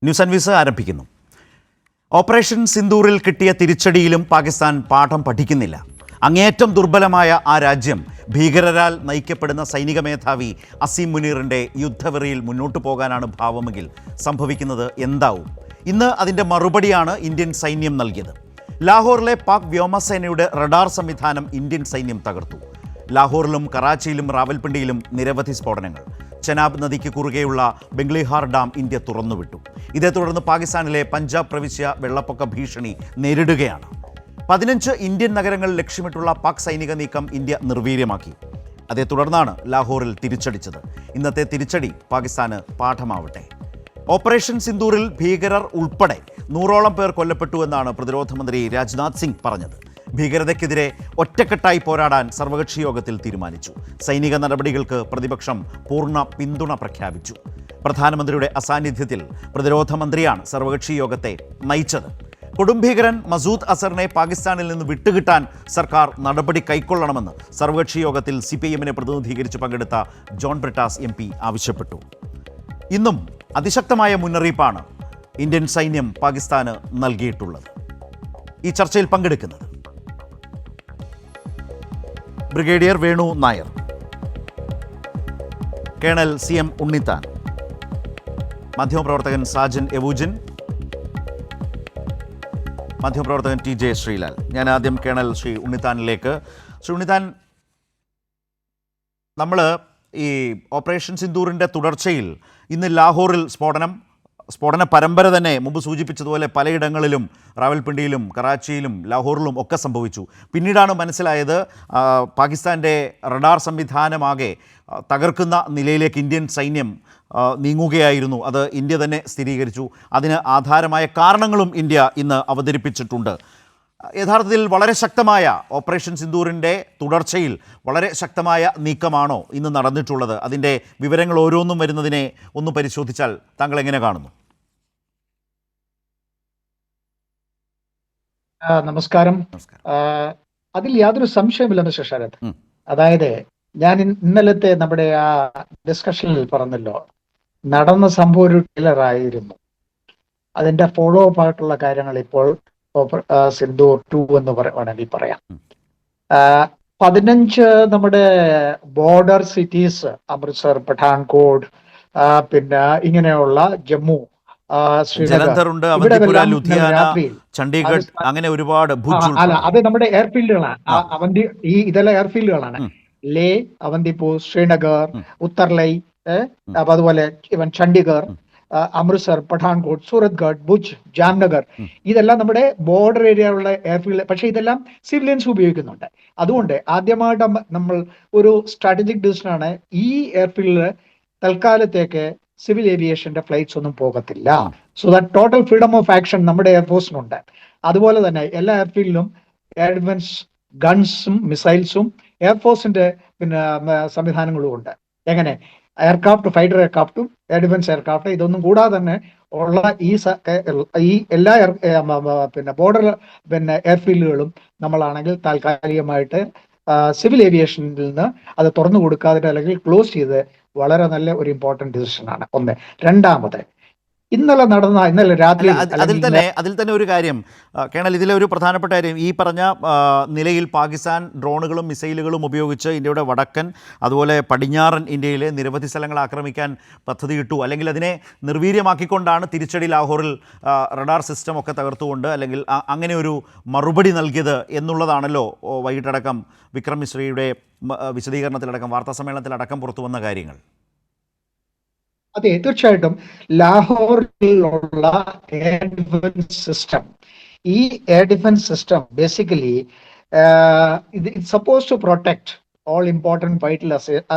News Anvi's ആരംഭിക്കുന്നു. Operation സിന്ദൂറിൽ കിട്ടിയ തിരിച്ചടിയിലും പാകിസ്ഥാൻ പാഠം പഠിക്കുന്നില്ല. അങ്ങേയറ്റം ദുർബലമായ ആ രാജ്യം ഭീകരരാൽ നയിക്കപ്പെടുന്ന സൈനിക മേധാവി അസീം മുനീറിൻ്റെ യുദ്ധവെറിയിൽ മുന്നോട്ടു പോകാനാണ് ഭാവമെങ്കിൽ സംഭവിക്കുന്നത് എന്താവും? ഇന്ന് അതിൻ്റെ മറുപടിയാണ് ഇന്ത്യൻ സൈന്യം നൽകിയത്. ലാഹോറിലെ പാക് വ്യോമസേനയുടെ റഡാർ സംവിധാനം ഇന്ത്യൻ സൈന്യം തകർത്തു. ലാഹോറിലും കറാച്ചിയിലും റാവൽപിണ്ടിയിലും നിരവധി സ്ഫോടനങ്ങൾ. ചെനാബ് നദിക്ക് കുറുകെയുള്ള ബംഗ്ലിഹാർ ഡാം ഇന്ത്യ തുറന്നുവിട്ടു. ഇതേ തുടർന്ന് പാകിസ്ഥാനിലെ പഞ്ചാബ് പ്രവിശ്യ വെള്ളപ്പൊക്ക ഭീഷണി നേരിടുകയാണ്. 15 ഇന്ത്യൻ നഗരങ്ങൾ ലക്ഷ്യമിട്ടുള്ള പാക് സൈനിക നീക്കം ഇന്ത്യ നിർവീര്യമാക്കി. അതേ തുടർന്നാണ് ലാഹോറിൽ തിരിച്ചടിച്ചത്. ഇന്നത്തെ തിരിച്ചടി പാകിസ്ഥാന് പാഠമാവട്ടെ. ഓപ്പറേഷൻ സിന്ദൂറിൽ ഭീകരർ ഉൾപ്പെടെ 100ഓളം പേർ കൊല്ലപ്പെട്ടു എന്നാണ് പ്രതിരോധ മന്ത്രി രാജ്നാഥ് സിംഗ് പറഞ്ഞത്. ഭീകരതയ്ക്കെതിരെ ഒറ്റക്കെട്ടായി പോരാടാൻ സർവകക്ഷി യോഗത്തിൽ തീരുമാനിച്ചു. സൈനിക നടപടികൾക്ക് പ്രതിപക്ഷം പൂർണ്ണ പിന്തുണ പ്രഖ്യാപിച്ചു. പ്രധാനമന്ത്രിയുടെ അസാന്നിധ്യത്തിൽ പ്രതിരോധ മന്ത്രിയാണ് സർവകക്ഷി യോഗത്തെ നയിച്ചത്. കൊടുംഭീകരൻ മസൂദ് അസറിനെ പാകിസ്ഥാനിൽ നിന്ന് വിട്ടുകിട്ടാൻ സർക്കാർ നടപടി കൈക്കൊള്ളണമെന്ന് സർവകക്ഷി യോഗത്തിൽ CPIM-നെ പ്രതിനിധീകരിച്ച് പങ്കെടുത്ത ജോൺ ബ്രിട്ടാസ് MP ആവശ്യപ്പെട്ടു. ഇന്നും അതിശക്തമായ മുന്നറിയിപ്പാണ് ഇന്ത്യൻ സൈന്യം പാകിസ്ഥാന് നൽകിയിട്ടുള്ളത്. ഈ ചർച്ചയിൽ പങ്കെടുക്കുന്നത് brigadier Venu Nair, colonel CM Unnithan, മാധ്യമപ്രവർത്തകൻ സാജൻ യവൂജൻ, മാധ്യമപ്രവർത്തകൻ TJ ശ്രീലാൽ. ഞാൻ ആദ്യം കേണൽ ശ്രീ ഉണ്ണിത്താനിലേക്ക്. ശ്രീ ഉണ്ണിത്താൻ, നമ്മൾ ഈ ഓപ്പറേഷൻ സിന്ദൂറിൻ്റെ തുടർച്ചയിൽ ഇന്ന് ലാഹോറിൽ സ്ഫോടന പരമ്പര തന്നെ മുമ്പ് സൂചിപ്പിച്ചതുപോലെ പലയിടങ്ങളിലും റാവൽപിണ്ടിയിലും കറാച്ചിയിലും ലാഹോറിലും ഒക്കെ സംഭവിച്ചു. പിന്നീടാണ് മനസ്സിലായത് പാകിസ്ഥാൻ്റെ റഡാർ സംവിധാനമാകെ തകർക്കുന്ന നിലയിലേക്ക് ഇന്ത്യൻ സൈന്യം നീങ്ങുകയായിരുന്നു. അത് ഇന്ത്യ തന്നെ സ്ഥിരീകരിച്ചു. അതിന് ആധാരമായ കാരണങ്ങളും ഇന്ത്യ ഇന്ന് അവതരിപ്പിച്ചിട്ടുണ്ട്. യഥാർത്ഥത്തിൽ വളരെ ശക്തമായ ഓപ്പറേഷൻ സിന്ദൂറിൻ്റെ തുടർച്ചയിൽ വളരെ ശക്തമായ നീക്കമാണോ ഇന്ന് നടന്നിട്ടുള്ളത്? അതിൻ്റെ വിവരങ്ങൾ ഓരോന്നും വരുന്നതിനെ ഒന്ന് പരിശോധിച്ചാൽ താങ്കൾ എങ്ങനെ കാണുന്നു? നമസ്കാരം. അതിൽ യാതൊരു സംശയമില്ല മിസ്റ്റർ ശരത്. അതായത് ഞാൻ ഇന്നലത്തെ നമ്മുടെ ആ ഡിസ്കഷനിൽ പറഞ്ഞല്ലോ, നടന്ന സംഭവം ഒരു ട്രെയിലറായിരുന്നു. അതിന്റെ ഫോളോ അപ്പ് ആയിട്ടുള്ള കാര്യങ്ങൾ ഇപ്പോൾ സിന്ദൂർ 2 എന്ന് വേണമെങ്കിൽ പറയാം. 15 നമ്മുടെ ബോർഡർ സിറ്റീസ്, അമൃത്സർ, പഠാൻകോട്ട്, പിന്നെ ഇങ്ങനെയുള്ള ജമ്മു, ശ്രീനഗർ, ചണ്ഡീഗഡ്, അങ്ങനെ ഒരുപാട്. അല്ല, അത് നമ്മുടെ എയർഫീൽഡുകളാണ്. അവന്തി ഇതെല്ലാം എയർഫീൽഡുകളാണ്. ലേ, അവന്തിപ്പൂർ, ശ്രീനഗർ, ഉത്തർലൈ, അതുപോലെ ഇവൻ ചണ്ഡീഗഡ്, അമൃത്സർ, പഠാൻകോട്ട്, സൂറത്ത്ഗഡ്, ഭുജ്, ജാംനഗർ, ഇതെല്ലാം നമ്മുടെ ബോർഡർ ഏരിയയിലുള്ള എയർഫീൽഡ്. പക്ഷേ ഇതെല്ലാം സിവിലിയൻസ് ഉപയോഗിക്കുന്നുണ്ട്. അതുകൊണ്ട് ആദ്യമായിട്ട് നമ്മൾ ഒരു സ്ട്രാറ്റജിക് ഡിസിഷനാണ്, ഈ എയർഫീൽഡിൽ തൽക്കാലത്തേക്ക് സിവിൽ ഏവിയേഷന്റെ ഫ്ലൈറ്റ്സ് ഒന്നും പോകത്തില്ല. So that total freedom of action നമ്മുടെ എയർഫോഴ്സിനുണ്ട്. അതുപോലെ തന്നെ എല്ലാ എയർഫീൽഡിലും എയർ ഡിഫൻസ് ഗൺസും മിസൈൽസും എയർഫോഴ്സിന്റെ പിന്നെ സംവിധാനങ്ങളും ഉണ്ട്. എങ്ങനെ എയർക്രാഫ്റ്റ്, ഫൈറ്റർ എയർക്രാഫ്റ്റും എയർ ഡിഫൻസ് എയർക്രാഫ്റ്റ്, ഇതൊന്നും കൂടാതെ തന്നെ ഉള്ള ഈ എല്ലാ പിന്നെ ബോർഡർ പിന്നെ എയർഫീൽഡുകളും നമ്മളാണെങ്കിൽ താൽക്കാലികമായിട്ട് സിവിൽ ഏവിയേഷനിൽ നിന്ന് അത് തുറന്നു കൊടുക്കാതെ അല്ലെങ്കിൽ ക്ലോസ് ചെയ്ത് വളരെ നല്ല ഒരു ഇമ്പോർട്ടന്റ് ഡിസിഷനാണ്. ഒന്ന്. രണ്ടാമത്, ഇന്നലെ രാത്രി അതിൽ തന്നെ ഒരു കാര്യം കേണൽ, ഇതിലെ ഒരു പ്രധാനപ്പെട്ട കാര്യം, ഈ പറഞ്ഞ നിലയിൽ പാകിസ്ഥാൻ ഡ്രോണുകളും മിസൈലുകളും ഉപയോഗിച്ച് ഇന്ത്യയുടെ വടക്കൻ അതുപോലെ പടിഞ്ഞാറൻ ഇന്ത്യയിലെ നിരവധി സ്ഥലങ്ങൾ ആക്രമിക്കാൻ പദ്ധതിയിട്ടു, അല്ലെങ്കിൽ അതിനെ നിർവീര്യമാക്കിക്കൊണ്ടാണ് തിരിച്ചടി ലാഹോറിൽ റഡാർ സിസ്റ്റം ഒക്കെ തകർത്തുകൊണ്ട് അല്ലെങ്കിൽ അങ്ങനെ ഒരു മറുപടി നൽകിയത് എന്നുള്ളതാണല്ലോ വൈകിട്ടടക്കം വിക്രം മിശ്രയുടെ വിശദീകരണത്തിലടക്കം വാർത്താസമ്മേളനത്തിലടക്കം പുറത്തു വന്ന കാര്യങ്ങൾ. അതെ, തീർച്ചയായിട്ടും. ലാഹോറിലുള്ള എയർ ഡിഫൻസ് സിസ്റ്റം, ഈ air defence system basically it's suppose to protect all important vital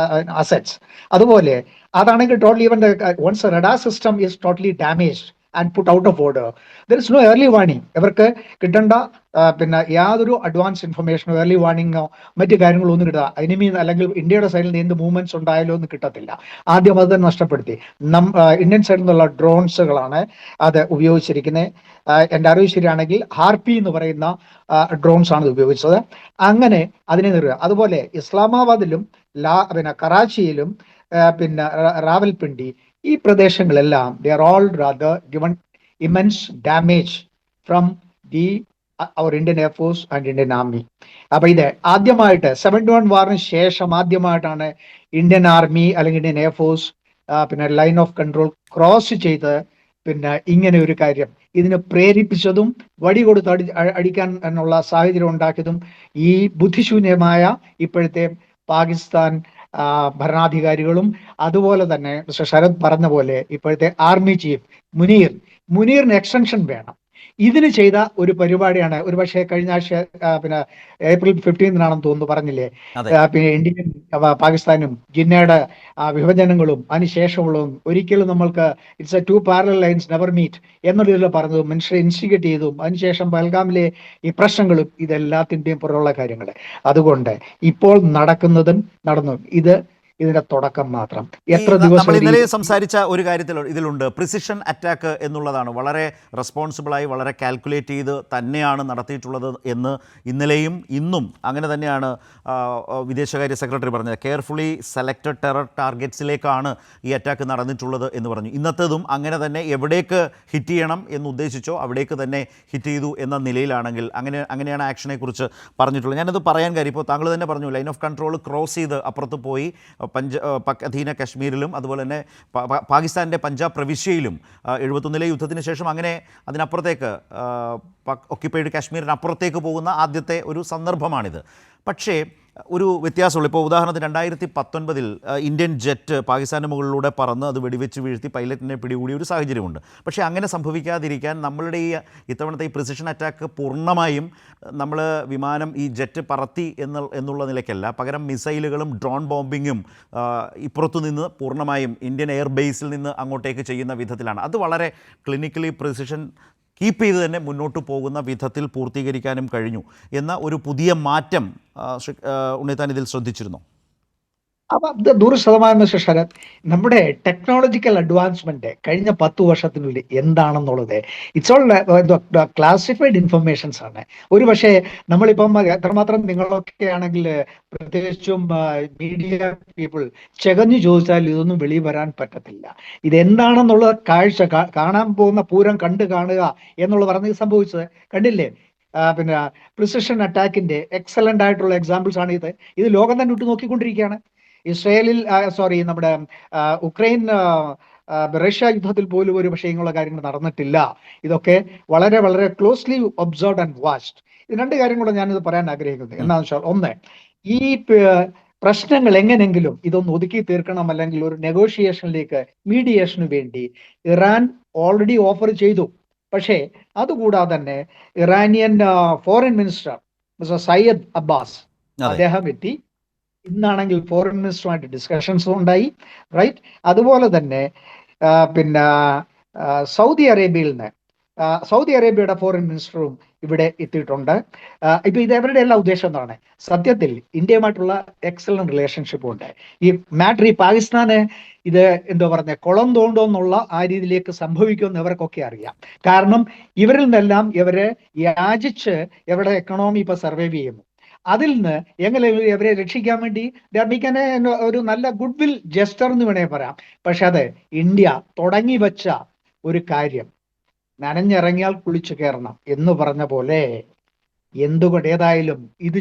assets. അതുപോലെ അതാണെങ്കിൽ totally even once radar system is totally damaged and put out of order, there is no early warning. ഇവർക്ക് കിട്ടേണ്ട പിന്നെ യാതൊരു advance ഇൻഫർമേഷനോ early വാർണിംഗോ മറ്റു കാര്യങ്ങളോ ഒന്നും കിട്ടുക, എനിമി അല്ലെങ്കിൽ ഇന്ത്യയുടെ സൈഡിൽ നിന്ന് എന്ത് മൂവ്മെന്റ്സ് ഉണ്ടായാലോ ഒന്നും കിട്ടത്തില്ല. ആദ്യം അത് തന്നെ നഷ്ടപ്പെടുത്തി. ഇന്ത്യൻ സൈഡിൽ നിന്നുള്ള ഡ്രോൺസുകളാണ് അത് ഉപയോഗിച്ചിരിക്കുന്നത്. എൻ്റെ അറിവ് ശരിയാണെങ്കിൽ ഹാർപി എന്ന് പറയുന്ന ഡ്രോൺസ് ആണ് ഉപയോഗിച്ചത്. അങ്ങനെ അതിനെ നേരിടുക. അതുപോലെ ഇസ്ലാമാബാദിലും പിന്നെ കറാച്ചിയിലും പിന്നെ റാവൽപിണ്ടി ഈ പ്രദേശങ്ങളെല്ലാം they are all rather given immense damage from the അവർ Indian air force and Indian army. അപ്പൊ ഇത് ആദ്യമായിട്ട് 71 വാറിന് ശേഷം ആദ്യമായിട്ടാണ് ഇന്ത്യൻ ആർമി അല്ലെങ്കിൽ ഇന്ത്യൻ എയർഫോഴ്സ് പിന്നെ ലൈൻ ഓഫ് കൺട്രോൾ ക്രോസ് ചെയ്ത് പിന്നെ ഇങ്ങനെ ഒരു കാര്യം ഇതിനെ പ്രേരിപ്പിച്ചതും വടി കൊടുത്ത് അടിക്കാൻ എന്നുള്ള സാഹചര്യം ഉണ്ടാക്കിയതും ഈ ബുദ്ധിശൂന്യമായ ഇപ്പോഴത്തെ പാകിസ്ഥാൻ ഭരണാധികാരികളും അതുപോലെ തന്നെ മിസ്റ്റർ ശരത് പറഞ്ഞ പോലെ ഇപ്പോഴത്തെ ആർമി ചീഫ് മുനീറിന് എക്സ്റ്റൻഷൻ വേണം. ഇതിന് ചെയ്ത ഒരു പരിപാടിയാണ് ഒരുപക്ഷെ കഴിഞ്ഞ ആഴ്ച പിന്നെ April 15 തോന്നുന്നു പറഞ്ഞില്ലേ, പിന്നെ ഇന്ത്യയും പാകിസ്ഥാനും ജിന്നയുടെ വിഭജനങ്ങളും അതിനുശേഷമുള്ളതും ഒരിക്കലും നമ്മൾക്ക് it's a 2 parallel lines never meet എന്നുള്ളതിൽ പറഞ്ഞതും മനുഷ്യരെ ഇൻസ്റ്റിഗേറ്റ് ചെയ്തതും അതിനുശേഷം പഹൽഗാമിലെ ഈ പ്രശ്നങ്ങളും ഇതെല്ലാത്തിൻ്റെയും പുറമുള്ള കാര്യങ്ങൾ. അതുകൊണ്ട് ഇപ്പോൾ നടക്കുന്നതും നടന്നു ഇതിന്റെ തുടക്കം മാത്രം. എത്ര ദിവസം ഇന്നലെ സംസാരിച്ച ഒരു കാര്യത്തിൽ ഇതിലുണ്ട്, പ്രിസിഷൻ അറ്റാക്ക് എന്നുള്ളതാണ്. വളരെ റെസ്പോൺസിബിളായി വളരെ കാൽക്കുലേറ്റ് ചെയ്ത് തന്നെയാണ് നടത്തിയിട്ടുള്ളത് എന്ന് ഇന്നലെയും ഇന്നും അങ്ങനെ തന്നെയാണ് വിദേശകാര്യ സെക്രട്ടറി പറഞ്ഞത്. കെയർഫുള്ളി സെലക്റ്റഡ് ടെറർ ടാർഗറ്റ്സിലേക്കാണ് ഈ അറ്റാക്ക് നടന്നിട്ടുള്ളത് എന്ന് പറഞ്ഞു. ഇന്നത്തേതും അങ്ങനെ തന്നെ എവിടേക്ക് ഹിറ്റ് ചെയ്യണം എന്ന് ഉദ്ദേശിച്ചോ അവിടേക്ക് തന്നെ ഹിറ്റ് ചെയ്തു എന്ന നിലയിലാണെങ്കിൽ അങ്ങനെയാണ് ആക്ഷനെ കുറിച്ച് പറഞ്ഞിട്ടുള്ളത്. ഞാനത് പറയാൻ കാര്യം ഇപ്പോൾ താങ്കൾ തന്നെ പറഞ്ഞു, ലൈൻ ഓഫ് കൺട്രോൾ ക്രോസ് ചെയ്ത് അപ്പുറത്ത് പോയി അധീന കശ്മീരിലും അതുപോലെ തന്നെ പാകിസ്ഥാൻ്റെ പഞ്ചാബ് പ്രവിശ്യയിലും 71 യുദ്ധത്തിന് ശേഷം അങ്ങനെ അതിനപ്പുറത്തേക്ക് ഒക്യുപ്പൈഡ് കാശ്മീരിനപ്പുറത്തേക്ക് പോകുന്ന ആദ്യത്തെ ഒരു സന്ദർഭമാണിത്. പക്ഷേ ഒരു വ്യത്യാസമുള്ളൂ. ഇപ്പോൾ ഉദാഹരണത്തിന് 2019 ഇന്ത്യൻ ജെറ്റ് പാകിസ്ഥാൻ്റെ മുകളിലൂടെ പറന്ന് അത് വെടിവെച്ച് വീഴ്ത്തി പൈലറ്റിനെ പിടികൂടിയ ഒരു സാഹചര്യമുണ്ട്. പക്ഷേ അങ്ങനെ സംഭവിക്കാതിരിക്കാൻ നമ്മളുടെ ഇത്തവണത്തെ ഈ പ്രിസിഷൻ അറ്റാക്ക് പൂർണ്ണമായും നമ്മൾ വിമാനം ഈ ജെറ്റ് പറത്തി എന്നുള്ള നിലയ്ക്കല്ല, പകരം മിസൈലുകളും ഡ്രോൺ ബോംബിങ്ങും ഇപ്പുറത്തു നിന്ന് പൂർണ്ണമായും ഇന്ത്യൻ എയർബേസിൽ നിന്ന് അങ്ങോട്ടേക്ക് ചെയ്യുന്ന വിധത്തിലാണ്. അത് വളരെ ക്ലിനിക്കലി പ്രിസിഷൻ കീപ്പ് ചെയ്ത് തന്നെ മുന്നോട്ട് പോകുന്ന വിധത്തിൽ പൂർത്തീകരിക്കാനും കഴിഞ്ഞു എന്ന ഒരു പുതിയ മാറ്റം ഉണ്ണിത്താൻ ഇതിൽ ശ്രദ്ധിച്ചിരുന്നു. അപ്പൊ 100% ശരത്, നമ്മുടെ ടെക്നോളജിക്കൽ അഡ്വാൻസ്മെന്റ് കഴിഞ്ഞ 10 വർഷത്തിനുള്ളിൽ എന്താണെന്നുള്ളത് ഇറ്റ്സ് ഓൾ ക്ലാസിഫൈഡ് ഇൻഫർമേഷൻസ് ആണ്. ഒരു പക്ഷേ നമ്മളിപ്പം എത്രമാത്രം നിങ്ങളൊക്കെ ആണെങ്കിൽ പ്രത്യേകിച്ചും മീഡിയ പീപ്പിൾ ചെകഞ്ഞു ചോദിച്ചാൽ ഇതൊന്നും വെളിയിൽ വരാൻ പറ്റത്തില്ല. ഇതെന്താണെന്നുള്ള കാഴ്ച കാണാൻ പോകുന്ന പൂരം കണ്ടു കാണുക എന്നുള്ളത് പറഞ്ഞ് സംഭവിച്ചത് കണ്ടില്ലേ. പിന്നെ പ്രിസിഷൻ അറ്റാക്കിന്റെ എക്സലന്റ് ആയിട്ടുള്ള എക്സാമ്പിൾസ് ആണ് ഇത് ലോകം തന്നെ ഇട്ട് നോക്കിക്കൊണ്ടിരിക്കുകയാണ്. ഇസ്രയേലിൽ നമ്മുടെ ഉക്രൈൻ റഷ്യ യുദ്ധത്തിൽ പോലും ഒരു പക്ഷേ ഇങ്ങനെയുള്ള കാര്യങ്ങൾ നടന്നിട്ടില്ല. ഇതൊക്കെ വളരെ വളരെ ക്ലോസ്ലി ഒബ്സർവ്ഡ് ആൻഡ് വാച്ച്ഡ്. ഇത് 2 കാര്യം കൂടെ ഞാനിത് പറയാൻ ആഗ്രഹിക്കുന്നത് എന്താണെന്ന് വെച്ചാൽ, ഒന്ന്, ഈ പ്രശ്നങ്ങൾ എങ്ങനെങ്കിലും ഇതൊന്ന് ഒതുക്കി തീർക്കണം, അല്ലെങ്കിൽ ഒരു നെഗോഷിയേഷനിലേക്ക് മീഡിയേഷന് വേണ്ടി ഇറാൻ ഓൾറെഡി ഓഫർ ചെയ്തു. പക്ഷേ അതുകൂടാതെ തന്നെ Iranian foreign minister mister Seyed Abbas അദ്ദേഹം എത്തി. ഇന്നാണെങ്കിൽ ഫോറിൻ മിനിസ്റ്ററുമായിട്ട് ഡിസ്കഷൻസും ഉണ്ടായി, റൈറ്റ്. അതുപോലെ തന്നെ പിന്നെ സൗദി അറേബ്യയുടെ ഫോറിൻ മിനിസ്റ്ററും ഇവിടെ എത്തിയിട്ടുണ്ട്. ഇപ്പൊ ഇത് അവരുടെ എല്ലാ ഉദ്ദേശം എന്താണ്? സത്യത്തിൽ ഇന്ത്യയുമായിട്ടുള്ള എക്സലന്റ് റിലേഷൻഷിപ്പ് ഉണ്ട്. ഈ പാകിസ്ഥാന് ഇത് എന്തോ പറഞ്ഞ കുളം തോണ്ടോന്നുള്ള ആ രീതിയിലേക്ക് സംഭവിക്കുമെന്ന് ഇവർക്കൊക്കെ അറിയാം. കാരണം ഇവരിൽ നിന്നെല്ലാം ഇവരെ യാചിച്ച് ഇവരുടെ എക്കണോമി ഇപ്പൊ സർവൈവ് ചെയ്യുന്നു. അതിൽ നിന്ന് എങ്ങനെ ഇവരെ രക്ഷിക്കാൻ വേണ്ടി ഒരു നല്ല ഗുഡ് വിൽ ജസ്റ്റർ എന്ന് വേണേ പറയാം. പക്ഷെ അത് ഇന്ത്യ തുടങ്ങി വെച്ച ഒരു കാര്യം, നനഞ്ഞിറങ്ങിയാൽ കുളിച്ചു കയറണം എന്ന് പറഞ്ഞ പോലെ, എന്തുകൊണ്ട് ഏതായാലും ഇത്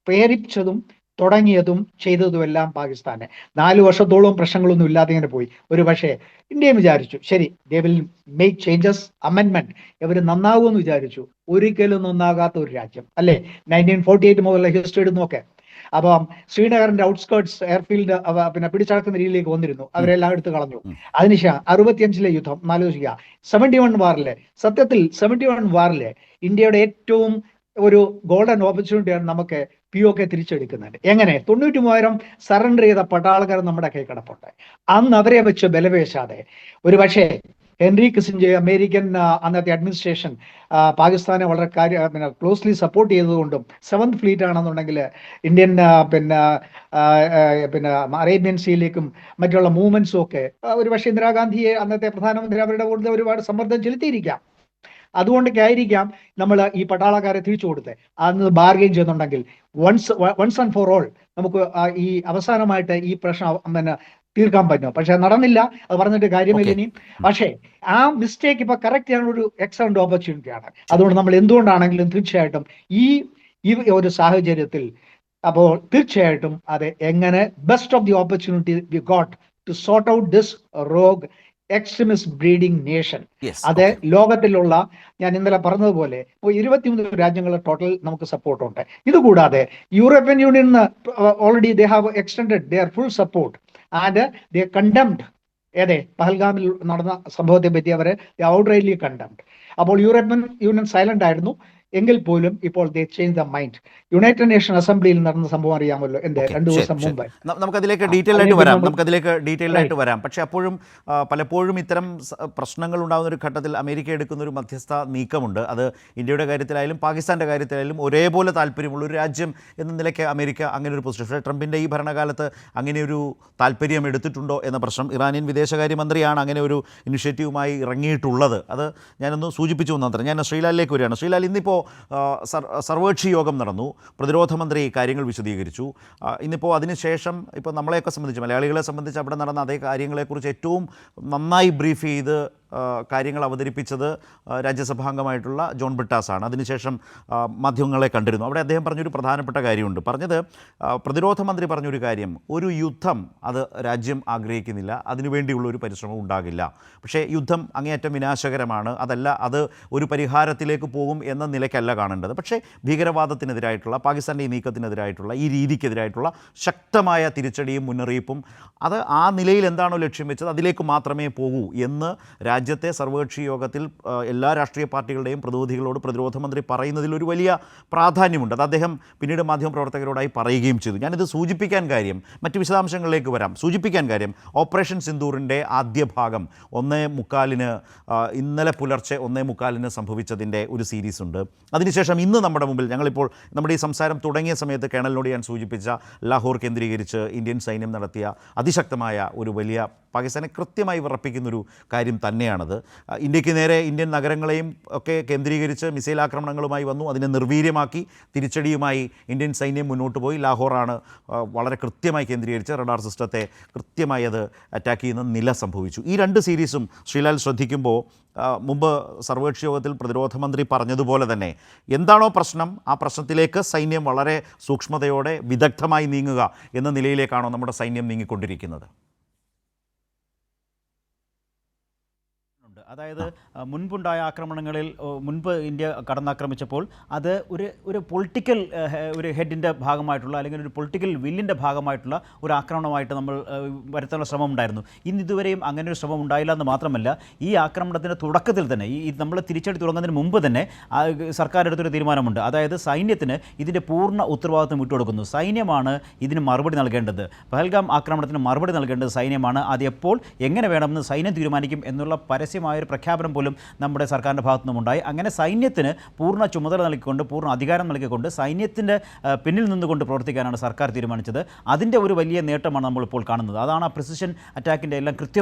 പ്രേരിപ്പിച്ചതും തുടങ്ങിയതും ചെയ്തതുമെല്ലാം പാകിസ്ഥാന്. 4 വർഷത്തോളം പ്രശ്നങ്ങളൊന്നും ഇല്ലാതെ ഇങ്ങനെ പോയി. ഒരു പക്ഷേ ഇന്ത്യയും വിചാരിച്ചു ശരി, ദേ വിൽ മേക്ക് ചേഞ്ചസ്, അമെൻമെന്റ്, ഇവർ നന്നാകുമെന്ന് വിചാരിച്ചു. ഒരിക്കലും നന്നാകാത്ത ഒരു രാജ്യം അല്ലേ. 1948 മുതലുള്ള ഹിസ്റ്ററി എടുത്ത് നോക്കെ. അപ്പം ശ്രീനഗറിന്റെ ഔട്ട്സ്കേർട്സ് എയർഫീൽഡ് പിന്നെ പിടിച്ചടക്കുന്ന രീതിയിലേക്ക് വന്നിരുന്നു, അവരെല്ലാം എടുത്ത് കളഞ്ഞു. അതിനുശേഷം 65 യുദ്ധം ആലോചിക്കുക. 71 വാറിലെ സത്യത്തിൽ 71 വാറിലെ ഇന്ത്യയുടെ ഏറ്റവും ഒരു ഗോൾഡൻ ഓപ്പർച്യൂണിറ്റിയാണ് നമുക്ക് POK തിരിച്ചെടുക്കുന്നത്. എങ്ങനെ? 93,000 സറണ്ടർ ചെയ്ത പട്ടാളക്കാർ നമ്മുടെ കൈ കിടപ്പുണ്ട്. അന്ന് അവരെ വെച്ച് ബലവേശാതെ ഒരു പക്ഷേ ഹെൻറി കിസിഞ്ചർ അമേരിക്കൻ അന്നത്തെ അഡ്മിനിസ്ട്രേഷൻ പാകിസ്ഥാനെ വളരെ ക്ലോസ്ലി സപ്പോർട്ട് ചെയ്തതുകൊണ്ടും 7th ഫ്ലീറ്റ് ആണെന്നുണ്ടെങ്കിൽ ഇന്ത്യൻ പിന്നെ അറേബ്യൻ സീയിലേക്കും മറ്റുള്ള മൂവ്മെന്റ്സും ഒക്കെ ഒരു പക്ഷേ ഇന്ദിരാഗാന്ധിയെ അന്നത്തെ പ്രധാനമന്ത്രി അവരുടെ കൂടുതൽ ഒരുപാട് സമ്മർദ്ദം ചെലുത്തിയിരിക്കാം. അതുകൊണ്ടൊക്കെ ആയിരിക്കാം നമ്മൾ ഈ പട്ടാളക്കാരെ തിരിച്ചു കൊടുത്തത്. അന്ന് ബാർഗെയിൻ ചെയ്യുന്നുണ്ടെങ്കിൽ വൺസ് ആൻഡ് ഫോർ ഓൾ നമുക്ക് ഈ അവസാനമായിട്ട് ഈ പ്രശ്നം തീർക്കാൻ പറ്റും. പക്ഷെ നടന്നില്ല, അത് പറഞ്ഞിട്ട് കാര്യമില്ല ഓക്കെ. ഇനിയും. പക്ഷേ ആ മിസ്റ്റേക്ക് ഇപ്പൊ കറക്റ്റ് ചെയ്യാൻ ഒരു എക്സലന്റ് ഓപ്പർച്യൂണിറ്റിയാണ്. അതുകൊണ്ട് നമ്മൾ എന്തുകൊണ്ടാണെങ്കിലും തീർച്ചയായിട്ടും ഈ ഈ ഒരു സാഹചര്യത്തിൽ അപ്പോൾ തീർച്ചയായിട്ടും അത് എങ്ങനെ best of the opportunity we got to sort out this rogue extremist breeding nation. Yes. അത് ഓക്കെ. ലോകത്തിലുള്ള, ഞാൻ ഇന്നലെ പറഞ്ഞതുപോലെ 23 രാജ്യങ്ങൾ ടോട്ടൽ നമുക്ക് സപ്പോർട്ടുണ്ട്. ഇതുകൂടാതെ European Union already they have extended their full support and they condemned ഏതെ പഹൽഗാമിൽ നടന്ന സംഭവത്തെ പറ്റി അവരെ ഔട്ട്റൈറ്റ്ലി കണ്ടംഡ്. അപ്പോൾ യൂറോപ്യൻ യൂണിയൻ സൈലന്റ് ആയിരുന്നു എങ്കിൽ പോലും ഇപ്പോൾ they change the mind. United nation അസംബ്ലിയിൽ നടന്ന സംഭവം അറിയാമല്ലോ, എന്ത് ഓക്കെ. 2 ശരി, ദിവസം ശരി. മുമ്പ്. നമുക്കതിലേക്ക് ഡീറ്റെയിൽ ആയിട്ട് അല്ലെങ്കിൽ വരാം, നമ്മൾ നമുക്കതിലേക്ക് ഡീറ്റെയിൽ ആയിട്ട് റൈറ്റ് വരാം. പക്ഷേ അപ്പോഴും പലപ്പോഴും ഇത്തരം പ്രശ്നങ്ങൾ ഉണ്ടാകുന്ന ഒരു ഘട്ടത്തിൽ അമേരിക്ക എടുക്കുന്ന ഒരു മധ്യസ്ഥ നീക്കമുണ്ട്. അത് ഇന്ത്യയുടെ കാര്യത്തിലായാലും പാകിസ്ഥാൻ്റെ കാര്യത്തിലായാലും ഒരേപോലെ താല്പര്യമുള്ള ഒരു രാജ്യം എന്ന നിലയ്ക്ക് അമേരിക്ക അങ്ങനെ ഒരു പൊസിഷൻ. പക്ഷേ ട്രംപിൻ്റെ ഈ ഭരണകാലത്ത് അങ്ങനെയൊരു താല്പര്യം എടുത്തിട്ടുണ്ടോ എന്ന പ്രശ്നം. ഇറാനിയൻ വിദേശകാര്യമന്ത്രിയാണ് അങ്ങനെ ഒരു ഇനിഷ്യേറ്റീവുമായി ഇറങ്ങിയിട്ടുള്ളത്. അത് ഞാനൊന്ന് സൂചിപ്പിച്ചു മാത്രം. ഞാൻ ശ്രീലാലിലേക്ക് വരികയാണ്. ശ്രീലാൽ, ഇന്നിപ്പോൾ സർവകക്ഷി യോഗം നടന്നു. പ്രതിരോധ മന്ത്രി കാര്യങ്ങൾ വിശദീകരിച്ചു. ഇന്നിപ്പോൾ അതിനുശേഷം ഇപ്പോൾ നമ്മളെയൊക്കെ സംബന്ധിച്ച്, മലയാളികളെ സംബന്ധിച്ച് അവിടെ നടന്ന അതേ കാര്യങ്ങളെക്കുറിച്ച് ഏറ്റവും നന്നായി ബ്രീഫ് ചെയ്ത് കാര്യങ്ങൾ അവതരിപ്പിച്ചത് രാജ്യസഭാംഗമായിട്ടുള്ള ജോൺ ബ്രിട്ടാസാണ്. അതിനുശേഷം മാധ്യമങ്ങളെ കണ്ടിരുന്നു. അവിടെ അദ്ദേഹം പറഞ്ഞൊരു പ്രധാനപ്പെട്ട കാര്യമുണ്ട്. പറഞ്ഞത് പ്രതിരോധ മന്ത്രി പറഞ്ഞൊരു കാര്യം, ഒരു യുദ്ധം അത് രാജ്യം ആഗ്രഹിക്കുന്നില്ല, അതിനുവേണ്ടിയുള്ളൊരു പരിശ്രമം ഉണ്ടാകില്ല. പക്ഷേ യുദ്ധം അങ്ങേയറ്റം വിനാശകരമാണ്, അതല്ല അത് ഒരു പരിഹാരത്തിലേക്ക് പോകും എന്ന നിലയ്ക്കല്ല കാണേണ്ടത്. പക്ഷേ ഭീകരവാദത്തിനെതിരായിട്ടുള്ള, പാകിസ്ഥാൻ്റെ ഈ നീക്കത്തിനെതിരായിട്ടുള്ള, ഈ രീതിക്കെതിരായിട്ടുള്ള ശക്തമായ തിരിച്ചടിയും മുന്നറിയിപ്പും അത് ആ നിലയിൽ എന്താണോ ലക്ഷ്യം വെച്ചത് അതിലേക്ക് മാത്രമേ പോകൂ എന്ന് രാജ്യത്തെ സർവകക്ഷി യോഗത്തിൽ എല്ലാ രാഷ്ട്രീയ പാർട്ടികളുടെയും പ്രതിനിധികളോട് പ്രതിരോധ മന്ത്രി പറയുന്നതിൽ ഒരു വലിയ പ്രാധാന്യമുണ്ട്. അത് അദ്ദേഹം പിന്നീട് മാധ്യമപ്രവർത്തകരോടായി പറയുകയും ചെയ്തു. ഞാനിത് സൂചിപ്പിക്കാൻ കാര്യം, മറ്റ് വിശദാംശങ്ങളിലേക്ക് വരാം, സൂചിപ്പിക്കാൻ കാര്യം ഓപ്പറേഷൻ സിന്ദൂറിൻ്റെ ആദ്യ ഭാഗം 1:45 ഇന്നലെ പുലർച്ചെ 1:45 സംഭവിച്ചതിൻ്റെ ഒരു സീരീസ് ഉണ്ട്. അതിനുശേഷം ഇന്ന് നമ്മുടെ മുമ്പിൽ, ഞങ്ങളിപ്പോൾ നമ്മുടെ ഈ സംസാരം തുടങ്ങിയ സമയത്ത് കേണലിനോട് ഞാൻ സൂചിപ്പിച്ച ലാഹോർ കേന്ദ്രീകരിച്ച് ഇന്ത്യൻ സൈന്യം നടത്തിയ അതിശക്തമായ ഒരു വലിയ, പാകിസ്ഥാനെ കൃത്യമായി വിറപ്പിക്കുന്നൊരു കാര്യം തന്നെയാണത്. ഇന്ത്യക്ക് നേരെ ഇന്ത്യൻ നഗരങ്ങളെയും ഒക്കെ കേന്ദ്രീകരിച്ച് മിസൈൽ ആക്രമണങ്ങളുമായി വന്നു. അതിനെ നിർവീര്യമാക്കി തിരിച്ചടിയുമായി ഇന്ത്യൻ സൈന്യം മുന്നോട്ട് പോയി. ലാഹോറാണ് വളരെ കൃത്യമായി കേന്ദ്രീകരിച്ച് റഡാർ സിസ്റ്റത്തെ കൃത്യമായി അത് അറ്റാക്ക് ചെയ്യുന്ന നില സംഭവിച്ചു. ഈ 2 സീരീസും ശ്രീലാൽ ശ്രദ്ധിക്കുമ്പോൾ മുമ്പ് സർവകക്ഷി യോഗത്തിൽ പ്രതിരോധ മന്ത്രി പറഞ്ഞതുപോലെ തന്നെ എന്താണോ പ്രശ്നം, ആ പ്രശ്നത്തിലേക്ക് സൈന്യം വളരെ സൂക്ഷ്മതയോടെ വിദഗ്ധമായി നീങ്ങുക എന്ന നിലയിലേക്കാണോ നമ്മുടെ സൈന്യം നീങ്ങിക്കൊണ്ടിരിക്കുന്നത്? അതായത് മുൻപുണ്ടായ ആക്രമണങ്ങളിൽ മുൻപ് ഇന്ത്യ കടന്നാക്രമിച്ചപ്പോൾ അത് ഒരു പൊളിറ്റിക്കൽ ഒരു ഹെഡിൻ്റെ ഭാഗമായിട്ടുള്ള, അല്ലെങ്കിൽ ഒരു പൊളിറ്റിക്കൽ വില്ലിൻ്റെ ഭാഗമായിട്ടുള്ള ഒരു ആക്രമണമായിട്ട് നമ്മൾ വരുത്താനുള്ള ശ്രമം ഉണ്ടായിരുന്നു. ഇതുവരെയും അങ്ങനെ ഒരു ശ്രമം ഉണ്ടായില്ല എന്ന് മാത്രമല്ല, ഈ ആക്രമണത്തിൻ്റെ തുടക്കത്തിൽ തന്നെ, ഈ നമ്മൾ തിരിച്ചടി തുടങ്ങുന്നതിന് മുമ്പ് തന്നെ സർക്കാർ എടുത്തൊരു തീരുമാനമുണ്ട്. അതായത് സൈന്യത്തിന് ഇതിൻ്റെ പൂർണ്ണ ഉത്തരവാദിത്വം വിട്ടുകൊടുക്കുന്നു. സൈന്യമാണ് ഇതിന് മറുപടി നൽകേണ്ടത്. പഹൽഗാം ആക്രമണത്തിന് മറുപടി നൽകേണ്ടത് സൈന്യമാണ്. അത് എപ്പോൾ എങ്ങനെ വേണമെന്ന് സൈന്യം തീരുമാനിക്കും എന്നുള്ള പരസ്യമായ ഒരു പ്രഖ്യാപനം പോലും നമ്മുടെ സർക്കാരിൻ്റെ ഭാഗത്തു നിന്നുണ്ടായി. അങ്ങനെ സൈന്യത്തിന് പൂർണ്ണ ചുമതല നൽകിക്കൊണ്ട്, പൂർണ്ണ അധികാരം നൽകിക്കൊണ്ട് സൈന്യത്തിൻ്റെ പിന്നിൽ നിന്നുകൊണ്ട് പ്രവർത്തിക്കാനാണ് സർക്കാർ തീരുമാനിച്ചത്. അതിൻ്റെ ഒരു വലിയ നേട്ടമാണ് നമ്മളിപ്പോൾ കാണുന്നത്. അതാണ് ആ പ്രിസിഷൻ അറ്റാക്കിൻ്റെ എല്ലാം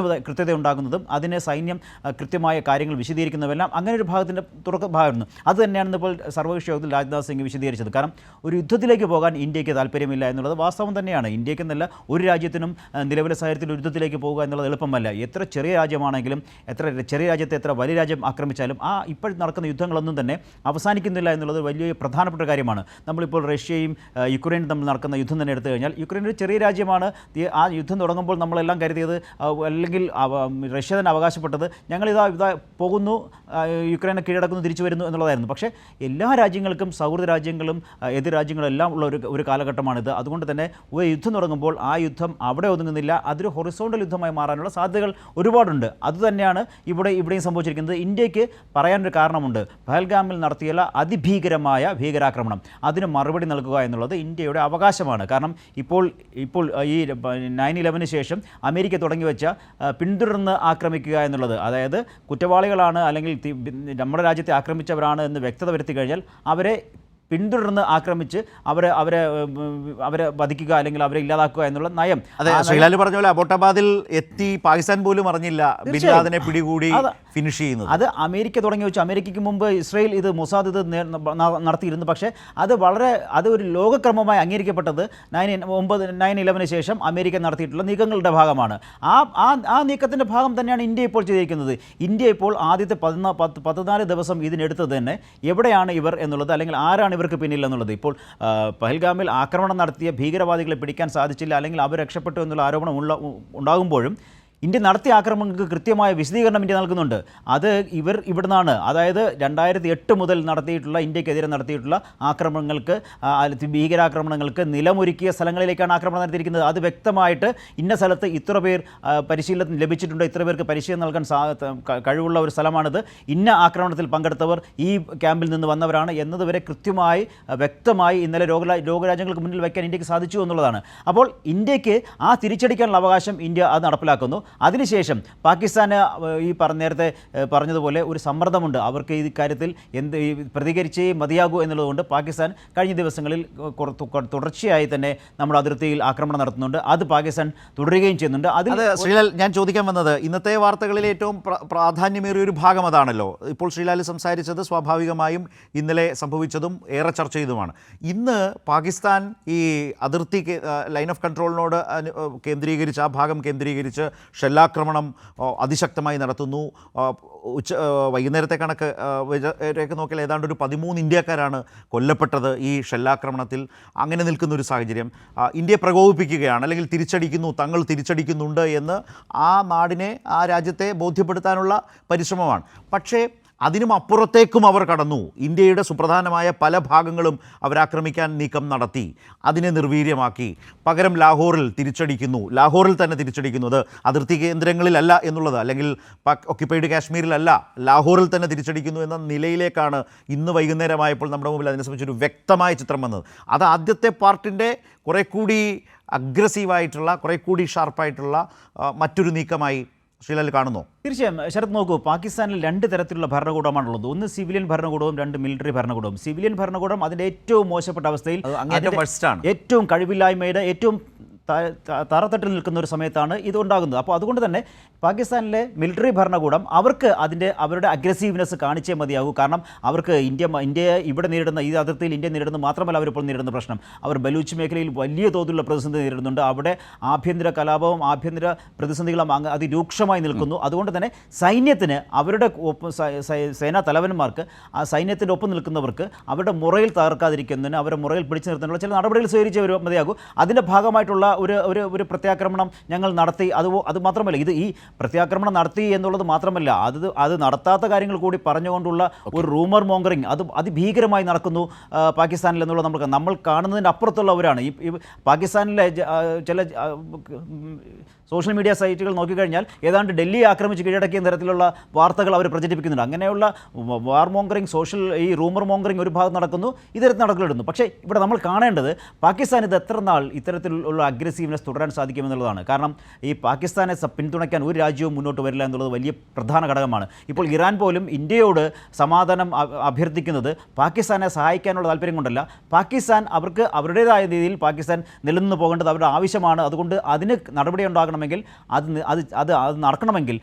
കൃത്യത ഉണ്ടാകുന്നതും അതിന് സൈന്യം കൃത്യമായ കാര്യങ്ങൾ വിശദീകരിക്കുന്നതെല്ലാം അങ്ങനെ ഒരു ഭാഗത്തിൻ്റെ ഭാഗമായിരുന്നു. അത് തന്നെയാണ് ഇപ്പോൾ സർവകക്ഷി യോഗത്തിൽ രാജ്നാഥ് സിംഗ് വിശദീകരിച്ചത്. കാരണം ഒരു യുദ്ധത്തിലേക്ക് പോകാൻ ഇന്ത്യക്ക് താല്പര്യമില്ല എന്നുള്ളത് വാസ്തവം തന്നെയാണ്. ഇന്ത്യക്കെന്നല്ല, ഒരു രാജ്യത്തിനും നിലവിലെ സാഹചര്യത്തിൽ ഒരു യുദ്ധത്തിലേക്ക് പോകുക എന്നുള്ളത് എളുപ്പമല്ല. എത്ര ചെറിയ രാജ്യമാണെങ്കിലും, എത്ര ചെറിയ രാജ്യത്തെ എത്ര വലിയ രാജ്യം ആക്രമിച്ചാലും ആ ഇപ്പോൾ നടക്കുന്ന യുദ്ധങ്ങളൊന്നും തന്നെ അവസാനിക്കുന്നില്ല എന്നുള്ളത് വലിയ പ്രധാനപ്പെട്ട കാര്യമാണ്. നമ്മളിപ്പോൾ റഷ്യയും യുക്രൈനും തമ്മിൽ നടക്കുന്ന യുദ്ധം തന്നെ എടുത്തു കഴിഞ്ഞാൽ, യുക്രൈൻ ഒരു ചെറിയ രാജ്യമാണ്. ആ യുദ്ധം തുടങ്ങുമ്പോൾ നമ്മളെല്ലാം കരുതിയത്, അല്ലെങ്കിൽ റഷ്യ തന്നെ അവകാശപ്പെട്ടത്, ഞങ്ങളിതാ പോകുന്നു, യുക്രൈനെ കീഴടക്കുന്നു, തിരിച്ചു വരുന്നു എന്നുള്ളതായിരുന്നു. പക്ഷേ എല്ലാ രാജ്യങ്ങൾക്കും, സൗഹൃദ രാജ്യങ്ങളും എതിർ രാജ്യങ്ങളും എല്ലാം ഉള്ള ഒരു കാലഘട്ടമാണിത്. അതുകൊണ്ട് തന്നെ ഒരു യുദ്ധം തുടങ്ങുമ്പോൾ ആ യുദ്ധം അവിടെ ഒതുങ്ങുന്നില്ല, അതൊരു ഹൊറിസോണ്ടൽ യുദ്ധമായി മാറാനുള്ള സാധ്യതകൾ ഒരുപാടുണ്ട്. അതുതന്നെയാണ് ഇവിടെയും സംഭവിച്ചിരിക്കുന്നത്. ഇന്ത്യക്ക് പറയാനൊരു കാരണമുണ്ട്. പഹൽഗാമിൽ നടത്തിയ അതിഭീകരമായ ഭീകരാക്രമണം, അതിന് മറുപടി നൽകുക എന്നുള്ളത് ഇന്ത്യയുടെ അവകാശമാണ്. കാരണം ഇപ്പോൾ ഈ 9/11 ശേഷം അമേരിക്ക തുടങ്ങി വെച്ച പിന്തുടർന്ന് ആക്രമിക്കുക എന്നുള്ളത്, അതായത് കുറ്റവാളികളാണ് അല്ലെങ്കിൽ നമ്മുടെ രാജ്യത്തെ ആക്രമിച്ചവരാണ് എന്ന് വ്യക്തത വരുത്തി കഴിഞ്ഞാൽ അവരെ പിന്തുടർന്ന് ആക്രമിച്ച് അവരെ വധിക്കുക അല്ലെങ്കിൽ അവരെ ഇല്ലാതാക്കുക എന്നുള്ള നയം. അതെ, ശ്രീലാൽ പറഞ്ഞ പോലെ അബോട്ടാബാദിൽ എത്തി പാകിസ്ഥാൻ പോലും അറിഞ്ഞില്ല ബിൻ ലാദനെ പിടികൂടി ഫിനിഷ് ചെയ്യുന്നത്. അത് അമേരിക്ക തുടങ്ങി വെച്ചു. അമേരിക്കയ്ക്ക് മുമ്പ് ഇസ്രയേൽ ഇത് മൊസാദ് ഇത് നടത്തിയിരുന്നു. പക്ഷേ അത് ഒരു ലോകക്രമമായി അംഗീകരിക്കപ്പെട്ടത് 9/11 ശേഷം അമേരിക്ക നടത്തിയിട്ടുള്ള നീക്കങ്ങളുടെ ഭാഗമാണ്. ആ നീക്കത്തിൻ്റെ ഭാഗം തന്നെയാണ് ഇന്ത്യ ഇപ്പോൾ ചെയ്തിരിക്കുന്നത്. ഇന്ത്യ ഇപ്പോൾ ആദ്യത്തെ 14 ദിവസം ഇതിനെടുത്തത് തന്നെ എവിടെയാണ് ഇവർ എന്നുള്ളത്, അല്ലെങ്കിൽ ആരാണ് ഇവർക്ക് പിന്നിൽ എന്നുള്ളത്. ഇപ്പോൾ പഹൽഗാമിൽ ആക്രമണം നടത്തിയ ഭീകരവാദികളെ പിടിക്കാൻ സാധിച്ചില്ല, അല്ലെങ്കിൽ അവർ രക്ഷപ്പെട്ടു എന്നുള്ള ആരോപണം ഉണ്ടാകുമ്പോഴും ഇന്ത്യ നടത്തിയ ആക്രമണങ്ങൾക്ക് കൃത്യമായ വിശദീകരണം ഇന്ത്യ നൽകുന്നുണ്ട്. അത് ഇവിടുന്നാണ്, അതായത് 2008 മുതൽ നടത്തിയിട്ടുള്ള ഇന്ത്യക്കെതിരെ നടത്തിയിട്ടുള്ള ആക്രമണങ്ങൾക്ക്, ഭീകരാക്രമണങ്ങൾക്ക് നിലമൊരുക്കിയ സ്ഥലങ്ങളിലേക്കാണ് ആക്രമണം നടത്തിയിരിക്കുന്നത്. അത് വ്യക്തമായിട്ട് ഇന്ന സ്ഥലത്ത് ഇത്ര പേർ പരിശീലനം ലഭിച്ചിട്ടുണ്ട്, ഇത്ര പേർക്ക് പരിശീലനം നൽകാൻ കഴിവുള്ള ഒരു സ്ഥലമാണിത്, ഇന്ന ആക്രമണത്തിൽ പങ്കെടുത്തവർ ഈ ക്യാമ്പിൽ നിന്ന് വന്നവരാണ് എന്നതുവരെ കൃത്യമായി വ്യക്തമായി ഇന്നലെ ലോകരാജ്യങ്ങൾക്ക് മുന്നിൽ വയ്ക്കാൻ ഇന്ത്യക്ക് സാധിച്ചു എന്നുള്ളതാണ്. അപ്പോൾ ഇന്ത്യക്ക് ആ തിരിച്ചടിക്കാനുള്ള അവകാശം ഇന്ത്യ അത് നടപ്പിലാക്കുന്നു. അതിനുശേഷം പാകിസ്ഥാന് നേരത്തെ പറഞ്ഞതുപോലെ ഒരു സമ്മർദ്ദമുണ്ട്. അവർക്ക് ഈ കാര്യത്തിൽ പ്രതികരിച്ചേ മതിയാകൂ എന്നുള്ളതുകൊണ്ട് പാകിസ്ഥാൻ കഴിഞ്ഞ ദിവസങ്ങളിൽ തുടർച്ചയായി തന്നെ നമ്മുടെ അതിർത്തിയിൽ ആക്രമണം നടത്തുന്നുണ്ട്. അത് പാകിസ്ഥാൻ തുടരുകയും ചെയ്യുന്നുണ്ട്. ശ്രീലാൽ, ഞാൻ ചോദിക്കാൻ വന്നത് ഇന്നത്തെ വാർത്തകളിൽ ഏറ്റവും പ്രാധാന്യമേറിയ ഒരു ഭാഗം അതാണല്ലോ. ഇപ്പോൾ ശ്രീലാൽ സംസാരിച്ചത് സ്വാഭാവികമായും ഇന്നലെ സംഭവിച്ചതും ഏറെ ചർച്ച ചെയ്തതുമാണ്. ഇന്ന് പാകിസ്ഥാൻ ഈ അതിർത്തി ലൈൻ ഓഫ് കൺട്രോളിനോട് കേന്ദ്രീകരിച്ച്, ആ ഭാഗം കേന്ദ്രീകരിച്ച് ഷെല്ലാക്രമണം അതിശക്തമായി നടത്തുന്നു. വൈകുന്നേരത്തെ കണക്ക് നോക്കിയാൽ ഏതാണ്ട് ഒരു 13 ഇന്ത്യക്കാരാണ് കൊല്ലപ്പെട്ടത് ഈ ഷെല്ലാക്രമണത്തിൽ. അങ്ങനെ നിൽക്കുന്ന ഒരു സാഹചര്യം ഇന്ത്യയെ പ്രകോപിപ്പിക്കുകയാണ്, അല്ലെങ്കിൽ തങ്ങൾ തിരിച്ചടിക്കുന്നുണ്ട് എന്ന് ആ നാടിനെ, ആ രാജ്യത്തെ ബോധ്യപ്പെടുത്താനുള്ള പരിശ്രമമാണ്. പക്ഷേ അതിനും അപ്പുറത്തേക്കും അവർ കടന്നു. ഇന്ത്യയുടെ സുപ്രധാനമായ പല ഭാഗങ്ങളും അവരാക്രമിക്കാൻ നീക്കം നടത്തി, അതിനെ നിർവീര്യമാക്കി. പകരം ലാഹോറിൽ തന്നെ തിരിച്ചടിക്കുന്നു. അത് അതിർത്തി കേന്ദ്രങ്ങളിലല്ല എന്നുള്ളത്, അല്ലെങ്കിൽ ഒക്യുപ്പൈഡ് കാശ്മീരിലല്ല, ലാഹോറിൽ തന്നെ തിരിച്ചടിക്കുന്നു എന്ന നിലയിലേക്കാണ് ഇന്ന് വൈകുന്നേരമായപ്പോൾ നമ്മുടെ മുമ്പിൽ അതിനെ സംബന്ധിച്ചൊരു വ്യക്തമായ ചിത്രം വന്നത്. അത് ആദ്യത്തെ പാർട്ടിൻ്റെ കുറേ കൂടി അഗ്രസീവായിട്ടുള്ള, കുറേ കൂടി ഷാർപ്പായിട്ടുള്ള മറ്റൊരു നീക്കമായി ശ്രീലാൽ കാണുന്നു. തീർച്ചയായും ശരത്, നോക്കൂ, പാകിസ്ഥാനിൽ 2 തരത്തിലുള്ള ഭരണകൂടമാണുള്ളത്. ഒന്ന് സിവിലിയൻ ഭരണകൂടവും, 2 മിലിറ്ററി ഭരണകൂടവും. സിവിലിയൻ ഭരണകൂടം അതിൻ്റെ ഏറ്റവും മോശപ്പെട്ട അവസ്ഥയിൽ, ഏറ്റവും കഴിവില്ലായ്മയുടെ ഏറ്റവും തറത്തട്ടിൽ നിൽക്കുന്ന ഒരു സമയത്താണ് ഇത് ഉണ്ടാകുന്നത്. അപ്പോൾ അതുകൊണ്ട് തന്നെ പാകിസ്ഥാനിലെ മിലിറ്ററി ഭരണകൂടം അവരുടെ അഗ്രസീവ്നെസ് കാണിച്ചേ മതിയാകൂ. കാരണം അവർക്ക് ഇന്ത്യയെ ഇവിടെ നേരിടുന്ന, ഈ അതിർത്തിയിൽ ഇന്ത്യ നേരിടുന്ന മാത്രമല്ല അവരിപ്പോൾ നേരിടുന്ന പ്രശ്നം, അവർ ബലൂച്ച് മേഖലയിൽ വലിയ തോതിലുള്ള പ്രതിസന്ധി നേരിടുന്നുണ്ട്. അവിടെ ആഭ്യന്തര കലാപവും ആഭ്യന്തര പ്രതിസന്ധികളും അതിരൂക്ഷമായി നിൽക്കുന്നു. അതുകൊണ്ട് തന്നെ സൈന്യത്തിന്, അവരുടെ സേനാ തലവന്മാർക്ക്, ആ സൈന്യത്തിൻ്റെ ഒപ്പം നിൽക്കുന്നവർക്ക് അവരുടെ മുറയിൽ തകർക്കാതിരിക്കുന്നതിന്, അവരുടെ മുറയിൽ പിടിച്ചു നിർത്തുന്നതിനുള്ള ചില നടപടികൾ സ്വീകരിച്ചേ മതിയാകൂ. അതിൻ്റെ ഭാഗമായിട്ടുള്ള ഒരു പ്രത്യാക്രമണം ഞങ്ങൾ നടത്തി. അത് മാത്രമല്ല, ഈ പ്രത്യാക്രമണം നടത്തി എന്നുള്ളത് മാത്രമല്ല, അത് നടത്താത്ത കാര്യങ്ങൾ കൂടി പറഞ്ഞുകൊണ്ടുള്ള ഒരു റൂമർ മോങ്കറിങ് അത് അതിഭീകരമായി നടക്കുന്നു പാകിസ്ഥാനിൽ എന്നുള്ളത് നമ്മൾ കാണുന്നതിൻ്റെ അപ്പുറത്തുള്ളവരാണ്. ഈ പാകിസ്ഥാനിലെ ചില സോഷ്യൽ മീഡിയ സൈറ്റുകൾ നോക്കിക്കഴിഞ്ഞാൽ ഏതാണ്ട് ഡൽഹി ആക്രമിച്ച് കീഴടക്കിയ തരത്തിലുള്ള വാർത്തകൾ അവർ പ്രചരിപ്പിക്കുന്നുണ്ട്. അങ്ങനെയുള്ള വാർ മോങ്കറിങ്, ഈ റൂമർ മോങ്കറിങ് ഒരു ഭാഗത്ത് നടക്കുന്നു, ഇത്തരത്തിൽ നടക്കലിടുന്നു. പക്ഷേ ഇവിടെ നമ്മൾ കാണേണ്ടത് പാകിസ്ഥാൻ ഇത് എത്ര നാൾ ഇത്തരത്തിലുള്ള അഗ്രസീവ്നെസ് തുടരാൻ സാധിക്കുമെന്നുള്ളതാണ്. കാരണം ഈ പാകിസ്ഥാനെ പിന്തുണയ്ക്കാൻ ഒരു രാജ്യവും മുന്നോട്ട് വരില്ല എന്നുള്ളത് വലിയ പ്രധാന ഘടകമാണ്. ഇപ്പോൾ ഇറാൻ പോലും ഇന്ത്യയോട് സമാധാനം അഭ്യർത്ഥിക്കുന്നത് പാകിസ്ഥാനെ സഹായിക്കാനുള്ള താല്പര്യം കൊണ്ടല്ല. പാകിസ്ഥാൻ അവരുടേതായ രീതിയിൽ പാകിസ്ഥാൻ നിലനിന്ന് പോകേണ്ടത് അവരുടെ ആവശ്യമാണ്. അതുകൊണ്ട് അതിന് നടപടി ഉണ്ടാകണമെങ്കിൽ, അത് നടക്കണമെങ്കിൽ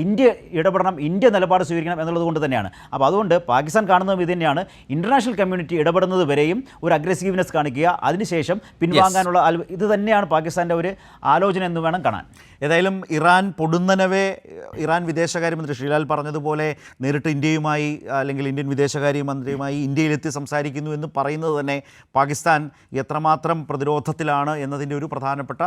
ഇന്ത്യ ഇടപെടണം, ഇന്ത്യ നിലപാട് സ്വീകരിക്കണം എന്നുള്ളത് കൊണ്ട് തന്നെയാണ്. അപ്പോൾ അതുകൊണ്ട് പാകിസ്ഥാൻ കാണുന്നതും ഇത് തന്നെയാണ്. ഇൻ്റർനാഷണൽ കമ്മ്യൂണിറ്റി ഇടപെടുന്നത് വരെയും ഒരു അഗ്രസീവ്നെസ് കാണിക്കുക, അതിനുശേഷം പിൻവാങ്ങാനുള്ള ഇത് തന്നെയാണ് പാകിസ്ഥാൻ്റെ ഒരു ആലോചന എന്ന് വേണം കാണാൻ. ഏതായാലും ഇറാൻ പൊടുന്നനവേ, ഇറാൻ വിദേശകാര്യമന്ത്രി ശ്രീലാൽ പറഞ്ഞതുപോലെ നേരിട്ട് ഇന്ത്യയുമായി, അല്ലെങ്കിൽ ഇന്ത്യൻ വിദേശകാര്യമന്ത്രിയുമായി ഇന്ത്യയിലെത്തി സംസാരിക്കുന്നു എന്ന് പറയുന്നത് തന്നെ പാകിസ്ഥാൻ എത്രമാത്രം പ്രതിരോധത്തിലാണ് എന്നതിൻ്റെ ഒരു പ്രധാനപ്പെട്ട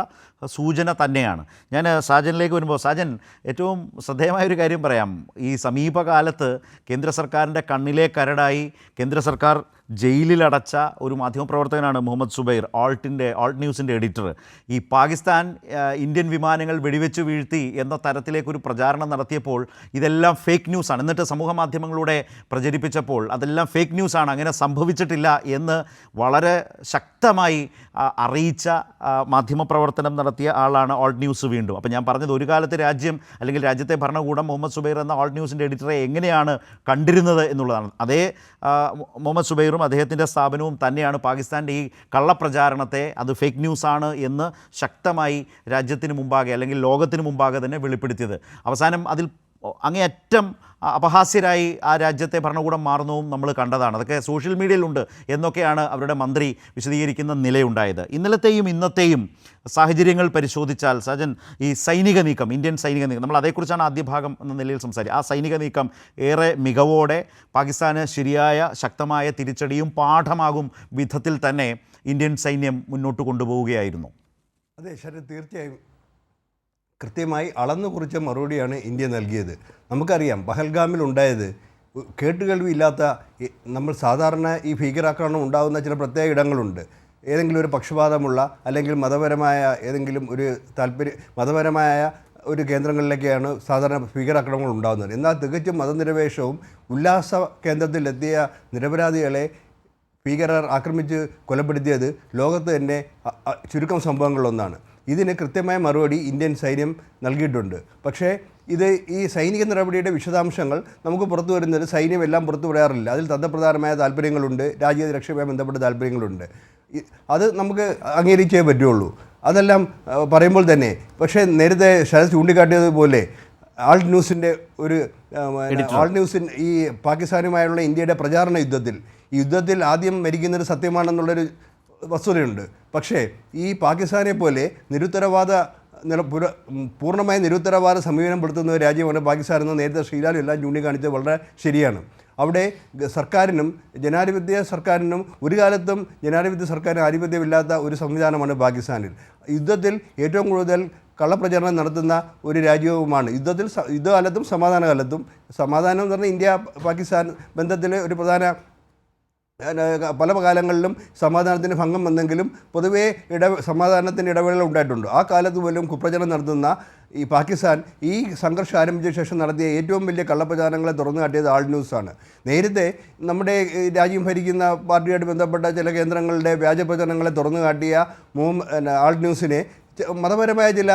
സൂചന തന്നെയാണ്. ഞാൻ സാജനിലേക്ക് വരുമ്പോൾ, സാജൻ, ഏറ്റവും ശ്രദ്ധേയമായൊരു കാര്യം പറയാം. ഈ സമീപകാലത്ത് കേന്ദ്ര സർക്കാരിൻ്റെ കണ്ണിലെ കരടായി കേന്ദ്ര സർക്കാർ ജയിലിലടച്ച ഒരു മാധ്യമപ്രവർത്തകനാണ് മുഹമ്മദ് സുബൈർ, ആൾട്ട് ന്യൂസിൻ്റെ എഡിറ്റർ. ഈ പാകിസ്ഥാൻ ഇന്ത്യൻ വിമാനങ്ങൾ വെടിവെച്ച് വീഴ്ത്തി എന്ന തരത്തിലേക്കൊരു പ്രചാരണം നടത്തിയപ്പോൾ ഇതെല്ലാം ഫേക്ക് ന്യൂസാണ്, എന്നിട്ട് സമൂഹ മാധ്യമങ്ങളിലൂടെ പ്രചരിപ്പിച്ചപ്പോൾ അതെല്ലാം ഫേക്ക് ന്യൂസാണ്, അങ്ങനെ സംഭവിച്ചിട്ടില്ല എന്ന് വളരെ ശക്തമായി അറിയിച്ച മാധ്യമപ്രവർത്തനം നടത്തിയ ആളാണ് ആൾട്ട് ന്യൂസ്. വീണ്ടും അപ്പോൾ ഞാൻ പറഞ്ഞത്, ഒരു കാലത്ത് രാജ്യം, അല്ലെങ്കിൽ രാജ്യത്തെ ഭരണകൂടം മുഹമ്മദ് സുബൈർ എന്ന ആൾട്ട് ന്യൂസിൻ്റെ എഡിറ്ററെ എങ്ങനെയാണ് കണ്ടിരുന്നത് എന്നുള്ളതാണ്. അതേ മുഹമ്മദ് സുബൈർ ബഷീറും അദ്ദേഹത്തിൻ്റെ സ്ഥാപനവും തന്നെയാണ് പാകിസ്ഥാൻ്റെ ഈ കള്ളപ്രചാരണത്തെ അത് ഫേക്ക് ന്യൂസാണ് എന്ന് ശക്തമായി രാജ്യത്തിന് മുമ്പാകെ അല്ലെങ്കിൽ ലോകത്തിന് മുമ്പാകെ തന്നെ വെളിപ്പെടുത്തിയത്. അവസാനം അതിൽ അങ്ങേയറ്റം അപഹാസ്യരായി ആ രാജ്യത്തെ ഭരണകൂടം മാറുന്നതും നമ്മൾ കണ്ടതാണ്. അതൊക്കെ സോഷ്യൽ മീഡിയയിലുണ്ട് എന്നൊക്കെയാണ് അവരുടെ മന്ത്രി വിശദീകരിക്കുന്ന നിലയുണ്ടായത്. ഇന്നലത്തെയും ഇന്നത്തെയും സാഹചര്യങ്ങൾ പരിശോധിച്ചാൽ സജൻ, ഈ സൈനിക നീക്കം, ഇന്ത്യൻ സൈനിക നീക്കം, നമ്മൾ അതേക്കുറിച്ചാണ് ആദ്യ ഭാഗം എന്ന നിലയിൽ സംസാരിക്കുക. ആ സൈനിക നീക്കം ഏറെ മികവോടെ പാകിസ്ഥാന് ശരിയായ ശക്തമായ തിരിച്ചടിയും പാഠമാകും വിധത്തിൽ തന്നെ ഇന്ത്യൻ സൈന്യം മുന്നോട്ട് കൊണ്ടുപോവുകയായിരുന്നു. അതെ ശരത്, തീർച്ചയായും കൃത്യമായി അളന്നു കുറിച്ച മറുപടിയാണ് ഇന്ത്യ നൽകിയത്. നമുക്കറിയാം പഹൽഗാമിൽ ഉണ്ടായത് കേട്ടുകേൾവിയില്ലാത്ത, നമ്മൾ സാധാരണ ഈ ഭീകരാക്രമണം ഉണ്ടാകുന്ന ചില പ്രത്യേക ഇടങ്ങളുണ്ട്. ഏതെങ്കിലും ഒരു പക്ഷപാതമുള്ള അല്ലെങ്കിൽ മതപരമായ ഏതെങ്കിലും ഒരു മതപരമായ ഒരു കേന്ദ്രങ്ങളിലേക്കാണ് സാധാരണ ഭീകരാക്രമണങ്ങൾ ഉണ്ടാകുന്നത്. എന്നാൽ തികച്ചും മതനിരപേക്ഷവും ഉല്ലാസ കേന്ദ്രത്തിലെത്തിയ നിരപരാധികളെ ഭീകരർ ആക്രമിച്ച് കൊലപ്പെടുത്തിയത് ലോകത്ത് തന്നെ ചുരുക്കം സംഭവങ്ങളിലൊന്നാണ്. ഇതിന് കൃത്യമായ മറുപടി ഇന്ത്യൻ സൈന്യം നൽകിയിട്ടുണ്ട്. പക്ഷേ ഈ സൈനിക നടപടിയുടെ വിശദാംശങ്ങൾ നമുക്ക് പുറത്തു വരുന്നത് സൈന്യം എല്ലാം പുറത്തു പറയാറില്ല. അതിൽ തന്ത്രപ്രധാനമായ താല്പര്യങ്ങളുണ്ട്, രാജ്യരക്ഷയുമായി ബന്ധപ്പെട്ട താല്പര്യങ്ങളുണ്ട്. അത് നമുക്ക് അംഗീകരിച്ചേ പറ്റുള്ളൂ. അതെല്ലാം പറയുമ്പോൾ തന്നെ പക്ഷേ നേരത്തെ ശരത് ചൂണ്ടിക്കാട്ടിയതുപോലെ ആൾട്ട് ന്യൂസിൻ്റെ ഈ പാകിസ്ഥാനുമായുള്ള ഇന്ത്യയുടെ പ്രചാരണ യുദ്ധത്തിൽ ആദ്യം മരിക്കുന്നത് സത്യമാണെന്നുള്ളൊരു വസ്തുതയുണ്ട്. പക്ഷേ ഈ പാകിസ്ഥാനെ പോലെ പൂർണ്ണമായ നിരുത്തരവാദ സമീപനം പെടുത്തുന്ന ഒരു രാജ്യമാണ് പാകിസ്ഥാൻ എന്ന് നേരത്തെ ശ്രീലാലും എല്ലാം ചൂണ്ടിക്കാണിച്ചത് വളരെ ശരിയാണ്. അവിടെ സർക്കാരിനും ജനാധിപത്യ സർക്കാരിനും ഒരു കാലത്തും ജനാധിപത്യ സർക്കാരിന് ആധിപത്യമില്ലാത്ത ഒരു സംവിധാനമാണ് പാകിസ്ഥാനിൽ. യുദ്ധത്തിൽ ഏറ്റവും കൂടുതൽ കള്ളപ്രചാരണം നടത്തുന്ന ഒരു രാജ്യവുമാണ്. യുദ്ധകാലത്തും സമാധാനം എന്ന് പറഞ്ഞാൽ ഇന്ത്യ പാകിസ്ഥാൻ ബന്ധത്തിൽ ഒരു പ്രധാന പല കാലങ്ങളിലും സമാധാനത്തിന് ഭംഗം വന്നെങ്കിലും പൊതുവേ സമാധാനത്തിൻ്റെ ഇടവേളകൾ ഉണ്ടായിട്ടുണ്ട്. ആ കാലത്ത് പോലും കുപ്രചരണം നടത്തുന്ന ഈ പാകിസ്ഥാൻ ഈ സംഘർഷം ആരംഭിച്ച ശേഷം നടത്തിയ ഏറ്റവും വലിയ കള്ളപ്രചാരണങ്ങളെ തുറന്നു കാട്ടിയത് ആൾട്ട് ന്യൂസാണ്. നേരത്തെ നമ്മുടെ രാജ്യം ഭരിക്കുന്ന പാർട്ടിയായിട്ട് ബന്ധപ്പെട്ട ചില കേന്ദ്രങ്ങളുടെ വ്യാജ പ്രചരണങ്ങളെ തുറന്നു കാട്ടിയ ആൾട്ട് ന്യൂസിനെ മതപരമായ ചില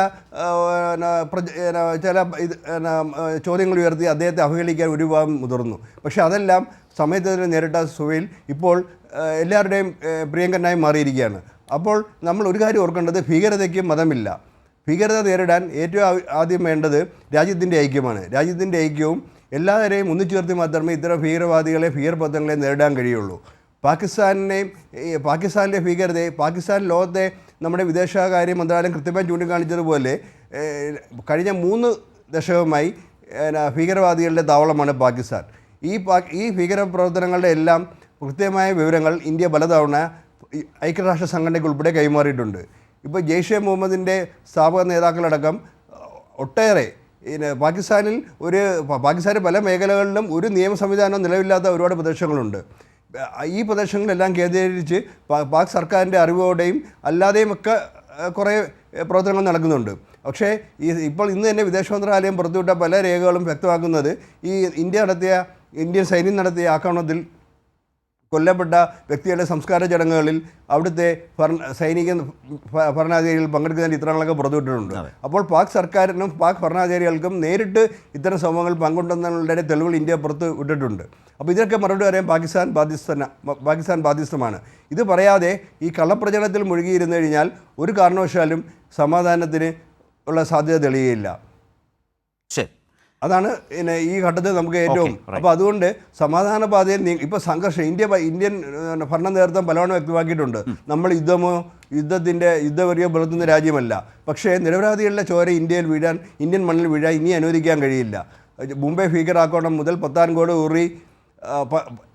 ചോദ്യങ്ങൾ ഉയർത്തി അദ്ദേഹത്തെ അവഹേളിക്കാൻ ഒരു വിഭാഗം മുതിർന്നു. പക്ഷേ അതെല്ലാം സമയത്തിന് നേരിട്ട സുഖയിൽ ഇപ്പോൾ എല്ലാവരുടെയും പ്രിയങ്കരനായി മാറിയിരിക്കുകയാണ്. അപ്പോൾ നമ്മൾ ഒരു കാര്യം ഓർക്കേണ്ടത്, ഭീകരതയ്ക്ക് മതമില്ല. ഭീകരത നേരിടാൻ ഏറ്റവും ആദ്യം വേണ്ടത് രാജ്യത്തിൻ്റെ ഐക്യമാണ്. രാജ്യത്തിൻ്റെ ഐക്യവും എല്ലാവരെയും ഒന്നിച്ചേർത്ത് മാത്രമേ ഇത്തരം ഭീകരവാദികളെ നേരിടാൻ കഴിയുള്ളൂ. പാകിസ്ഥാനിലെ ഭീകരതയെ പാകിസ്ഥാൻ ലോകത്തെ നമ്മുടെ വിദേശകാര്യ മന്ത്രാലയം കൃത്യമായി ചൂണ്ടിക്കാണിച്ചതുപോലെ കഴിഞ്ഞ 3 ദശകമായി ഭീകരവാദികളുടെ താവളമാണ് പാകിസ്ഥാൻ. ഈ ഭീകരപ്രവർത്തനങ്ങളുടെ എല്ലാം കൃത്യമായ വിവരങ്ങൾ ഇന്ത്യ പലതവണ ഐക്യരാഷ്ട്ര സംഘടനയ്ക്ക് ഉൾപ്പെടെ കൈമാറിയിട്ടുണ്ട്. ഇപ്പോൾ ജെയ്ഷെ മുഹമ്മദിൻ്റെ സ്ഥാപക നേതാക്കളടക്കം ഒട്ടേറെ പാകിസ്ഥാനിൽ പല മേഖലകളിലും ഒരു നിയമ സംവിധാനം നിലവില്ലാത്ത ഒരുപാട് പ്രദേശങ്ങളുണ്ട്. ഈ പ്രദേശങ്ങളെല്ലാം കേന്ദ്രീകരിച്ച് പാക് സർക്കാരിൻ്റെ അറിവോടെയും അല്ലാതെയും ഒക്കെ കുറേ പ്രവർത്തനങ്ങൾ നടക്കുന്നുണ്ട്. പക്ഷേ ഇപ്പോൾ ഇന്ന് തന്നെ വിദേശ മന്ത്രാലയം പുറത്തുവിട്ട പല രേഖകളും വ്യക്തമാക്കുന്നത് ഇന്ത്യൻ സൈന്യം നടത്തിയ ആക്രമണത്തിൽ കൊല്ലപ്പെട്ട വ്യക്തികളുടെ സംസ്കാര ചടങ്ങുകളിൽ അവിടുത്തെ സൈനിക ഭരണാധികാരികൾ പങ്കെടുക്കുന്നതിൻ്റെ ചിത്രങ്ങളൊക്കെ പുറത്തുവിട്ടിട്ടുണ്ട്. അപ്പോൾ പാക് സർക്കാരിനും പാക് ഭരണാധികാരികൾക്കും നേരിട്ട് ഇത്തരം സംഭവങ്ങൾ പങ്കുണ്ടെന്നുള്ള തെളിവുകൾ ഇന്ത്യ പുറത്ത് വിട്ടിട്ടുണ്ട്. അപ്പോൾ ഇതിനൊക്കെ മറുപടി പറയാൻ പാകിസ്ഥാൻ ബാധ്യസ്ഥമാണ്. ഇത് പറയാതെ ഈ കള്ളപ്രചരണത്തിൽ മുഴുകിയിരുന്നു കഴിഞ്ഞാൽ ഒരു കാരണവശാലും സമാധാനത്തിന് ഉള്ള സാധ്യത തെളിയുകയില്ല. അതാണ് ഈ ഘട്ടത്തിൽ നമുക്ക് ഏറ്റവും. അപ്പോൾ അതുകൊണ്ട് സമാധാന പാതയിൽ ഇപ്പോൾ സംഘർഷം ഇന്ത്യൻ ഭരണ നേതൃത്വം പലവണ്ണം വ്യക്തമാക്കിയിട്ടുണ്ട്. നമ്മൾ യുദ്ധവെറിയോ പുലർത്തുന്ന രാജ്യമല്ല. പക്ഷേ നിരപരാധികളുടെ ചോര ഇന്ത്യൻ മണ്ണിൽ വീഴാൻ ഇനി അനുവദിക്കാൻ കഴിയില്ല. മുംബൈ ഭീകരാക്രമണം മുതൽ പത്താൻകോട്, ഉറി,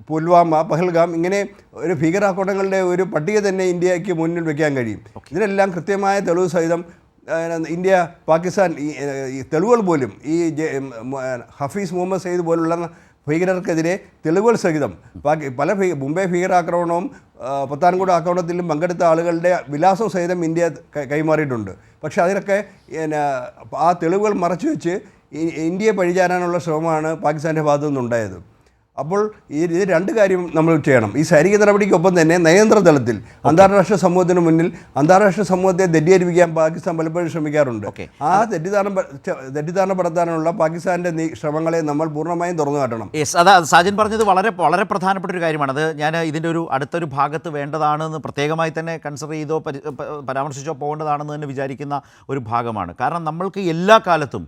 പുൽവാമ, പഹൽഗാം, ഇങ്ങനെ ഒരു ഭീകരാക്രമണങ്ങളുടെ ഒരു പട്ടിക തന്നെ ഇന്ത്യക്ക് മുന്നിൽ വയ്ക്കാൻ കഴിയും. ഇതിനെല്ലാം കൃത്യമായ തെളിവ് സഹിതം ഇന്ത്യ പാകിസ്ഥാൻ ഈ തെളിവുകൾ പോലും ഈ ഹഫീസ് മുഹമ്മദ് സയ്യിദ് പോലുള്ള ഭീകരർക്കെതിരെ തെളിവുകൾ സഹിതം മുംബൈ ഭീകരാക്രമണവും പത്താൻകോട് ആക്രമണത്തിലും പങ്കെടുത്ത ആളുകളുടെ വിലാസം സഹിതം ഇന്ത്യ കൈമാറിയിട്ടുണ്ട്. പക്ഷേ അതിനൊക്കെ ആ തെളിവുകൾ മറച്ചു വെച്ച് ഇന്ത്യയെ പഴിചാരാനുള്ള ശ്രമമാണ് പാകിസ്ഥാൻ്റെ ഭാഗത്തു നിന്നുണ്ടായത്. അപ്പോൾ ഇത് രണ്ട് കാര്യം നമ്മൾ ചെയ്യണം. ഈ സൈനിക നടപടിക്കൊപ്പം തന്നെ നയതന്ത്ര തലത്തിൽ അന്താരാഷ്ട്ര സമൂഹത്തിന് മുന്നിൽ അന്താരാഷ്ട്ര സമൂഹത്തെ തെറ്റിദ്ധരിപ്പിക്കാൻ പാകിസ്ഥാൻ പലപ്പോഴും ശ്രമിക്കാറുണ്ട്. ആ തെറ്റിദ്ധാരണപ്പെടുത്താനുള്ള പാകിസ്ഥാൻ്റെ ശ്രമങ്ങളെ നമ്മൾ പൂർണ്ണമായും തുറന്നു കാട്ടണം. അതാ സാജൻ പറഞ്ഞത് വളരെ വളരെ പ്രധാനപ്പെട്ട ഒരു കാര്യമാണ്. അത് ഞാൻ ഇതിൻ്റെ ഒരു അടുത്തൊരു ഭാഗത്ത് വേണ്ടതാണെന്ന് പ്രത്യേകമായി തന്നെ കൺസിഡർ ചെയ്തോ പരാമർശിച്ചോ പോകേണ്ടതാണെന്ന് തന്നെ വിചാരിക്കുന്ന ഒരു ഭാഗമാണ്. കാരണം നമ്മൾക്ക് എല്ലാ കാലത്തും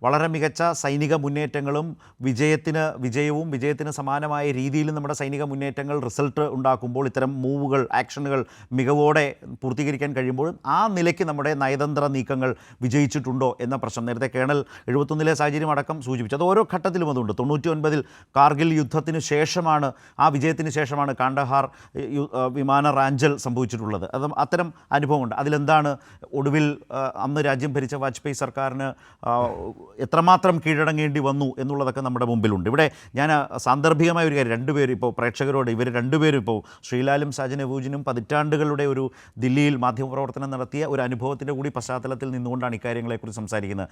വളരെ മികച്ച സൈനിക മുന്നേറ്റങ്ങളും വിജയത്തിന് സമാനമായ രീതിയിൽ നമ്മുടെ സൈനിക മുന്നേറ്റങ്ങൾ റിസൾട്ട് ഉണ്ടാക്കുമ്പോൾ, ഇത്തരം മൂവുകൾ, ആക്ഷനുകൾ മികവോടെ പൂർത്തീകരിക്കാൻ കഴിയുമ്പോൾ ആ നിലയ്ക്ക് നമ്മുടെ നയതന്ത്ര നീക്കങ്ങൾ വിജയിച്ചിട്ടുണ്ടോ എന്ന പ്രശ്നം നേരത്തെ കേണൽ 71 സാഹചര്യം അടക്കം സൂചിപ്പിച്ചു. അത് ഓരോ ഘട്ടത്തിലും അതുണ്ട്. 99 കാർഗിൽ യുദ്ധത്തിന് ശേഷമാണ്, ആ വിജയത്തിന് ശേഷമാണ് കാണ്ഡഹാർ വിമാന റാഞ്ചൽ സംഭവിച്ചിട്ടുള്ളത്. അത്തരം അനുഭവമുണ്ട്. അതിലെന്താണ് ഒടുവിൽ അന്ന് രാജ്യം ഭരിച്ച വാജ്പേയി സർക്കാരിന് എത്രമാത്രം കീഴടങ്ങേണ്ടി വന്നു എന്നുള്ളതൊക്കെ നമ്മുടെ മുമ്പിലുണ്ട്. ഇവിടെ ഞാൻ സാന്ദർഭികമായ ഒരു കാര്യം, രണ്ടുപേരും ഇപ്പോൾ പ്രേക്ഷകരോട്, ഇവർ രണ്ടുപേരും ഇപ്പോൾ ശ്രീലാലും സാജൻ അബൂജിനും പതിറ്റാണ്ടുകളുടെ ഒരു ദില്ലിയിൽ മാധ്യമപ്രവർത്തനം നടത്തിയ ഒരു അനുഭവത്തിൻ്റെ കൂടി പശ്ചാത്തലത്തിൽ നിന്നുകൊണ്ടാണ് ഇക്കാര്യങ്ങളെക്കുറിച്ച് സംസാരിക്കുന്നത്.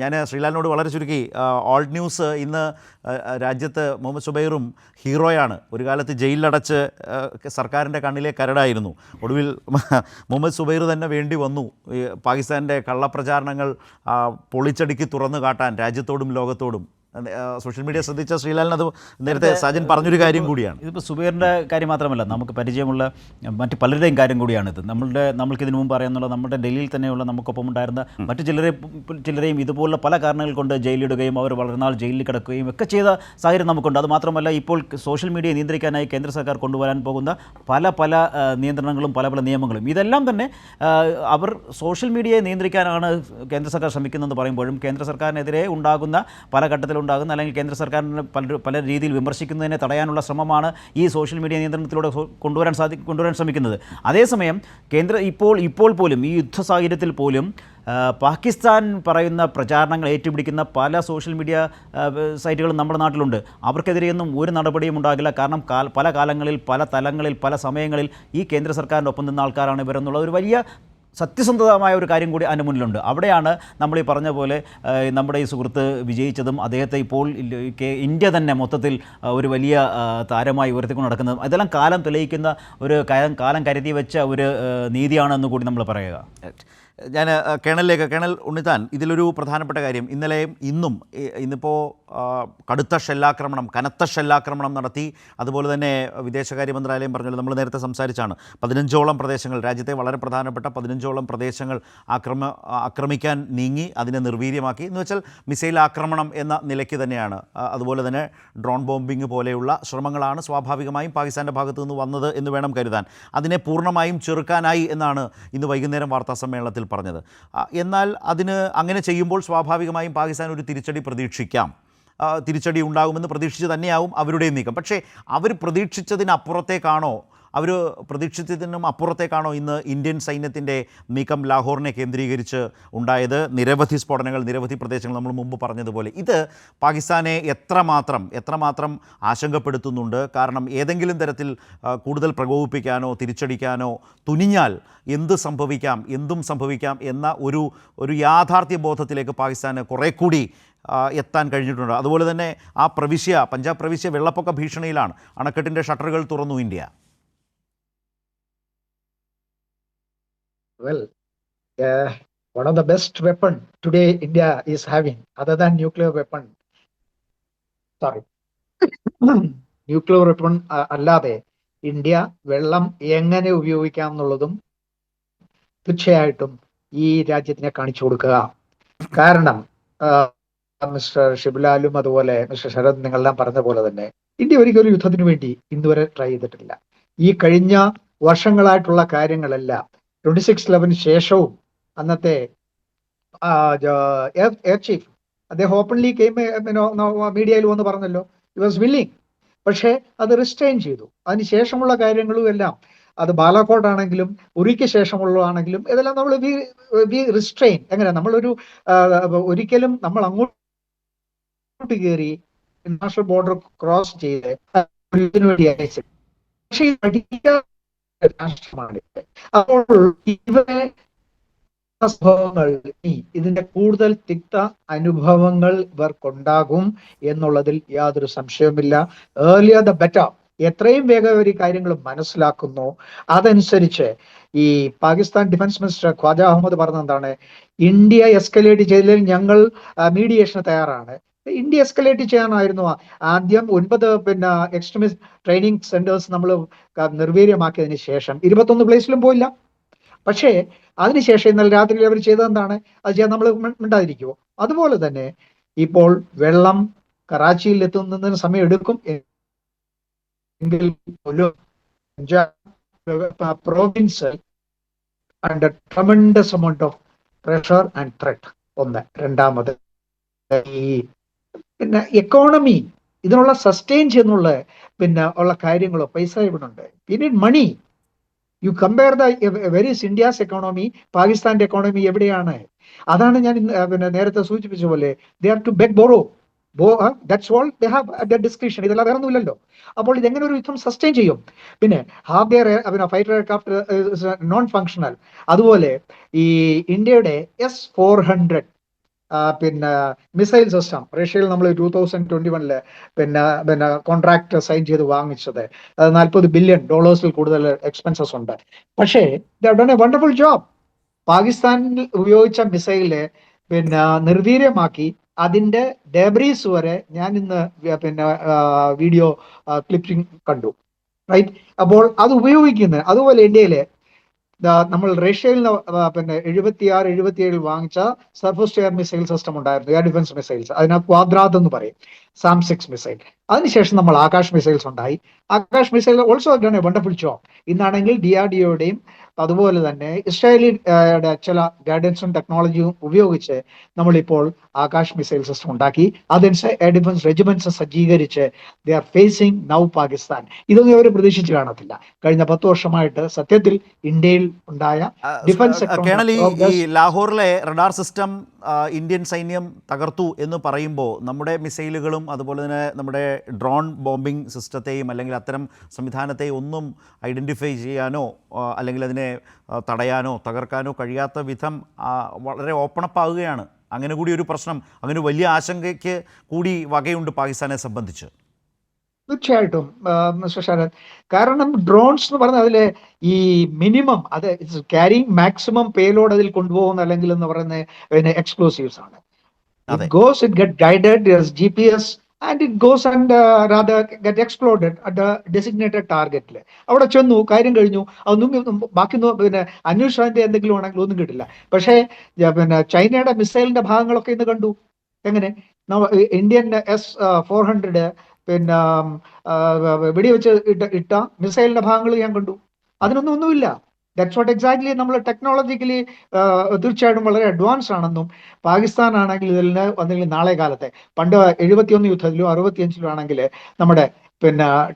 ഞാൻ ശ്രീലാലിനോട് വളരെ ചുരുക്കി, ഓൾഡ് ന്യൂസ് ഇന്ന് രാജ്യത്ത് മുഹമ്മദ് സുബൈറും ഹീറോയാണ്. ഒരു കാലത്ത് ജയിലിലടച്ച് സർക്കാരിൻ്റെ കണ്ണിലെ കരടായിരുന്നു. ഒടുവിൽ മുഹമ്മദ് സുബൈർ തന്നെ വേണ്ടി വന്നു പാകിസ്ഥാൻ്റെ കള്ളപ്രചാരണങ്ങൾ പൊളിച്ചടുക്കി തുറന്നു കാട്ടാൻ രാജ്യത്തോടും ലോകത്തോടും. സോഷ്യൽ മീഡിയ ശ്രദ്ധിച്ച ശ്രീലാലിന് അത് നേരത്തെ സാജൻ പറഞ്ഞൊരു കാര്യം കൂടിയാണ്. ഇതിപ്പോൾ സുബൈറിൻ്റെ കാര്യം മാത്രമല്ല, നമുക്ക് പരിചയമുള്ള മറ്റ് പലരുടെയും കാര്യം കൂടിയാണിത്. നമ്മൾക്കിതിനു മുമ്പ് അറിയാമെന്നുള്ള നമ്മുടെ ഡൽഹിയിൽ തന്നെയുള്ള നമുക്കൊപ്പം ഉണ്ടായിരുന്ന മറ്റു ചിലരെയും ഇതുപോലുള്ള പല കാരണങ്ങൾ കൊണ്ട് ജയിലിടുകയും അവർ വളരെ നാൾ ജയിലിൽ കിടക്കുകയും ഒക്കെ ചെയ്ത സാഹചര്യം നമുക്കുണ്ട്. അത് മാത്രമല്ല, ഇപ്പോൾ സോഷ്യൽ മീഡിയയെ നിയന്ത്രിക്കാനായി കേന്ദ്ര സർക്കാർ കൊണ്ടുവരാൻ പോകുന്ന പല നിയന്ത്രണങ്ങളും പല നിയമങ്ങളും, ഇതെല്ലാം തന്നെ അവർ സോഷ്യൽ മീഡിയയെ നിയന്ത്രിക്കാനാണ് കേന്ദ്ര സർക്കാർ ശ്രമിക്കുന്നതെന്ന് പറയുമ്പോഴും കേന്ദ്ര സർക്കാരിനെതിരെ ഉണ്ടാകുന്ന പല ഘട്ടത്തിലും അല്ലെങ്കിൽ കേന്ദ്ര സർക്കാരിനെ പല രീതിയിൽ വിമർശിക്കുന്നതിനെ തടയാനുള്ള ശ്രമമാണ് ഈ സോഷ്യൽ മീഡിയ നിയന്ത്രണത്തിലൂടെ കൊണ്ടുവരാൻ ശ്രമിക്കുന്നത്. അതേസമയം ഇപ്പോൾ പോലും ഈ യുദ്ധ സാഹചര്യത്തിൽ പോലും പാകിസ്ഥാൻ പറയുന്ന പ്രചാരണങ്ങൾ ഏറ്റുപിടിക്കുന്ന പല സോഷ്യൽ മീഡിയ സൈറ്റുകളും നമ്മുടെ നാട്ടിലുണ്ട്. അവർക്കെതിരെയൊന്നും ഒരു നടപടിയും ഉണ്ടാകില്ല. കാരണം പല കാലങ്ങളിൽ, പല തലങ്ങളിൽ, പല സമയങ്ങളിൽ ഈ കേന്ദ്ര സർക്കാരിനൊപ്പം നിന്ന ആൾക്കാരാണ് ഇവരെന്നുള്ള ഒരു വലിയ സത്യസന്ധമായ ഒരു കാര്യം കൂടി അതിന് മുന്നിലുണ്ട്. അവിടെയാണ് നമ്മൾ ഈ പറഞ്ഞ പോലെ നമ്മുടെ ഈ സുഹൃത്ത് വിജയിച്ചതും അദ്ദേഹത്തെ ഇപ്പോൾ ഇന്ത്യ തന്നെ മൊത്തത്തിൽ ഒരു വലിയ താരമായി ഉയർത്തിക്കൊണ്ട് നടക്കുന്നതും. ഇതെല്ലാം കാലം തെളിയിക്കുന്ന കാലം കരുതി വെച്ച ഒരു നീതിയാണെന്ന് കൂടി നമ്മൾ പറയുക. ഞാൻ കേണൽ ഉണ്ണിത്താൻ, ഇതിലൊരു പ്രധാനപ്പെട്ട കാര്യം, ഇന്നലെയും ഇന്നിപ്പോൾ കനത്ത ഷെല്ലാക്രമണം നടത്തി. അതുപോലെ തന്നെ വിദേശകാര്യ മന്ത്രാലയം പറഞ്ഞത് നമ്മൾ നേരത്തെ സംസാരിച്ചാണ്, 15ഓളം പ്രദേശങ്ങൾ, രാജ്യത്തെ വളരെ പ്രധാനപ്പെട്ട 15ഓളം പ്രദേശങ്ങൾ ആക്രമിക്കാൻ നീങ്ങി, അതിനെ നിർവീര്യമാക്കി. എന്ന് വെച്ചാൽ മിസൈൽ ആക്രമണം എന്ന നിലയ്ക്ക് തന്നെയാണ്. അതുപോലെ തന്നെ ഡ്രോൺ ബോംബിംഗ് പോലെയുള്ള ശ്രമങ്ങളാണ് സ്വാഭാവികമായും പാകിസ്ഥാൻ്റെ ഭാഗത്തു നിന്ന് വന്നത് എന്ന് വേണം കരുതാൻ. അതിനെ പൂർണ്ണമായും ചെറുക്കാനായി എന്നാണ് ഇന്ന് വൈകുന്നേരം വാർത്താ സമ്മേളനത്തിൽ പറഞ്ഞത്. എന്നാൽ അങ്ങനെ ചെയ്യുമ്പോൾ സ്വാഭാവികമായും പാകിസ്ഥാൻ ഒരു തിരിച്ചടി പ്രതീക്ഷിക്കാം. തിരിച്ചടി ഉണ്ടാകുമെന്ന് പ്രതീക്ഷിച്ച് തന്നെയാവും അവരുടെയും നീക്കം. പക്ഷേ അവർ പ്രതീക്ഷിച്ചതിനും അപ്പുറത്തേക്കാണോ ഇന്ന് ഇന്ത്യൻ സൈന്യത്തിൻ്റെ നീക്കം ലാഹോറിനെ കേന്ദ്രീകരിച്ച് ഉണ്ടായത്? നിരവധി സ്ഫോടനങ്ങൾ, നിരവധി പ്രദേശങ്ങൾ, നമ്മൾ മുമ്പ് പറഞ്ഞതുപോലെ. ഇത് പാകിസ്ഥാനെ എത്രമാത്രം ആശങ്കപ്പെടുത്തുന്നുണ്ട്. കാരണം ഏതെങ്കിലും തരത്തിൽ കൂടുതൽ പ്രകോപിപ്പിക്കാനോ തിരിച്ചടിക്കാനോ തുനിഞ്ഞാൽ എന്തും സംഭവിക്കാം എന്ന ഒരു യാഥാർത്ഥ്യ ബോധത്തിലേക്ക് പാകിസ്ഥാന് കുറേ കൂടി എത്താൻ കഴിഞ്ഞിട്ടുണ്ട്. അതുപോലെ തന്നെ പഞ്ചാബ് പ്രവിശ്യ വെള്ളപ്പൊക്ക ഭീഷണിയിലാണ്. അണക്കെട്ടിൻ്റെ ഷട്ടറുകൾ തുറന്നു India. Well, one of the best weapon today India is having, other than nuclear weapon. nuclear weapon അല്ലാതെ ഇന്ത്യ വെള്ളം എങ്ങനെ ഉപയോഗിക്കാം എന്നുള്ളതും തീർച്ചയായിട്ടും ഈ രാജ്യത്തിനെ കാണിച്ചു കൊടുക്കുക. കാരണം മിസ്റ്റർ ഷിബുലാലും അതുപോലെ മിസ്റ്റർ ശരത് നിങ്ങളെല്ലാം പറഞ്ഞ പോലെ തന്നെ ഇന്ത്യ ഒരിക്കലും യുദ്ധത്തിന് വേണ്ടി ഇന്നുവരെ ട്രൈ ചെയ്തിട്ടില്ല. ഈ കഴിഞ്ഞ വർഷങ്ങളായിട്ടുള്ള കാര്യങ്ങളെല്ലാം 26/11 ശേഷവും അന്നത്തെ എയർ ചീഫ് അദ്ദേഹം ഓപ്പൺലി മീഡിയയിൽ വന്ന് പറഞ്ഞല്ലോ, ഹി വാസ് വില്ലിങ്. പക്ഷേ അത് റിസ്ട്രെയിൻ ചെയ്തു. അതിനുശേഷമുള്ള കാര്യങ്ങളും എല്ലാം, അത് ബാലാക്കോട്ട് ആണെങ്കിലും ഉറിക്ക് ശേഷമുള്ളതാണെങ്കിലും ഇതെല്ലാം നമ്മൾ റിസ്ട്രെയിൻ. എങ്ങനെ ഒരിക്കലും നമ്മൾ അങ്ങോട്ട് കയറി ഇന്റർനാഷണൽ ബോർഡർ ക്രോസ് ചെയ്ത് വേണ്ടി അയച്ചു. പക്ഷേ രാഷ്ട്രമാണ്. അപ്പോൾ ഇവരെ സംഭവങ്ങൾ ഇതിന്റെ കൂടുതൽ തിക്ത അനുഭവങ്ങൾ ഇവർക്കുണ്ടാകും എന്നുള്ളതിൽ യാതൊരു സംശയവുമില്ല. Earlier the better. എത്രയും വേഗം ഒരു കാര്യങ്ങൾ മനസ്സിലാക്കുന്നു അതനുസരിച്ച് ഈ പാകിസ്ഥാൻ ഡിഫൻസ് മിനിസ്റ്റർ ഖ്വാജ അഹമ്മദ് പറഞ്ഞ എന്താണ്, ഇന്ത്യ എസ്കലേറ്റ് ചെയ്തതിൽ ഞങ്ങൾ മീഡിയേഷന് തയ്യാറാണ്. ഇന്ത്യ എസ്കലേറ്റ് ചെയ്യാനായിരുന്നു ആദ്യം 9 എക്സ്ട്രീമിസ്റ്റ് ട്രെയിനിങ് സെന്റേഴ്സ് നമ്മൾ നിർവീര്യമാക്കിയതിന് ശേഷം 21 പ്ലേസിലും പോയില്ല. പക്ഷേ അതിനുശേഷം ഇന്നലെ രാത്രി അവർ ചെയ്തത് എന്താണ്, അത് ചെയ്യാൻ നമ്മൾ മിണ്ടാതിരിക്കുമോ? അതുപോലെ തന്നെ ഇപ്പോൾ വെള്ളം കറാച്ചിയിൽ എത്തുന്നതിന് സമയം എടുക്കും എങ്കിൽ പോലും province under tremendous amount of pressure and threat. ഒന്ന്. രണ്ടാമത് ഈ എക്കോണമി ഇതിനുള്ള സസ്റ്റെയിൻ ചെയ്യുന്നുള്ള ഉള്ള കാര്യങ്ങളോ പൈസ ഇവിടെ ഉണ്ട്. പിന്നെ money. You compare the very India's economy, പാകിസ്ഥാന്റെ എക്കോണമി എവിടെയാണ്? അതാണ് ഞാൻ നേരത്തെ സൂചിപ്പിച്ച പോലെ they have to beg borrow. That's all they have at the description. ഇതെല്ലാം വേറെ ഒന്നുമില്ലല്ലോ. അപ്പോൾ ഇതെങ്ങനെ ഒരു യുദ്ധം സസ്റ്റെയിൻ ചെയ്യും? പിന്നെ half their fighter aircraft non functional. അതുപോലെ ഈ ഇന്ത്യയുടെ S-400 മിസൈൽ സിസ്റ്റം റഷ്യയിൽ നമ്മൾ 2021 കോൺട്രാക്ട് സൈൻ ചെയ്ത് വാങ്ങിച്ചത്, അത് $40 ബില്യൺ കൂടുതൽ എക്സ്പെൻസസ് ഉണ്ട്. പക്ഷേ വണ്ടർഫുൾ ജോബ്. പാകിസ്ഥാനിൽ ഉപയോഗിച്ച മിസൈല് നിർവീര്യമാക്കി അതിന്റെ ഡെബ്രീസ് വരെ ഞാൻ ഇന്ന് വീഡിയോ ക്ലിപ്പിംഗ് കണ്ടു. റൈറ്റ്. അപ്പോൾ അത് ഉപയോഗിക്കുന്നത്. അതുപോലെ ഇന്ത്യയിലെ നമ്മൾ റഷ്യയിൽ നിന്ന് 76-77 വാങ്ങിച്ച സർഫസ് എയർ മിസൈൽ സിസ്റ്റം ഉണ്ടായിരുന്നു, എയർ ഡിഫൻസ് മിസൈൽസ്. അതിനകത്ത് ക്വാദ്രാത് എന്ന് പറയും, SAM-6 മിസൈൽ. അതിനുശേഷം നമ്മൾ ആകാശ് മിസൈൽസ് ഉണ്ടായി. Akash missile also done a wonderful job. ഇന്നാണെങ്കിൽ DRDOയുടെയും അതുപോലെ തന്നെ ഇസ്രായേലി ചില ഗൈഡൻസും ടെക്നോളജിയും ഉപയോഗിച്ച് നമ്മളിപ്പോൾ ആകാശ് മിസൈൽ സിസ്റ്റം ഉണ്ടാക്കി. അതനുസരിച്ച് എയർ ഡിഫൻസ് റെജിമെന്റ്സ് സജ്ജീകരിച്ച് they are facing now Pakistan. ഇതൊന്നും അവർ പ്രതീക്ഷിച്ച് കാണത്തില്ല. കഴിഞ്ഞ 10 വർഷമായിട്ട് സത്യത്തിൽ ഇന്ത്യയിൽ ഉണ്ടായ ഡിഫൻസ് കേണൽ, ഈ ലാഹോറിലെ റഡാർ സിസ്റ്റം ഇന്ത്യൻ സൈന്യം തകർത്തു എന്ന് പറയുമ്പോൾ നമ്മുടെ മിസൈലുകളും അതുപോലെ തന്നെ നമ്മുടെ ഡ്രോൺ ബോംബിംഗ് സിസ്റ്റത്തെയും അല്ലെങ്കിൽ അത്തരം സംവിധാനത്തെയും ഒന്നും ഐഡൻറ്റിഫൈ ചെയ്യാനോ അല്ലെങ്കിൽ അതിനെ തടയാനോ തകർക്കാനോ കഴിയാത്ത വിധം വളരെ ഓപ്പണപ്പ് ആവുകയാണ്. അങ്ങനെ കൂടി ഒരു പ്രശ്നം, അങ്ങനെ വലിയ ആശങ്കയ്ക്ക് കൂടി വകയുണ്ട് പാകിസ്ഥാനെ സംബന്ധിച്ച്. തീർച്ചയായിട്ടും മിസ്റ്റർ ശരത്. കാരണം ഡ്രോൺസ് എന്ന് പറഞ്ഞാൽ അതിലെ ഈ മിനിമം അത് ക്യാരിങ് മാക്സിമം പേലോഡ് അതിൽ കൊണ്ടുപോകുന്ന അല്ലെങ്കിൽ എന്ന് പറയുന്ന എക്സ്പ്ലോസീവ്സ് ആണ്. It goes, it get guided, there's GPS and it goes and rather get exploded at the designated target. അവിടെ ചെന്നു, കാര്യം കഴിഞ്ഞു. അതൊന്നും ബാക്കി അന്വേഷണത്തിന്റെ എന്തെങ്കിലും ആണെങ്കിൽ ഒന്നും കിട്ടില്ല. പക്ഷേ ചൈനയുടെ മിസൈലിന്റെ ഭാഗങ്ങളൊക്കെ ഇന്ന് കണ്ടു. എങ്ങനെ ഇന്ത്യൻ S-400 വെടിവെച്ച് ഇട്ട മിസൈലിന്റെ ഭാഗങ്ങൾ ഞാൻ കണ്ടു. ഒന്നുമില്ല. ദാറ്റ്സ് വാട്ട് എക്സാക്ട്ലി നമ്മൾ ടെക്നോളജിക്കലി തീർച്ചയായിട്ടും വളരെ അഡ്വാൻസ് ആണെന്നും പാകിസ്ഥാൻ ആണെങ്കിൽ ഇതിൽ വന്നെങ്കിൽ നാളെ കാലത്തെ പണ്ട് 71 യുദ്ധത്തിലും 65 ആണെങ്കിൽ നമ്മുടെ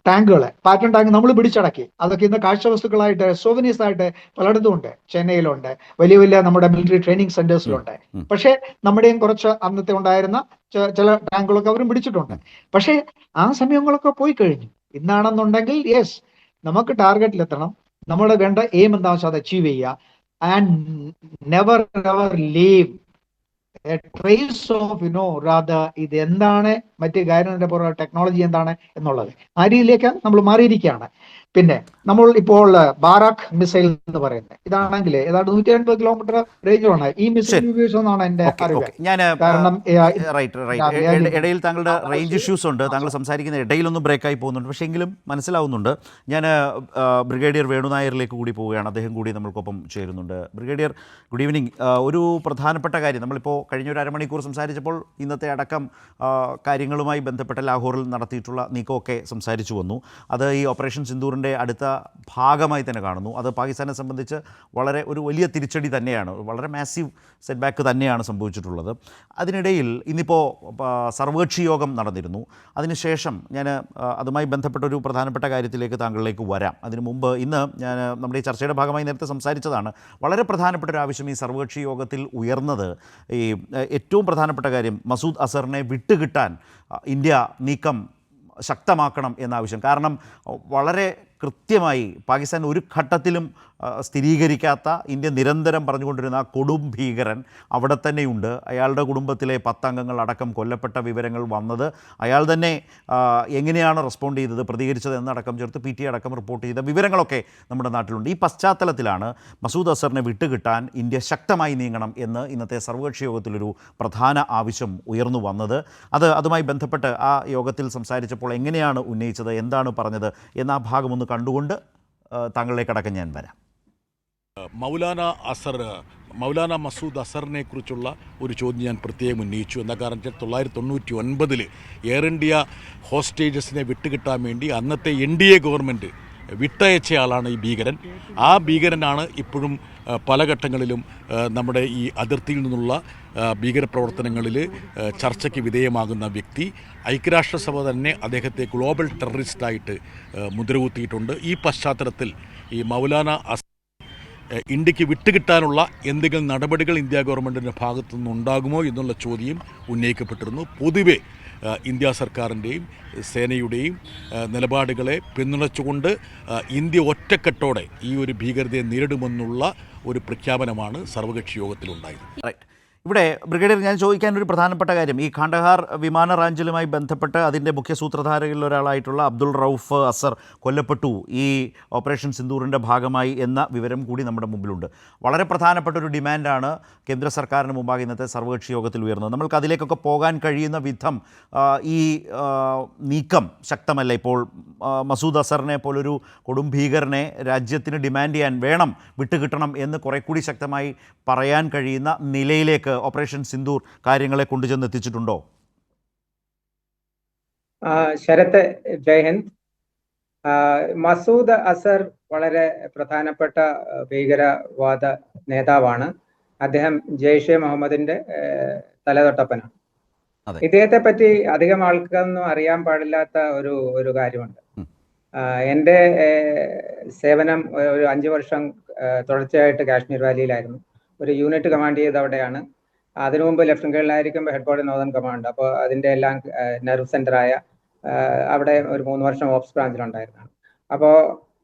ടാങ്കുകൾ, പാറ്റൺ ടാങ്ക് നമ്മൾ പിടിച്ചടക്കി. അതൊക്കെ ഇന്ന് കാഴ്ചവസ്തുക്കളായിട്ട് സോവനീസ് ആയിട്ട് പലയിടത്തും ഉണ്ട്. ചെന്നൈയിലുണ്ട്, വലിയ വലിയ നമ്മുടെ മിലിറ്ററി ട്രെയിനിങ് സെന്റേഴ്സിലുണ്ട്. പക്ഷേ നമ്മുടെയും കുറച്ച് അന്നത്തെ ഉണ്ടായിരുന്ന ചില ടാങ്കുകളൊക്കെ അവരും പിടിച്ചിട്ടുണ്ട്. പക്ഷേ ആ സമയങ്ങളൊക്കെ പോയി കഴിഞ്ഞു. ഇന്നാണെന്നുണ്ടെങ്കിൽ യെസ്, നമുക്ക് ടാർഗറ്റിലെത്തണം. നമ്മുടെ വേണ്ട എയിം എന്താണെന്ന് വെച്ചാൽ അത് അച്ചീവ് ചെയ്യുക. And never leave A trace of rather ഇത് എന്താണ്, മറ്റു കാര്യങ്ങളുടെ പുറകെ ടെക്നോളജി എന്താണ് എന്നുള്ളത് ആ രീതിയിലേക്ക് നമ്മൾ മാറിയിരിക്കുകയാണ്. പിന്നെ നമ്മൾ ഇപ്പോൾ ബാറാഖ് മിസൈൽ എന്ന് പറയുന്നത് ഇതാണെങ്കിൽ ഏതാണ്ട് 180 കിലോമീറ്റർ റേഞ്ചാണ് ഈ മിസൈൽ ഉപയോഗിച്ചതെന്നാണ് എന്റെ അറിവ്. കാരണം ഇടയിൽ താങ്കളുടെ റേഞ്ച് ഇഷ്യൂസ് ഉണ്ട്, താങ്കൾ സംസാരിക്കുന്ന ഇടയിലൊന്നും ബ്രേക്കായി പോകുന്നുണ്ട്. പക്ഷേ എങ്കിലും മനസ്സിലാവുന്നുണ്ട്. ഞാൻ ബ്രിഗേഡിയർ വേണുനായരിലേക്ക് കൂടി പോവുകയാണ്. അദ്ദേഹം കൂടി നമ്മൾക്കൊപ്പം ചേരുന്നുണ്ട്. Brigadier, good evening. ഒരു പ്രധാനപ്പെട്ട കാര്യം നമ്മളിപ്പോൾ കഴിഞ്ഞ ഒരു അരമണിക്കൂർ സംസാരിച്ചപ്പോൾ ഇന്നത്തെ അടക്കം കാര്യങ്ങളുമായി ബന്ധപ്പെട്ട ലാഹോറിൽ നടത്തിയിട്ടുള്ള നീക്കമൊക്കെ സംസാരിച്ചു വന്നു. അത് ഈ ഓപ്പറേഷൻ സിന്ദൂറിൻ്റെ അടുത്ത ഭാഗമായി തന്നെ കാണുന്നു. അത് പാകിസ്ഥാനെ സംബന്ധിച്ച് വളരെ ഒരു വലിയ തിരിച്ചടി തന്നെയാണ്, വളരെ മാസീവ് സെറ്റ് ബാക്ക് തന്നെയാണ് സംഭവിച്ചിട്ടുള്ളത്. അതിനിടയിൽ ഇന്നിപ്പോൾ സർവകക്ഷി യോഗം നടന്നിരുന്നു. അതിനുശേഷം ഞാൻ അതുമായി ബന്ധപ്പെട്ട ഒരു പ്രധാനപ്പെട്ട കാര്യത്തിലേക്ക് താങ്കളിലേക്ക് വരാം. അതിനു മുമ്പ് ഇന്ന് ഞാൻ നമ്മുടെ ഈ ചർച്ചയുടെ ഭാഗമായി നേരത്തെ സംസാരിച്ചതാണ്, വളരെ പ്രധാനപ്പെട്ട ഒരു ആവശ്യം ഈ സർവകക്ഷി യോഗത്തിൽ ഉയർന്നത് ഈ ഏറ്റവും പ്രധാനപ്പെട്ട കാര്യം മസൂദ് അസറിനെ വിട്ടുകിട്ടാൻ ഇന്ത്യ നീക്കം ശക്തമാക്കണം എന്ന ആവശ്യം. കാരണം വളരെ കൃത്യമായി പാകിസ്ഥാൻ ഒരു ഘട്ടത്തിലും സ്ഥിരീകരിക്കാത്ത, ഇന്ത്യ നിരന്തരം പറഞ്ഞുകൊണ്ടിരുന്ന ആ കൊടും ഭീകരൻ അവിടെ തന്നെയുണ്ട്. അയാളുടെ കുടുംബത്തിലെ 10 അംഗങ്ങൾ അടക്കം കൊല്ലപ്പെട്ട വിവരങ്ങൾ വന്നത് അയാൾ തന്നെ എങ്ങനെയാണ് റെസ്പോണ്ട് ചെയ്തത്, പ്രതികരിച്ചത് എന്നടക്കം ചേർത്ത് PTI അടക്കം റിപ്പോർട്ട് ചെയ്ത വിവരങ്ങളൊക്കെ നമ്മുടെ നാട്ടിലുണ്ട്. ഈ പശ്ചാത്തലത്തിലാണ് മസൂദ് അസറിനെ വിട്ടുകിട്ടാൻ ഇന്ത്യ ശക്തമായി നീങ്ങണം എന്ന് ഇന്നത്തെ സർവകക്ഷി യോഗത്തിലൊരു പ്രധാന ആവശ്യം ഉയർന്നു വന്നത്. അതുമായി ബന്ധപ്പെട്ട് ആ യോഗത്തിൽ സംസാരിച്ചപ്പോൾ എങ്ങനെയാണ് ഉന്നയിച്ചത്, എന്താണ് പറഞ്ഞത് എന്ന ആ ഭാഗം ഒന്ന് കണ്ടുകൊണ്ട് താങ്കളിലേക്കടക്കം ഞാൻ വരാം. മൗലാന മസൂദ് അസറിനെ കുറിച്ചുള്ള ഒരു ചോദ്യം ഞാൻ പ്രത്യേകം ഉന്നയിച്ചു. എന്താ കാരണം വെച്ചാൽ 1999 എയർ ഇന്ത്യ ഹോസ്റ്റേജസിനെ വിട്ടുകിട്ടാൻ വേണ്ടി അന്നത്തെ NDA ഗവൺമെൻറ് വിട്ടയച്ചയാളാണ് ഈ ഭീകരൻ. ആ ഭീകരനാണ് ഇപ്പോഴും പല ഘട്ടങ്ങളിലും നമ്മുടെ ഈ അതിർത്തിയിൽ നിന്നുള്ള ഭീകരപ്രവർത്തനങ്ങളിൽ ചർച്ചയ്ക്ക് വിധേയമാകുന്ന വ്യക്തി. ഐക്യരാഷ്ട്രസഭ തന്നെ അദ്ദേഹത്തെ ഗ്ലോബൽ ടെററിസ്റ്റായിട്ട് മുദ്രകുത്തിയിട്ടുണ്ട്. ഈ പശ്ചാത്തലത്തിൽ ഈ മൗലാന ഇന്ത്യക്ക് വിട്ടുകിട്ടാനുള്ള എന്തെങ്കിലും നടപടികൾ ഇന്ത്യ ഗവൺമെൻറ്റിൻ്റെ ഭാഗത്തു നിന്നുണ്ടാകുമോ എന്നുള്ള ചോദ്യം ഉന്നയിക്കപ്പെട്ടിരുന്നു. പൊതുവെ ഇന്ത്യ സർക്കാരിൻ്റെയും സേനയുടെയും നിലപാടുകളെ പിന്തുണച്ചുകൊണ്ട് ഇന്ത്യ ഒറ്റക്കെട്ടോടെ ഈ ഒരു ഭീകരതയെ നേരിടുമെന്നുള്ള ഒരു പ്രഖ്യാപനമാണ് സർവകക്ഷി യോഗത്തിലുണ്ടായത്. ഇവിടെ ബ്രിഗേഡിയർ, ഞാൻ ചോദിക്കാൻ ഒരു പ്രധാനപ്പെട്ട കാര്യം, ഈ ഖാണ്ഡഹാർ വിമാന റാഞ്ചലുമായി ബന്ധപ്പെട്ട് അതിൻ്റെ മുഖ്യ സൂത്രധാരകളിൽ ഒരാളായിട്ടുള്ള അബ്ദുൾ റൌഫ് അസർ കൊല്ലപ്പെട്ടു ഈ ഓപ്പറേഷൻ സിന്ദൂറിൻ്റെ ഭാഗമായി എന്ന വിവരം കൂടി നമ്മുടെ മുമ്പിലുണ്ട്. വളരെ പ്രധാനപ്പെട്ട ഒരു ഡിമാൻഡാണ് കേന്ദ്ര സർക്കാരിന് മുമ്പാകെ ഇന്നത്തെ സർവകക്ഷി യോഗത്തിൽ ഉയർന്നത്. നമ്മൾക്ക് അതിലേക്കൊക്കെ പോകാൻ കഴിയുന്ന വിധം ഈ നീക്കം ശക്തമല്ല. ഇപ്പോൾ മസൂദ് അസറിനെ പോലൊരു കൊടും ഭീകരനെ രാജ്യത്തിന് ഡിമാൻഡ് ചെയ്യാൻ വേണം, വിട്ടുകിട്ടണം എന്ന് കുറെ കൂടി ശക്തമായി പറയാൻ കഴിയുന്ന നിലയിലേക്ക് ഓപ്പറേഷൻ സിന്ദൂർ കാര്യങ്ങളെ കൊണ്ടുചെന്ന് എത്തിച്ചിട്ടുണ്ടോ? ശരത്ത്, ജയ്ഹിന്ദ്. മസൂദ് അസർ വളരെ പ്രധാനപ്പെട്ട ഭീകരവാദ നേതാവാണ്. അദ്ദേഹം ജെയ്ഷെ മുഹമ്മദിന്റെ തലതൊട്ടപ്പനാണ്. ഇദ്ദേഹത്തെ പറ്റി അധികം ആൾക്കൊന്നും അറിയാൻ പാടില്ലാത്ത ഒരു കാര്യമുണ്ട്. എൻ്റെ സേവനം ഒരു 5 വർഷം തുടർച്ചയായിട്ട് കാശ്മീർ വാലിയിലായിരുന്നു. ഒരു യൂണിറ്റ് കമാൻഡ് ചെയ്ത് അവിടെയാണ്. അതിനു മുമ്പ് ലെഫ്റ്റനന്റ് കേണലായിരിക്കുമ്പോൾ ഹെഡ് ക്വാർട്ടർ നോർത്തേൺ കമാൻഡ്. അപ്പോൾ അതിൻ്റെ എല്ലാം നെർവ് സെൻ്ററായ അവിടെ ഒരു 3 വർഷം ഓപ്സ് ബ്രാഞ്ചിലുണ്ടായിരുന്നതാണ്. അപ്പോൾ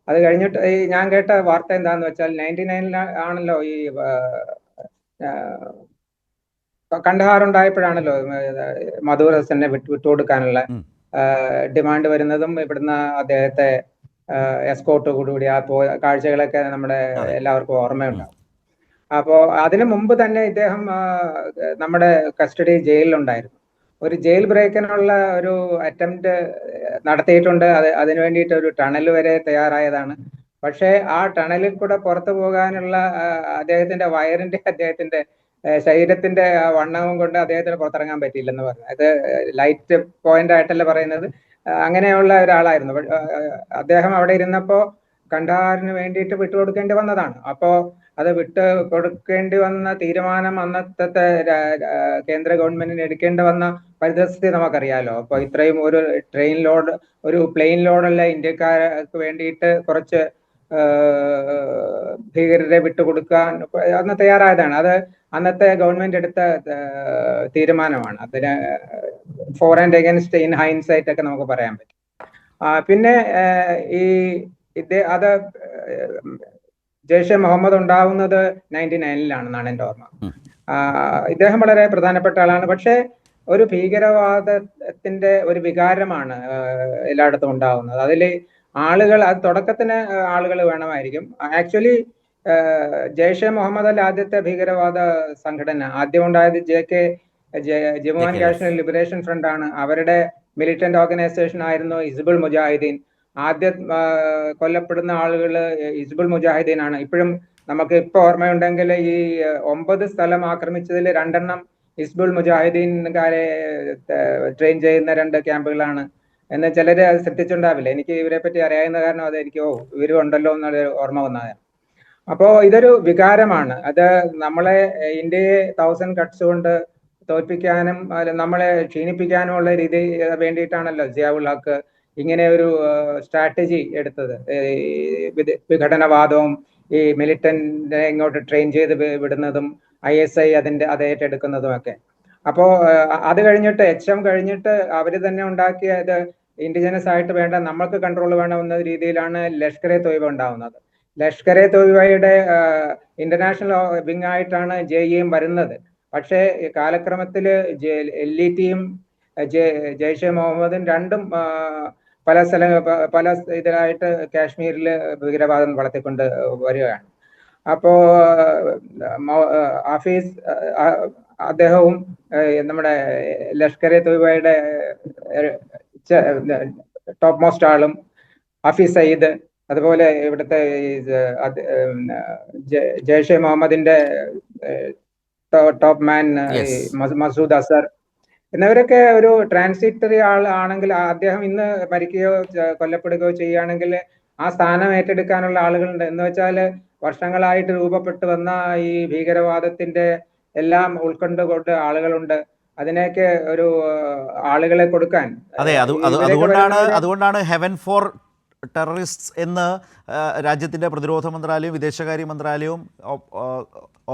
അത് കഴിഞ്ഞിട്ട് ഈ ഞാൻ കേട്ട വാർത്ത എന്താണെന്ന് വെച്ചാൽ 99 ആണല്ലോ ഈ കണ്ഡഹാർ ഉണ്ടായപ്പോഴാണല്ലോ മധൂർ ഹസനെ വിട്ടുകൊടുക്കാനുള്ള ഡിമാൻഡ് വരുന്നതും ഇവിടുന്ന് അദ്ദേഹത്തെ എസ്കോർട്ട് കൂടി ആ കാഴ്ചകളൊക്കെ നമ്മുടെ എല്ലാവർക്കും ഓർമ്മയുണ്ടാവും. അപ്പോൾ അതിനു മുമ്പ് തന്നെ ഇദ്ദേഹം നമ്മുടെ കസ്റ്റഡി ജയിലിലുണ്ടായിരുന്നു. ഒരു ജയിൽ ബ്രേക്കിനുള്ള ഒരു അറ്റംപ്റ്റ് നടത്തിയിട്ടുണ്ട്. അതിനു വേണ്ടിയിട്ട് ഒരു ടണൽ വരെ തയ്യാറായതാണ്. പക്ഷേ ആ ടണലിൽ കൂടെ പുറത്തു പോകാനുള്ള അദ്ദേഹത്തിന്റെ വയറിന്റെ അദ്ദേഹത്തിന്റെ ശരീരത്തിന്റെ വണ്ണവും കൊണ്ട് അദ്ദേഹത്തിന് പുറത്തിറങ്ങാൻ പറ്റിയില്ലെന്ന് പറഞ്ഞു. അത് ലൈറ്റ് പോയിന്റ് ആയിട്ടല്ല പറയുന്നത്, അങ്ങനെയുള്ള ഒരാളായിരുന്നു. അദ്ദേഹം അവിടെ ഇരുന്നപ്പോ കണ്ഡഹാറിന് വേണ്ടിയിട്ട് വിട്ടുകൊടുക്കേണ്ടി വന്നതാണ്. അപ്പോ അത് വിട്ട് കൊടുക്കേണ്ടി വന്ന തീരുമാനം അന്നത്തെ കേന്ദ്ര ഗവൺമെന്റിന് എടുക്കേണ്ടി വന്ന പരിതസ്ഥിതി നമുക്കറിയാലോ. അപ്പൊ ഇത്രയും ഒരു പ്ലെയിൻ ലോഡല്ല ഇന്ത്യക്കാർക്ക് വേണ്ടിയിട്ട് കുറച്ച് ഭീകരരെ വിട്ടുകൊടുക്കാൻ അന്ന് തയ്യാറായതാണ്. അത് അന്നത്തെ ഗവൺമെന്റ് എടുത്ത തീരുമാനമാണ്. അതിന് for and against in hindsight ഒക്കെ നമുക്ക് പറയാൻ പറ്റും. പിന്നെ അത് ജെയ്ഷെ മുഹമ്മദ് ഉണ്ടാവുന്നത് 99-ലാണെന്നാണ് എൻ്റെ ഓർമ്മ. ഇദ്ദേഹം വളരെ പ്രധാനപ്പെട്ട ആളാണ്. പക്ഷേ ഒരു ഭീകരവാദത്തിന്റെ ഒരു വികാരമാണ് എല്ലായിടത്തും ഉണ്ടാവുന്നത്. അതിൽ ആളുകൾ, അത് തുടക്കത്തിന് ആളുകൾ വേണമായിരിക്കും. ആക്ച്വലി ജെയ്ഷെ മുഹമ്മദ് അല്ല ആദ്യത്തെ ഭീകരവാദ സംഘടന. ആദ്യം ഉണ്ടായത് Jammu and Kashmir liberation front ആണ്. അവരുടെ മിലിറ്റന്റ് ഓർഗനൈസേഷൻ ആയിരുന്നു ഹിസ്ബുൾ മുജാഹിദീൻ. ആദ്യം കൊല്ലപ്പെടുന്ന ആളുകൾ ഹിസ്ബുൾ മുജാഹിദീൻ ആണ്. ഇപ്പോഴും നമുക്ക് ഇപ്പൊ ഓർമ്മയുണ്ടെങ്കിൽ ഈ 9 സ്ഥലം ആക്രമിച്ചതിൽ 2 ഹിസ്ബുൾ മുജാഹിദീൻകാരെ ട്രെയിൻ ചെയ്യുന്ന 2 ക്യാമ്പുകളാണ് എന്ന് ചിലര് ശ്രദ്ധിച്ചുണ്ടാവില്ല. എനിക്ക് ഇവരെ പറ്റി അറിയാവുന്ന കാരണം അത് എനിക്ക് ഇവരും ഉണ്ടല്ലോ എന്നുള്ള ഓർമ്മ വന്നതാണ്. അപ്പോ ഇതൊരു വികാരമാണ്. അത് നമ്മളെ ഇന്ത്യയെ 1000 കട്ട്സ് കൊണ്ട് തോൽപ്പിക്കാനും നമ്മളെ ക്ഷീണിപ്പിക്കാനുമുള്ള രീതി വേണ്ടിയിട്ടാണല്ലോ സിയാഉൽ ഹക്ക് ഇങ്ങനെ ഒരു സ്ട്രാറ്റജി എടുത്തത്. വിഘടനവാദവും ഈ മിലിറ്റന്റിനെ ഇങ്ങോട്ട് ട്രെയിൻ ചെയ്ത് വിടുന്നതും ISI അത് ഏറ്റെടുക്കുന്നതും ഒക്കെ. അപ്പോ അത് കഴിഞ്ഞിട്ട് HM കഴിഞ്ഞിട്ട് അവര് തന്നെ ഉണ്ടാക്കിയ ഇൻഡിജിനസ് ആയിട്ട് വേണ്ട, നമ്മൾക്ക് കൺട്രോൾ വേണമെന്ന രീതിയിലാണ് ലഷ്കർ എ തോയ്ബ ഉണ്ടാവുന്നത്. ലഷ്കർ എ തോയ്ബയുടെ ഇന്റർനാഷണൽ വിങ് ആയിട്ടാണ് JEM വരുന്നത്. പക്ഷേ കാലക്രമത്തിൽ LTTയും ജെയ്ഷെ മുഹമ്മദും രണ്ടും പല ഇതിലായിട്ട് കാശ്മീരിൽ ഭീകരവാദം വളർത്തിക്കൊണ്ട് വരികയാണ്. അപ്പോ ഹഫീസ് അദ്ദേഹവും നമ്മുടെ ലഷ്കർ എ തോയ്ബയുടെ ടോപ്പ് മോസ്റ്റ് ആളും ഹഫീസ് സയ്യിദ്, അതുപോലെ ഇവിടുത്തെ ജെയ്ഷെ മുഹമ്മദിന്റെ ടോപ്പ് മാൻ മസൂദ് അസർ എന്നിവരൊക്കെ ഒരു ട്രാൻസിറ്ററി ആണെങ്കിൽ അദ്ദേഹം ഇന്ന് മരിക്കുകയോ കൊല്ലപ്പെടുകയോ ചെയ്യുകയാണെങ്കിൽ ആ സ്ഥാനം ഏറ്റെടുക്കാനുള്ള ആളുകളുണ്ട്. എന്ന് വെച്ചാൽ വർഷങ്ങളായിട്ട് രൂപപ്പെട്ടു വന്ന ഈ ഭീകരവാദത്തിന്റെ എല്ലാം ഉൾക്കൊണ്ടുകൊണ്ട് ആളുകളുണ്ട്. അതിനെയൊക്കെ ഒരു ആളുകളെ കൊടുക്കാൻ. അതെ, അതുകൊണ്ടാണ് ഹെവൻ ഫോർ ടെററിസ്റ്റ്സ് എന്ന് രാജ്യത്തിൻ്റെ പ്രതിരോധ മന്ത്രാലയവും വിദേശകാര്യ മന്ത്രാലയവും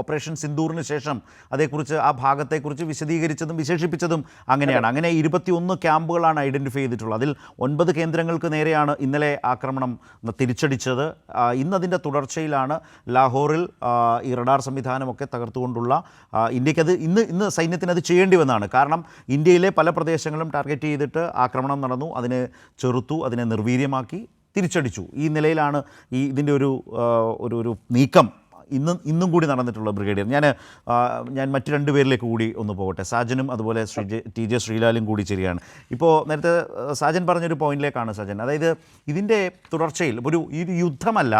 ഓപ്പറേഷൻ സിന്ദൂറിന് ശേഷം അതേക്കുറിച്ച് ആ ഭാഗത്തെക്കുറിച്ച് വിശദീകരിച്ചതും വിശേഷിപ്പിച്ചതും അങ്ങനെയാണ്. അങ്ങനെ 21 ക്യാമ്പുകളാണ് ഐഡൻറ്റിഫൈ ചെയ്തിട്ടുള്ളത്. അതിൽ 9 കേന്ദ്രങ്ങൾക്ക് നേരെയാണ് ഇന്നലെ ആക്രമണം തിരിച്ചടിച്ചത്. ഇന്നതിൻ്റെ തുടർച്ചയിലാണ് ലാഹോറിൽ ഈ റഡാർ സംവിധാനമൊക്കെ തകർത്തുകൊണ്ടുള്ള ഇന്ത്യക്കത് ഇന്ന് സൈന്യത്തിന് അത് ചെയ്യേണ്ടി വന്നതാണ്. കാരണം ഇന്ത്യയിലെ പല പ്രദേശങ്ങളും ടാർഗറ്റ് ചെയ്തിട്ട് ആക്രമണം നടന്നു, അതിനെ ചെറുത്തു, അതിനെ നിർവീര്യമാക്കി തിരിച്ചടിച്ചു. ഈ നിലയിലാണ് ഇതിൻ്റെ ഒരു നീക്കം ഇന്നും കൂടി നടന്നിട്ടുള്ള ബ്രിഗേഡിയർ. ഞാൻ മറ്റ് 2 പേരിലേക്ക് കൂടി ഒന്ന് പോകട്ടെ. സാജനും അതുപോലെ TJ ശ്രീലാലും കൂടി ശരിയാണ്. ഇപ്പോൾ നേരത്തെ സാജൻ പറഞ്ഞൊരു പോയിന്റിലേക്കാണ് സാജൻ, അതായത് ഇതിൻ്റെ തുടർച്ചയിൽ ഒരു യുദ്ധമല്ല,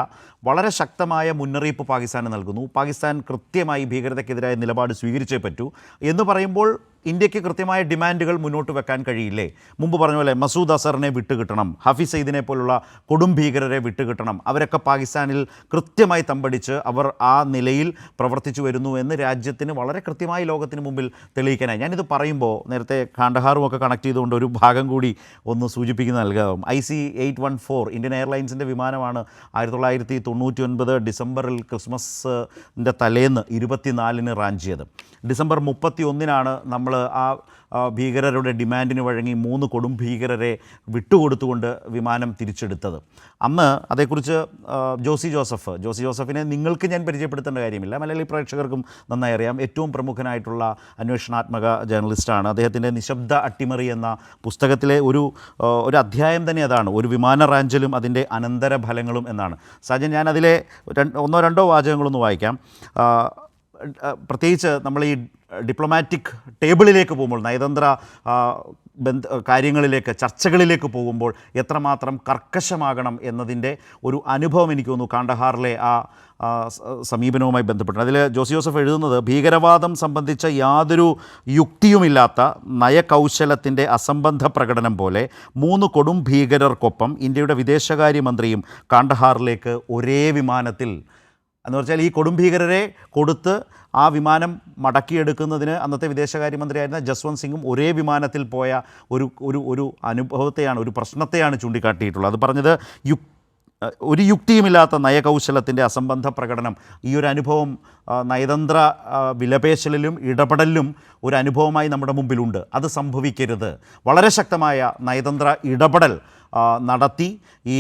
വളരെ ശക്തമായ മുന്നറിയിപ്പ് പാകിസ്ഥാന് നൽകുന്നു. പാകിസ്ഥാൻ കൃത്യമായി ഭീകരതയ്ക്കെതിരായ നിലപാട് സ്വീകരിച്ചേ പറ്റൂ എന്ന് പറയുമ്പോൾ ഇന്ത്യക്ക് കൃത്യമായ ഡിമാൻഡുകൾ മുന്നോട്ട് വെക്കാൻ കഴിയില്ലേ? മുമ്പ് പറഞ്ഞ പോലെ മസൂദ് അസറിനെ വിട്ടുകിട്ടണം, ഹഫീസ് സയ്യിദിനെ പോലുള്ള കൊടും ഭീകരരെ വിട്ടുകിട്ടണം, അവരൊക്കെ പാകിസ്ഥാനിൽ കൃത്യമായി തമ്പടിച്ച് അവർ ആ നിലയിൽ പ്രവർത്തിച്ചു വരുന്നു എന്ന് രാജ്യത്തിന് വളരെ കൃത്യമായി ലോകത്തിന് മുമ്പിൽ തെളിയിക്കാനായി. ഞാനിത് പറയുമ്പോൾ നേരത്തെ കാണ്ഡഹാറും ഒക്കെ കണക്ട് ചെയ്തുകൊണ്ട് ഒരു ഭാഗം കൂടി ഒന്ന് സൂചിപ്പിക്കുന്ന നൽകാം. IC-814 ഇന്ത്യൻ എയർലൈൻസിൻ്റെ വിമാനമാണ് 1999 ഡിസംബറിൽ ക്രിസ്മസിൻ്റെ തലേന്ന് 24-ന് റാഞ്ചിയത്. ഡിസംബർ 31-നാണ് നമ്മൾ ആ ഭീകരരുടെ ഡിമാൻഡിന് വഴങ്ങി 3 കൊടും ഭീകരരെ വിട്ടുകൊടുത്തുകൊണ്ട് വിമാനം തിരിച്ചെടുത്തത്. അന്ന് അതേക്കുറിച്ച് ജോസി ജോസഫിനെ നിങ്ങൾക്ക് ഞാൻ പരിചയപ്പെടുത്തേണ്ട കാര്യമില്ല, മലയാളി പ്രേക്ഷകർക്കും നന്നായി അറിയാം. ഏറ്റവും പ്രമുഖനായിട്ടുള്ള അന്വേഷണാത്മക ജേർണലിസ്റ്റാണ്. അദ്ദേഹത്തിൻ്റെ നിശബ്ദ അട്ടിമറി എന്ന പുസ്തകത്തിലെ ഒരു അധ്യായം തന്നെ അതാണ്, ഒരു വിമാന റാഞ്ചലും അതിൻ്റെ അനന്തരഫലങ്ങളും എന്നാണ്. സാജൻ, ഞാൻ അതിലെ 1-2 വാചകങ്ങളൊന്ന് വായിക്കാം. പ്രത്യേകിച്ച് നമ്മൾ ഈ ഡിപ്ലോമാറ്റിക് ടേബിളിലേക്ക് പോകുമ്പോൾ, നയതന്ത്ര കാര്യങ്ങളിലേക്ക്, ചർച്ചകളിലേക്ക് പോകുമ്പോൾ എത്രമാത്രം കർക്കശമാകണം എന്നതിൻ്റെ ഒരു അനുഭവം എനിക്ക് തോന്നുന്നു കാണ്ഡഹാറിലെ ആ സമീപനവുമായി ബന്ധപ്പെട്ട്. അതിൽ ജോസഫ് എഴുതുന്നത്, ഭീകരവാദം സംബന്ധിച്ച യാതൊരു യുക്തിയുമില്ലാത്ത നയകൗശലത്തിൻ്റെ അസംബന്ധ പ്രകടനം പോലെ 3 കൊടും ഭീകരർക്കൊപ്പം ഇന്ത്യയുടെ വിദേശകാര്യമന്ത്രിയും കാണ്ഡഹാറിലേക്ക് ഒരേ വിമാനത്തിൽ, എന്ന് വെച്ചാൽ ഈ കൊടും ഭീകരരെ കൊടുത്ത് ആ വിമാനം മടക്കിയെടുക്കുന്നതിന് അന്നത്തെ വിദേശകാര്യമന്ത്രിയായിരുന്ന ജസ്വന്ത് സിംഗും ഒരേ വിമാനത്തിൽ പോയ ഒരു അനുഭവത്തെയാണ്, ഒരു പ്രശ്നത്തെയാണ് ചൂണ്ടിക്കാട്ടിയിട്ടുള്ളത്. അത് പറഞ്ഞത് ഒരു യുക്തിയുമില്ലാത്ത നയകൗശലത്തിൻ്റെ അസംബന്ധ പ്രകടനം. ഈ ഒരു അനുഭവം നയതന്ത്ര വിലപേശലിലും ഇടപെടലിലും ഒരു അനുഭവമായി നമ്മുടെ മുമ്പിലുണ്ട്. അത് സംഭവിക്കരുത്. വളരെ ശക്തമായ നയതന്ത്ര ഇടപെടൽ നടത്തി ഈ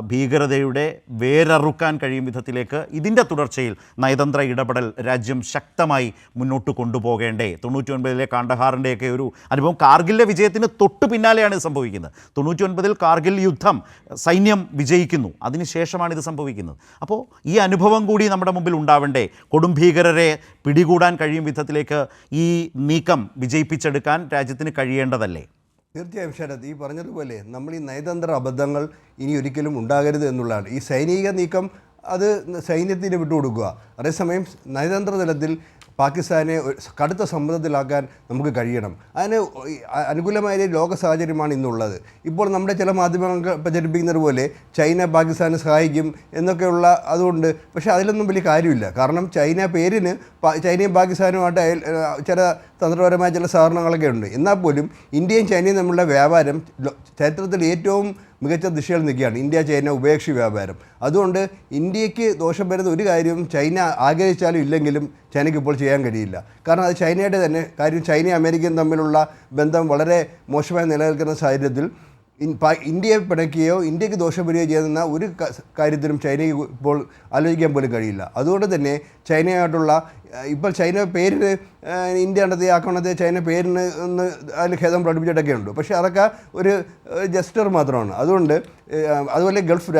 ഭീകരതയുടെ വേരറുക്കാൻ കഴിയും വിധത്തിലേക്ക് ഇതിൻ്റെ തുടർച്ചയിൽ നയതന്ത്ര ഇടപെടൽ രാജ്യം ശക്തമായി മുന്നോട്ട് കൊണ്ടുപോകേണ്ടേ. 99-ലെ കാണ്ഡഹാറിൻ്റെയൊക്കെ ഒരു അനുഭവം കാർഗിലിലെ വിജയത്തിന് തൊട്ട് പിന്നാലെയാണ് ഇത് സംഭവിക്കുന്നത്. 99-ൽ കാർഗിൽ യുദ്ധം സൈന്യം വിജയിക്കുന്നു, അതിനുശേഷമാണ് ഇത് സംഭവിക്കുന്നത്. അപ്പോൾ ഈ അനുഭവം കൂടി നമ്മുടെ മുമ്പിൽ ഉണ്ടാവേണ്ടേ? കൊടും ഭീകരരെ പിടികൂടാൻ കഴിയും വിധത്തിലേക്ക് ഈ നീക്കം വിജയിപ്പിച്ചെടുക്കാൻ രാജ്യത്തിന് കഴിയേണ്ടതല്ലേ? തീർച്ചയായും ശരത്, ഈ പറഞ്ഞതുപോലെ നമ്മൾ ഈ നയതന്ത്ര അബദ്ധങ്ങൾ ഇനി ഒരിക്കലും ഉണ്ടാകരുത് എന്നുള്ളതാണ്. ഈ സൈനിക നീക്കം അത് സൈന്യത്തിന് വിട്ടുകൊടുക്കുക, അതേസമയം നയതന്ത്ര തലത്തിൽ പാകിസ്ഥാനെ കടുത്ത സമ്മർദ്ദത്തിലാക്കാൻ നമുക്ക് കഴിയണം. അതിന് അനുകൂലമായ ലോക സാഹചര്യമാണ് ഇന്നുള്ളത്. ഇപ്പോൾ നമ്മുടെ ചില മാധ്യമങ്ങൾ പ്രചരിപ്പിക്കുന്നത് പോലെ ചൈന പാകിസ്ഥാനെ സഹായിക്കും എന്നൊക്കെയുള്ള അതുകൊണ്ട്, പക്ഷേ അതിലൊന്നും വലിയ കാര്യമില്ല. കാരണം ചൈന പേരിന് ചൈനയും പാകിസ്ഥാനുമായിട്ട് ചില തന്ത്രപരമായ ചില സഹകരണങ്ങളൊക്കെ ഉണ്ട്. എന്നാൽ പോലും ഇന്ത്യയും ചൈനയും തമ്മിലുള്ള വ്യാപാരം ചരിത്രത്തിൽ ഏറ്റവും മികച്ച ദിശയിൽ നിൽക്കുകയാണ്, ഇന്ത്യ ചൈന ഉഭയകക്ഷി വ്യാപാരം. അതുകൊണ്ട് ഇന്ത്യക്ക് ദോഷം വരുന്ന ഒരു കാര്യവും ചൈന ആഗ്രഹിച്ചാലും ഇല്ലെങ്കിലും ചൈനയ്ക്ക് ഇപ്പോൾ ചെയ്യാൻ കഴിയില്ല. കാരണം അത് ചൈനയുടെ തന്നെ കാര്യം. ചൈനയും അമേരിക്കയും തമ്മിലുള്ള ബന്ധം വളരെ മോശമായി നിലനിൽക്കുന്ന സാഹചര്യത്തിൽ ഇന്ത്യയെ പിണക്കുകയോ ഇന്ത്യക്ക് ദോഷം വരികയോ ചെയ്യുന്ന ഒരു കാര്യത്തിലും ചൈനയ്ക്ക് ഇപ്പോൾ ആലോചിക്കാൻ പോലും കഴിയില്ല. അതുകൊണ്ട് തന്നെ ചൈനയായിട്ടുള്ള ഇപ്പോൾ ചൈന പേരിന് ഇന്ത്യ നടത്തിയ ആക്രമണത്തെ ചൈന പേരിന് ഒന്ന് അതിൽ ഖേദം പ്രകടിപ്പിച്ചിട്ടൊക്കെ ഉണ്ട്. പക്ഷേ അതൊക്കെ ഒരു ജസ്റ്റർ മാത്രമാണ്. അതുപോലെ ഗൾഫ്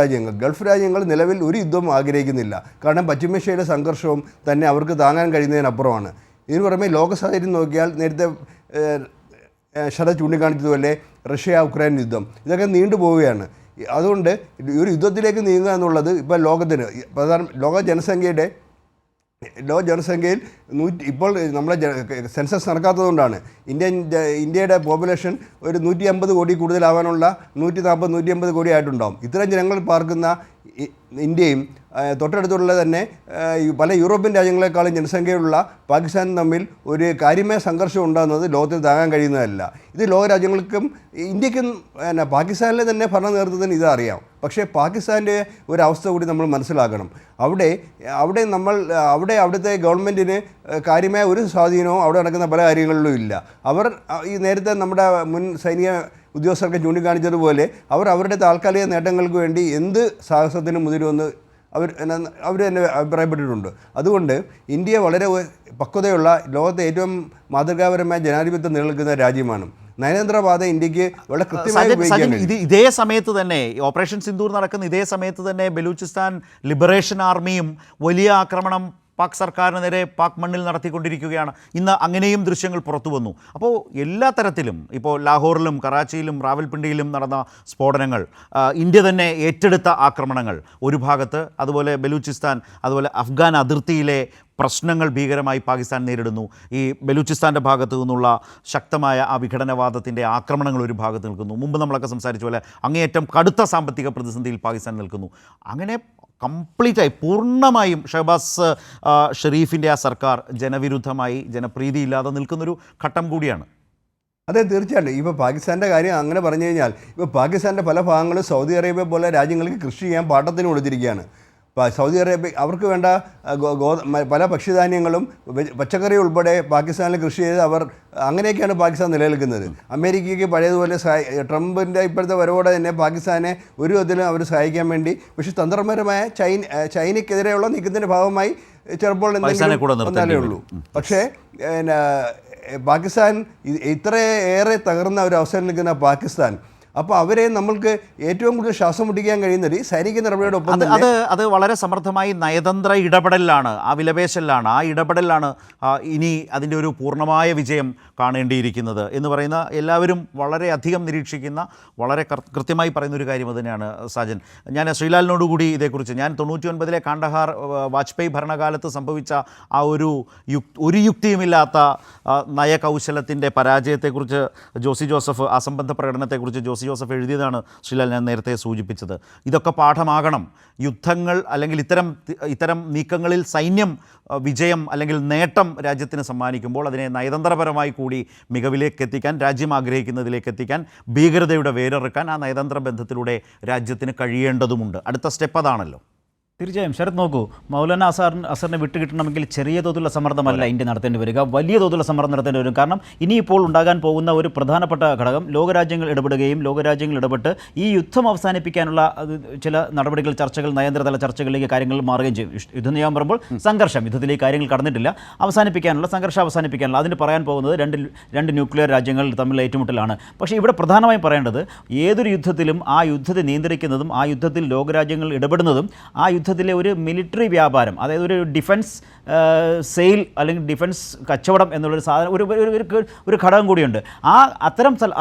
രാജ്യങ്ങൾ നിലവിൽ ഒരു യുദ്ധം ആഗ്രഹിക്കുന്നില്ല. കാരണം പശ്ചിമേഷ്യയിലെ സംഘർഷവും തന്നെ അവർക്ക് താങ്ങാൻ കഴിയുന്നതിനപ്പുറമാണ്. ഇതിന് പുറമെ ലോക സാഹചര്യം നോക്കിയാൽ നേരത്തെ ശരത് ചൂണ്ടിക്കാണിച്ചതുപോലെ റഷ്യ ഉക്രൈൻ യുദ്ധം ഇതൊക്കെ നീണ്ടുപോവുകയാണ്. അതുകൊണ്ട് ഒരു യുദ്ധത്തിലേക്ക് നീങ്ങുക എന്നുള്ളത് ഇപ്പോൾ ലോകത്തിന് ലോക ജനസംഖ്യയിൽ ഇപ്പോൾ നമ്മളെ സെൻസസ് നടക്കാത്തതുകൊണ്ടാണ് ഇന്ത്യയുടെ പോപ്പുലേഷൻ ഒരു 150 കോടി കൂടുതലാവാനുള്ള 140-150 കോടി ആയിട്ടുണ്ടാകും. ഇത്തരം ജനങ്ങൾ പാർക്കുന്ന ഇന്ത്യയും തൊട്ടടുത്തുള്ള തന്നെ പല യൂറോപ്യൻ രാജ്യങ്ങളെക്കാളും ജനസംഖ്യയുള്ള പാകിസ്ഥാനും തമ്മിൽ ഒരു കാര്യമായ സംഘർഷം ഉണ്ടാകുന്നത് ലോകത്തിൽ താങ്ങാൻ കഴിയുന്നതല്ല. ഇത് ലോകരാജ്യങ്ങൾക്കും ഇന്ത്യക്കും പാകിസ്ഥാനിലെ തന്നെ ഭരണ നേതൃത്വത്തിന് ഇതറിയാം. പക്ഷേ പാകിസ്ഥാൻ്റെ ഒരവസ്ഥ കൂടി നമ്മൾ മനസ്സിലാക്കണം. അവിടുത്തെ ഗവൺമെൻറ്റിന് കാര്യമായ ഒരു സ്വാധീനവും അവിടെ നടക്കുന്ന പല കാര്യങ്ങളിലും ഇല്ല. അവർ ഈ നേരത്തെ നമ്മുടെ മുൻ സൈനിക ഉദ്യോഗസ്ഥർക്ക് ചൂണ്ടിക്കാണിച്ചതുപോലെ അവരുടെ താൽക്കാലിക നേട്ടങ്ങൾക്ക് വേണ്ടി എന്ത് സാഹസത്തിനും മുതിരുമെന്ന് അവർ തന്നെ അഭിപ്രായപ്പെട്ടിട്ടുണ്ട്. അതുകൊണ്ട് ഇന്ത്യ വളരെ പക്വതയുള്ള ലോകത്തെ ഏറ്റവും മാതൃകാപരമായ ജനാധിപത്യം നിലനിൽക്കുന്ന രാജ്യമാണ്. നയതന്ത്രപാത ഇന്ത്യക്ക് വളരെ കൃത്യമായി ഇതേ സമയത്ത് തന്നെ ഓപ്പറേഷൻ സിന്ദൂർ നടക്കുന്ന ഇതേ സമയത്ത് തന്നെ ബലൂചിസ്ഥാൻ ലിബറേഷൻ ആർമിയും വലിയ ആക്രമണം പാക് സർക്കാരിന് നേരെ പാക് മണ്ണിൽ നടത്തിക്കൊണ്ടിരിക്കുകയാണ്. ഇന്ന് അങ്ങനെയും ദൃശ്യങ്ങൾ പുറത്തു വന്നു. അപ്പോൾ എല്ലാ തരത്തിലും ഇപ്പോൾ ലാഹോറിലും കറാച്ചിയിലും റാവൽപിണ്ടിയിലും നടന്ന സ്ഫോടനങ്ങൾ, ഇന്ത്യ തന്നെ ഏറ്റെടുത്ത ആക്രമണങ്ങൾ ഒരു ഭാഗത്ത്, അതുപോലെ ബലൂചിസ്ഥാൻ, അതുപോലെ അഫ്ഗാൻ അതിർത്തിയിലെ പ്രശ്നങ്ങൾ ഭീകരമായി പാകിസ്ഥാൻ നേരിടുന്നു. ഈ ബലൂചിസ്ഥാൻ്റെ ഭാഗത്തു നിന്നുള്ള ശക്തമായ ആ വിഘടനവാദത്തിൻ്റെ ആക്രമണങ്ങൾ ഒരു ഭാഗത്ത് നിൽക്കുന്നു. മുമ്പ് നമ്മളൊക്കെ സംസാരിച്ച പോലെ അങ്ങേയറ്റം കടുത്ത സാമ്പത്തിക പ്രതിസന്ധിയിൽ പാകിസ്ഥാൻ നിൽക്കുന്നു. അങ്ങനെ കംപ്ലീറ്റായി പൂർണ്ണമായും ഷഹബാസ് ഷെരീഫിൻ്റെ ആ സർക്കാർ ജനവിരുദ്ധമായി ജനപ്രീതിയില്ലാതെ നിൽക്കുന്നൊരു ഘട്ടം കൂടിയാണ്. അതെ, തീർച്ചയായിട്ടും. ഇപ്പോൾ പാകിസ്ഥാൻ്റെ കാര്യം അങ്ങനെ പറഞ്ഞു കഴിഞ്ഞാൽ ഇപ്പോൾ പാകിസ്ഥാൻ്റെ പല ഭാഗങ്ങളും സൗദി അറേബ്യ പോലെ രാജ്യങ്ങൾക്ക് കൃഷി ചെയ്യാൻ പാട്ടത്തിന് കൊടുത്തിരിക്കുകയാണ്. സൗദി അറേബ്യ അവർക്ക് വേണ്ട പല ഭക്ഷ്യധാന്യങ്ങളും പച്ചക്കറി ഉൾപ്പെടെ പാകിസ്ഥാനിൽ കൃഷി ചെയ്ത് അങ്ങനെയൊക്കെയാണ് പാകിസ്ഥാൻ നിലനിൽക്കുന്നത്. അമേരിക്കയ്ക്ക് പഴയതുപോലെ ട്രംപിൻ്റെ ഇപ്പോഴത്തെ വരവോടെ തന്നെ പാകിസ്ഥാനെ ഒരു വിധത്തിലും അവർ സഹായിക്കാൻ വേണ്ടി, പക്ഷേ തന്ത്രപരമായ ചൈനയ്ക്കെതിരെയുള്ള നീക്കത്തിൻ്റെ ഭാഗമായി ചിലപ്പോൾ എന്തെങ്കിലും ഉള്ളൂ. പക്ഷേ പാകിസ്ഥാൻ ഇത്രയേറെ തകർന്ന ഒരു അവസരം നിൽക്കുന്ന പാകിസ്ഥാൻ, അപ്പോൾ അവരെ നമ്മൾക്ക് ഏറ്റവും കൂടുതൽ ശ്വാസം മുട്ടിക്കാൻ കഴിയുന്നത് സൈനിക നടപടിയോടൊപ്പം അത് വളരെ സമർത്ഥമായി നയതന്ത്ര ഇടപെടലാണ്, ആ വിലപേശലാണ്, ആ ഇടപെടലാണ് ഇനി അതിൻ്റെ ഒരു പൂർണ്ണമായ വിജയം കാണേണ്ടിയിരിക്കുന്നത് എന്ന് പറയുന്ന എല്ലാവരും വളരെയധികം നിരീക്ഷിക്കുന്ന, വളരെ കൃത്യമായി പറയുന്ന ഒരു കാര്യം അത് തന്നെയാണ്. സാജൻ, ഞാൻ ശ്രീലാലിനോടുകൂടി ഇതേക്കുറിച്ച്, ഞാൻ 99-ലെ കാണ്ഡഹാർ വാജ്പേയി ഭരണകാലത്ത് സംഭവിച്ച ആ ഒരു യുക്തിയുമില്ലാത്ത നയകൗശലത്തിൻ്റെ പരാജയത്തെക്കുറിച്ച് ജോസി ജോസഫ്, അസംബന്ധ പ്രകടനത്തെക്കുറിച്ച് ജോസി ജോസഫ് എഴുതിയതാണ് ശ്രീലാൽ ഞാൻ നേരത്തെ സൂചിപ്പിച്ചത്. ഇതൊക്കെ പാഠമാകണം. യുദ്ധങ്ങൾ അല്ലെങ്കിൽ ഇത്തരം നീക്കങ്ങളിൽ സൈന്യം വിജയം അല്ലെങ്കിൽ നേട്ടം രാജ്യത്തിന് സമ്മാനിക്കുമ്പോൾ അതിനെ നയതന്ത്രപരമായി കൂടി മികവിലേക്ക് എത്തിക്കാൻ, രാജ്യം ആഗ്രഹിക്കുന്നതിലേക്ക് എത്തിക്കാൻ, ഭീകരതയുടെ വേരറുക്കാൻ ആ നയതന്ത്ര ബന്ധത്തിലൂടെ രാജ്യത്തിന് കഴിയേണ്ടതുമുണ്ട്. അടുത്ത സ്റ്റെപ്പ് അതാണല്ലോ. തീർച്ചയായും. ശരത് നോക്കൂ, മൗലാന അസറിനെ വിട്ടുകിട്ടണമെങ്കിൽ ചെറിയ തോതിലുള്ള സമ്മർദ്ദമല്ല ഇന്ത്യ നടത്തേണ്ടി വരിക, വലിയ തോതിലുള്ള സമ്മർദ്ദം നടത്തേണ്ടി വരും. കാരണം ഇനിയിപ്പോൾ ഉണ്ടാകാൻ പോകുന്ന ഒരു പ്രധാനപ്പെട്ട ഘടകം ലോകരാജ്യങ്ങൾ ഇടപെടുകയും ലോകരാജ്യങ്ങൾ ഇടപെട്ട് ഈ യുദ്ധം അവസാനിപ്പിക്കാനുള്ള ചില നടപടികൾ, ചർച്ചകൾ, നയതന്ത്രതല ചർച്ചകളിലേക്ക് കാര്യങ്ങൾ മാറുകയും ചെയ്യും. യുദ്ധം ചെയ്യാൻ പറയുമ്പോൾ സംഘർഷം, യുദ്ധത്തിലേക്ക് കാര്യങ്ങൾ കടന്നിട്ടില്ല, സംഘർഷം അവസാനിപ്പിക്കാനുള്ള, അതിന് പറയാൻ പോകുന്നത് രണ്ട് ന്യൂക്ലിയർ രാജ്യങ്ങൾ തമ്മിൽ ഏറ്റുമുട്ടലാണ്. പക്ഷേ ഇവിടെ പ്രധാനമായും പറയേണ്ടത് ഏതൊരു യുദ്ധത്തിലും ആ യുദ്ധത്തെ നിയന്ത്രിക്കുന്നതും ആ യുദ്ധത്തിൽ ലോകരാജ്യങ്ങൾ ഇടപെടുന്നതും ആ യുദ്ധത്തിലെ ഒരു മിലിറ്ററി വ്യാപാരം, അതായത് ഒരു ഡിഫൻസ് സെയിൽ അല്ലെങ്കിൽ ഡിഫൻസ് കച്ചവടം എന്നുള്ളൊരു സാധനം ഒരു ഘടകം കൂടിയുണ്ട്. അത്തരം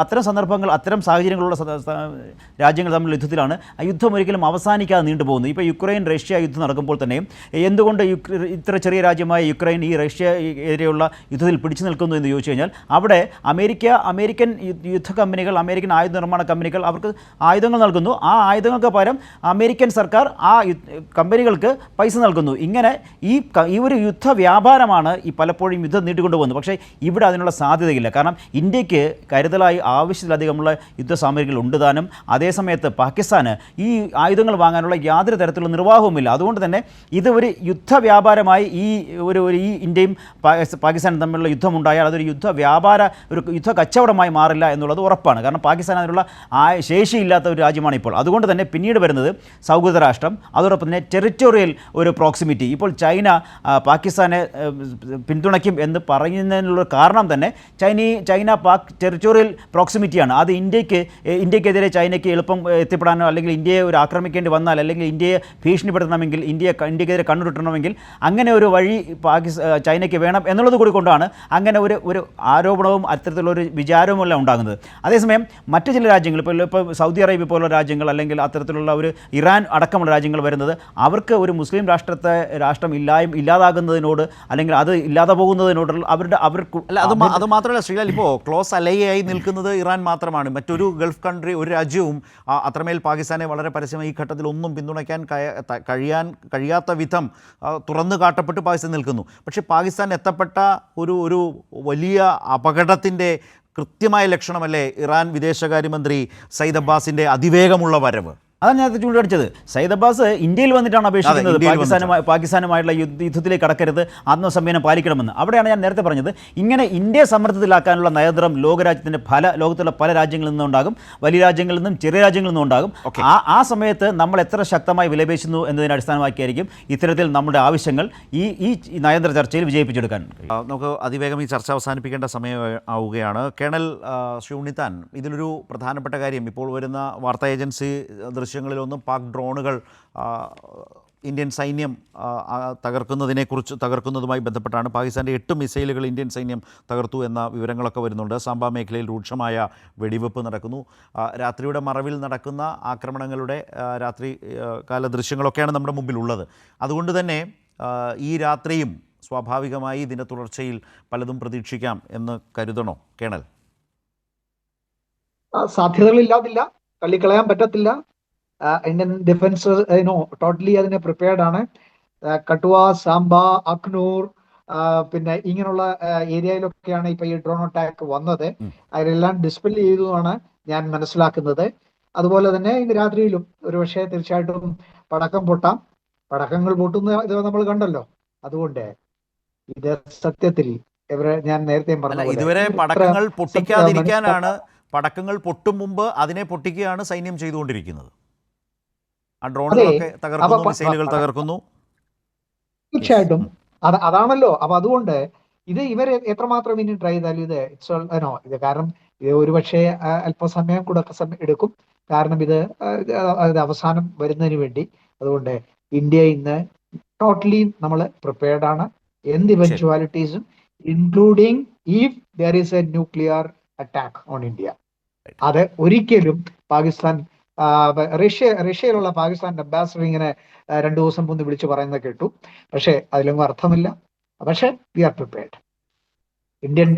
സന്ദർഭങ്ങൾ, അത്തരം സാഹചര്യങ്ങളുള്ള രാജ്യങ്ങൾ തമ്മിൽ യുദ്ധത്തിലാണ് ആ യുദ്ധം ഒരിക്കലും അവസാനിക്കാതെ നീണ്ടുപോകുന്നത്. ഇപ്പോൾ യുക്രൈൻ റഷ്യ യുദ്ധം നടക്കുമ്പോൾ തന്നെ എന്തുകൊണ്ട് ഇത്ര ചെറിയ രാജ്യമായ യുക്രൈൻ ഈ റഷ്യക്കെതിരെയുള്ള യുദ്ധത്തിൽ പിടിച്ചു നിൽക്കുന്നു എന്ന് ചോദിച്ചു കഴിഞ്ഞാൽ അവിടെ അമേരിക്കൻ യുദ്ധ കമ്പനികൾ, അമേരിക്കൻ ആയുധ നിർമ്മാണ കമ്പനികൾ അവർക്ക് ആയുധങ്ങൾ നൽകുന്നു. ആ ആയുധങ്ങൾക്ക് പകരം അമേരിക്കൻ സർക്കാർ ആ കമ്പനികൾക്ക് പൈസ നൽകുന്നു. ഇങ്ങനെ ഈ ഒരു യുദ്ധ വ്യാപാരമാണ് ഈ പലപ്പോഴും യുദ്ധം നീട്ടിക്കൊണ്ടുപോകുന്നത്. പക്ഷേ ഇവിടെ അതിനുള്ള സാധ്യതയില്ല. കാരണം ഇന്ത്യക്ക് കരുതലായി ആവശ്യത്തിലധികമുള്ള യുദ്ധസാമഗ്രികൾ ഉണ്ട് താനും. അതേസമയത്ത് പാകിസ്ഥാന് ഈ ആയുധങ്ങൾ വാങ്ങാനുള്ള യാതൊരു തരത്തിലുള്ള നിർവാഹവുമില്ല. അതുകൊണ്ട് തന്നെ ഇത് ഒരു യുദ്ധ വ്യാപാരമായി ഈ ഇന്ത്യയും പാകിസ്ഥാനും തമ്മിലുള്ള യുദ്ധമുണ്ടായാൽ അതൊരു യുദ്ധ കച്ചവടമായി മാറില്ല എന്നുള്ളത് ഉറപ്പാണ്. കാരണം പാകിസ്ഥാൻ അതിനുള്ള ശേഷിയില്ലാത്ത ഒരു രാജ്യമാണ് ഇപ്പോൾ. അതുകൊണ്ട് തന്നെ പിന്നീട് വരുന്നത് സൗഹൃദ രാഷ്ട്രം, അതോടൊപ്പം തന്നെ ടെറിറ്റോറിയൽ ഒരു പ്രോക്സിമിറ്റി. ഇപ്പോൾ ചൈന പാകിസ്ഥാനെ പിന്തുണയ്ക്കും എന്ന് പറയുന്നതിനുള്ള കാരണം തന്നെ ചൈന പാക് ടെറിറ്റോറിയൽ പ്രോക്സിമിറ്റിയാണ്. അത് ഇന്ത്യക്കെതിരെ ചൈനയ്ക്ക് എളുപ്പം എത്തിപ്പെടാനോ അല്ലെങ്കിൽ ഇന്ത്യയെ ഒരു ആക്രമിക്കേണ്ടി വന്നാൽ അല്ലെങ്കിൽ ഇന്ത്യയെ ഭീഷണിപ്പെടുത്തണമെങ്കിൽ ഇന്ത്യക്കെതിരെ കണ്ണുരുട്ടണമെങ്കിൽ അങ്ങനെ ഒരു വഴി ചൈനയ്ക്ക് വേണം എന്നുള്ളത് കൂടി കൊണ്ടാണ് അങ്ങനെ ഒരു ആരോപണവും അത്തരത്തിലുള്ള ഒരു വിചാരവുമെല്ലാം ഉണ്ടാകുന്നത്. അതേസമയം മറ്റ് ചില രാജ്യങ്ങൾ ഇപ്പോൾ സൗദി അറേബ്യ പോലുള്ള രാജ്യങ്ങൾ അല്ലെങ്കിൽ അത്തരത്തിലുള്ള ഒരു ഇറാൻ അടക്കമുള്ള രാജ്യങ്ങൾ വരുന്നത് അവർക്ക് ഒരു മുസ്ലിം രാഷ്ട്രം ഇല്ലാതാകുന്നതിനോട് അല്ലെങ്കിൽ അത് ഇല്ലാതെ പോകുന്നതിനോടുള്ള അവർക്ക് അത് മാത്രമല്ല ശ്രീലാൽ, ഇപ്പോൾ ക്ലോസ് അലൈയായി നിൽക്കുന്നത് ഇറാൻ മാത്രമാണ്. മറ്റൊരു ഗൾഫ് കൺട്രി, ഒരു രാജ്യവും അത്രമേൽ പാകിസ്ഥാനെ വളരെ പരസ്യമായി ഈ ഘട്ടത്തിൽ ഒന്നും പിന്തുണയ്ക്കാൻ കഴിയാത്ത വിധം തുറന്നു കാട്ടപ്പെട്ട് പാകിസ്ഥാൻ നിൽക്കുന്നു. പക്ഷേ പാകിസ്ഥാൻ എത്തപ്പെട്ട ഒരു വലിയ അപകടത്തിൻ്റെ കൃത്യമായ ലക്ഷണമല്ലേ ഇറാൻ വിദേശകാര്യമന്ത്രി സയ്യിദ് അബ്ബാസിൻ്റെ അതിവേഗമുള്ള വരവ്? അതാണ് ഞാൻ ചൂണ്ടിക്കാണിച്ചത്. സയ്യിദ് അബ്ബാസ് ഇന്ത്യയിൽ വന്നിട്ടാണ് അപേക്ഷിക്കുന്നത് പാകിസ്ഥാനുമായിട്ടുള്ള യുദ്ധത്തിലേക്ക് കടക്കരുത്, ആത്മസംയമനം പാലിക്കണമെന്ന്. അവിടെയാണ് ഞാൻ നേരത്തെ പറഞ്ഞത്, ഇങ്ങനെ ഇന്ത്യയെ സമ്മർദ്ദത്തിലാക്കാനുള്ള നയതന്ത്രം ലോകത്തുള്ള പല രാജ്യങ്ങളിൽ നിന്നുണ്ടാകും, വലിയ രാജ്യങ്ങളിൽ നിന്നും ചെറിയ രാജ്യങ്ങളിൽ നിന്നും ഉണ്ടാകും. ആ സമയത്ത് നമ്മൾ എത്ര ശക്തമായി വിലപേശുന്നു എന്നതിനെ അടിസ്ഥാനമാക്കിയായിരിക്കും ഇത്തരത്തിൽ നമ്മുടെ ആവശ്യങ്ങൾ ഈ നയതന്ത്ര ചർച്ചയിൽ വിജയിപ്പിച്ചെടുക്കാൻ. നമുക്ക് അതിവേഗം ഈ ചർച്ച അവസാനിപ്പിക്കേണ്ട സമയം ആവുകയാണ്. കേണൽ ശ്രീ ഉണ്ണിത്താൻ, ഇതിലൊരു പ്രധാനപ്പെട്ട കാര്യം, ഇപ്പോൾ വരുന്ന വാർത്താ ഏജൻസി ദൃശ്യങ്ങളിലൊന്നും പാക് ഡ്രോണുകൾ ഇന്ത്യൻ സൈന്യം തകർക്കുന്നതുമായി ബന്ധപ്പെട്ടാണ്. പാകിസ്ഥാൻ്റെ 8 മിസൈലുകൾ ഇന്ത്യൻ സൈന്യം തകർത്തു എന്ന വിവരങ്ങളൊക്കെ വരുന്നുണ്ട്. സാംബ മേഖലയിൽ രൂക്ഷമായ വെടിവെപ്പ് നടക്കുന്നു. രാത്രിയുടെ മറവിൽ നടക്കുന്ന ആക്രമണങ്ങളുടെ രാത്രി കാല ദൃശ്യങ്ങളൊക്കെയാണ് നമ്മുടെ മുമ്പിലുള്ളത്. അതുകൊണ്ട് തന്നെ ഈ രാത്രിയും സ്വാഭാവികമായി ഇതിൻ്റെ തുടർച്ചയിൽ പലതും പ്രതീക്ഷിക്കാം എന്ന് കരുതണോ കേണൽ? സാധ്യതകളില്ലാതില്ല, തള്ളിക്കളയാൻ പറ്റത്തില്ല. ഇന്ത്യൻ ഡിഫൻസ് ടോട്ടലി അതിന് പ്രിപ്പയർഡ് ആണ്. കട്ടുവ, സാംബ, അഖ്നൂർ, പിന്നെ ഇങ്ങനെയുള്ള ഏരിയയിലൊക്കെയാണ് ഇപ്പൊ ഈ ഡ്രോൺ അറ്റാക്ക് വന്നത്. അതിലെല്ലാം ഡിസ്പെൽ ചെയ്തതാണ് ഞാൻ മനസ്സിലാക്കുന്നത്. അതുപോലെ തന്നെ ഇന്ന് രാത്രിയിലും ഒരുപക്ഷെ തീർച്ചയായിട്ടും പടക്കങ്ങൾ പൊട്ടുന്ന ഇത് നമ്മൾ കണ്ടല്ലോ. അതുകൊണ്ട് ഇത് സത്യത്തിൽ ഞാൻ നേരത്തെ പറഞ്ഞ ഇതുവരെ പടക്കങ്ങൾ പൊട്ടിക്കാതിരിക്കാനാണ്, പടക്കങ്ങൾ പൊട്ടും മുമ്പ് അതിനെ പൊട്ടിക്കുകയാണ് സൈന്യം ചെയ്തുകൊണ്ടിരിക്കുന്നത്. ആ ഡ്രോണുകളൊക്കെ തകർക്കുന്നു, മിസൈലുകൾ തകർക്കുന്നു. തീർച്ചയായിട്ടും അതാണല്ലോ. അപ്പൊ അതുകൊണ്ട് ഇവർ എത്രമാത്രം ഇനി ട്രൈ ചെയ്താലും ഇത് കാരണം ഇത് ഒരുപക്ഷെ അല്പസമയം കൂടെ എടുക്കും. കാരണം ഇത് അവസാനം വരുന്നതിന് വേണ്ടി. അതുകൊണ്ട് ഇന്ത്യ ഇന്ന് ടോട്ടലി നമ്മൾ പ്രിപ്പയർഡ് ആണ്. എന്ത് ഇവൻച്വാലിറ്റീസും, including if there is a nuclear attack on India, അത് ഒരിക്കലും പാകിസ്ഥാൻ റഷ്യയിലുള്ള പാകിസ്ഥാൻ അംബാസഡർ ഇങ്ങനെ 2 ദിവസം മുമ്പ് വിളിച്ചു പറയുന്നത് കേട്ടു. പക്ഷേ അതിലൊന്നും അർത്ഥമില്ല. പക്ഷെ we are prepared. Indian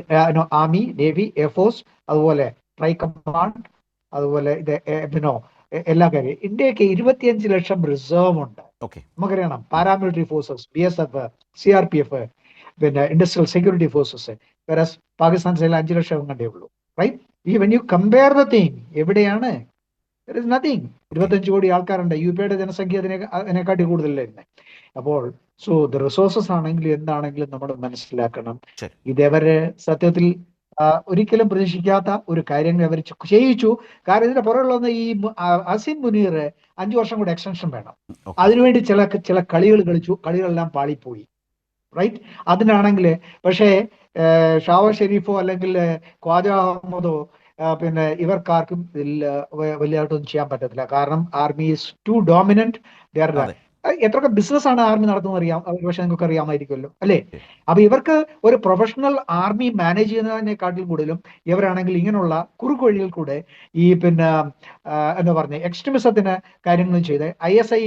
army, navy, air force, അതുപോലെ ട്രൈ കമാൻഡ്, അതുപോലെ എല്ലാ കാര്യം. ഇന്ത്യക്ക് 25 ലക്ഷം റിസർവ് ഉണ്ട്. നമുക്കറിയണം, പാരാമിലിറ്ററി ഫോഴ്സസ്, BSF, CRPF, പിന്നെ ഇൻഡസ്ട്രിയൽ സെക്യൂരിറ്റി ഫോഴ്സസ്. പാകിസ്ഥാൻ സൈഡിൽ 5 ലക്ഷം കണ്ടേ ഉള്ളൂ. Right? When you compare the thing, എവിടെയാണ്? There is nothing. 25 കോടി ആൾക്കാരുണ്ട്. UPയുടെ ജനസംഖ്യ അതിനെക്കാട്ടി കൂടുതലായിരുന്നു. അപ്പോൾ ദ റിസോഴ്സസ് ആണെങ്കിലും എന്താണെങ്കിലും നമ്മൾ മനസ്സിലാക്കണം, ഇതേവരെ സത്യത്തിൽ ഒരിക്കലും പ്രതീക്ഷിക്കാത്ത ഒരു കാര്യങ്ങൾ അവർ ചെയ്യിച്ചു. കാരണം ഇതിന്റെ പുറകുള്ള ഈ അസിം മുനീർ 5 വർഷം കൂടെ എക്സ്റ്റൻഷൻ വേണം. അതിനുവേണ്ടി ചില കളികൾ കളിച്ചു. കളികളെല്ലാം പാളിപ്പോയി. റൈറ്റ്? അതിനാണെങ്കിൽ പക്ഷേ ഷാവാസ് ഷെരീഫോ അല്ലെങ്കിൽ ഖ്വാജ അഹമ്മദോ പിന്നെ ഇവർക്കാർക്കും ഇതിൽ വലിയതായിട്ടൊന്നും ചെയ്യാൻ പറ്റത്തില്ല. കാരണം ആർമി ഈസ് ടു ഡോമിനന്റ്. എത്രയൊക്കെ ബിസിനസ് ആണ് ആർമി നടത്തുന്നത് അറിയാം, പക്ഷെ നിങ്ങൾക്ക് അറിയാമായിരിക്കുമല്ലോ അല്ലേ? അപ്പൊ ഇവർക്ക് ഒരു പ്രൊഫഷണൽ ആർമി മാനേജ് ചെയ്യുന്നതിനെക്കാട്ടിലും കൂടുതലും ഇവരാണെങ്കിൽ ഇങ്ങനെയുള്ള കുറുക്ക് വഴികൾ കൂടെ ഈ എന്താ പറഞ്ഞ എക്സ്ട്രീമിസത്തിന് കാര്യങ്ങൾ ചെയ്ത് ISI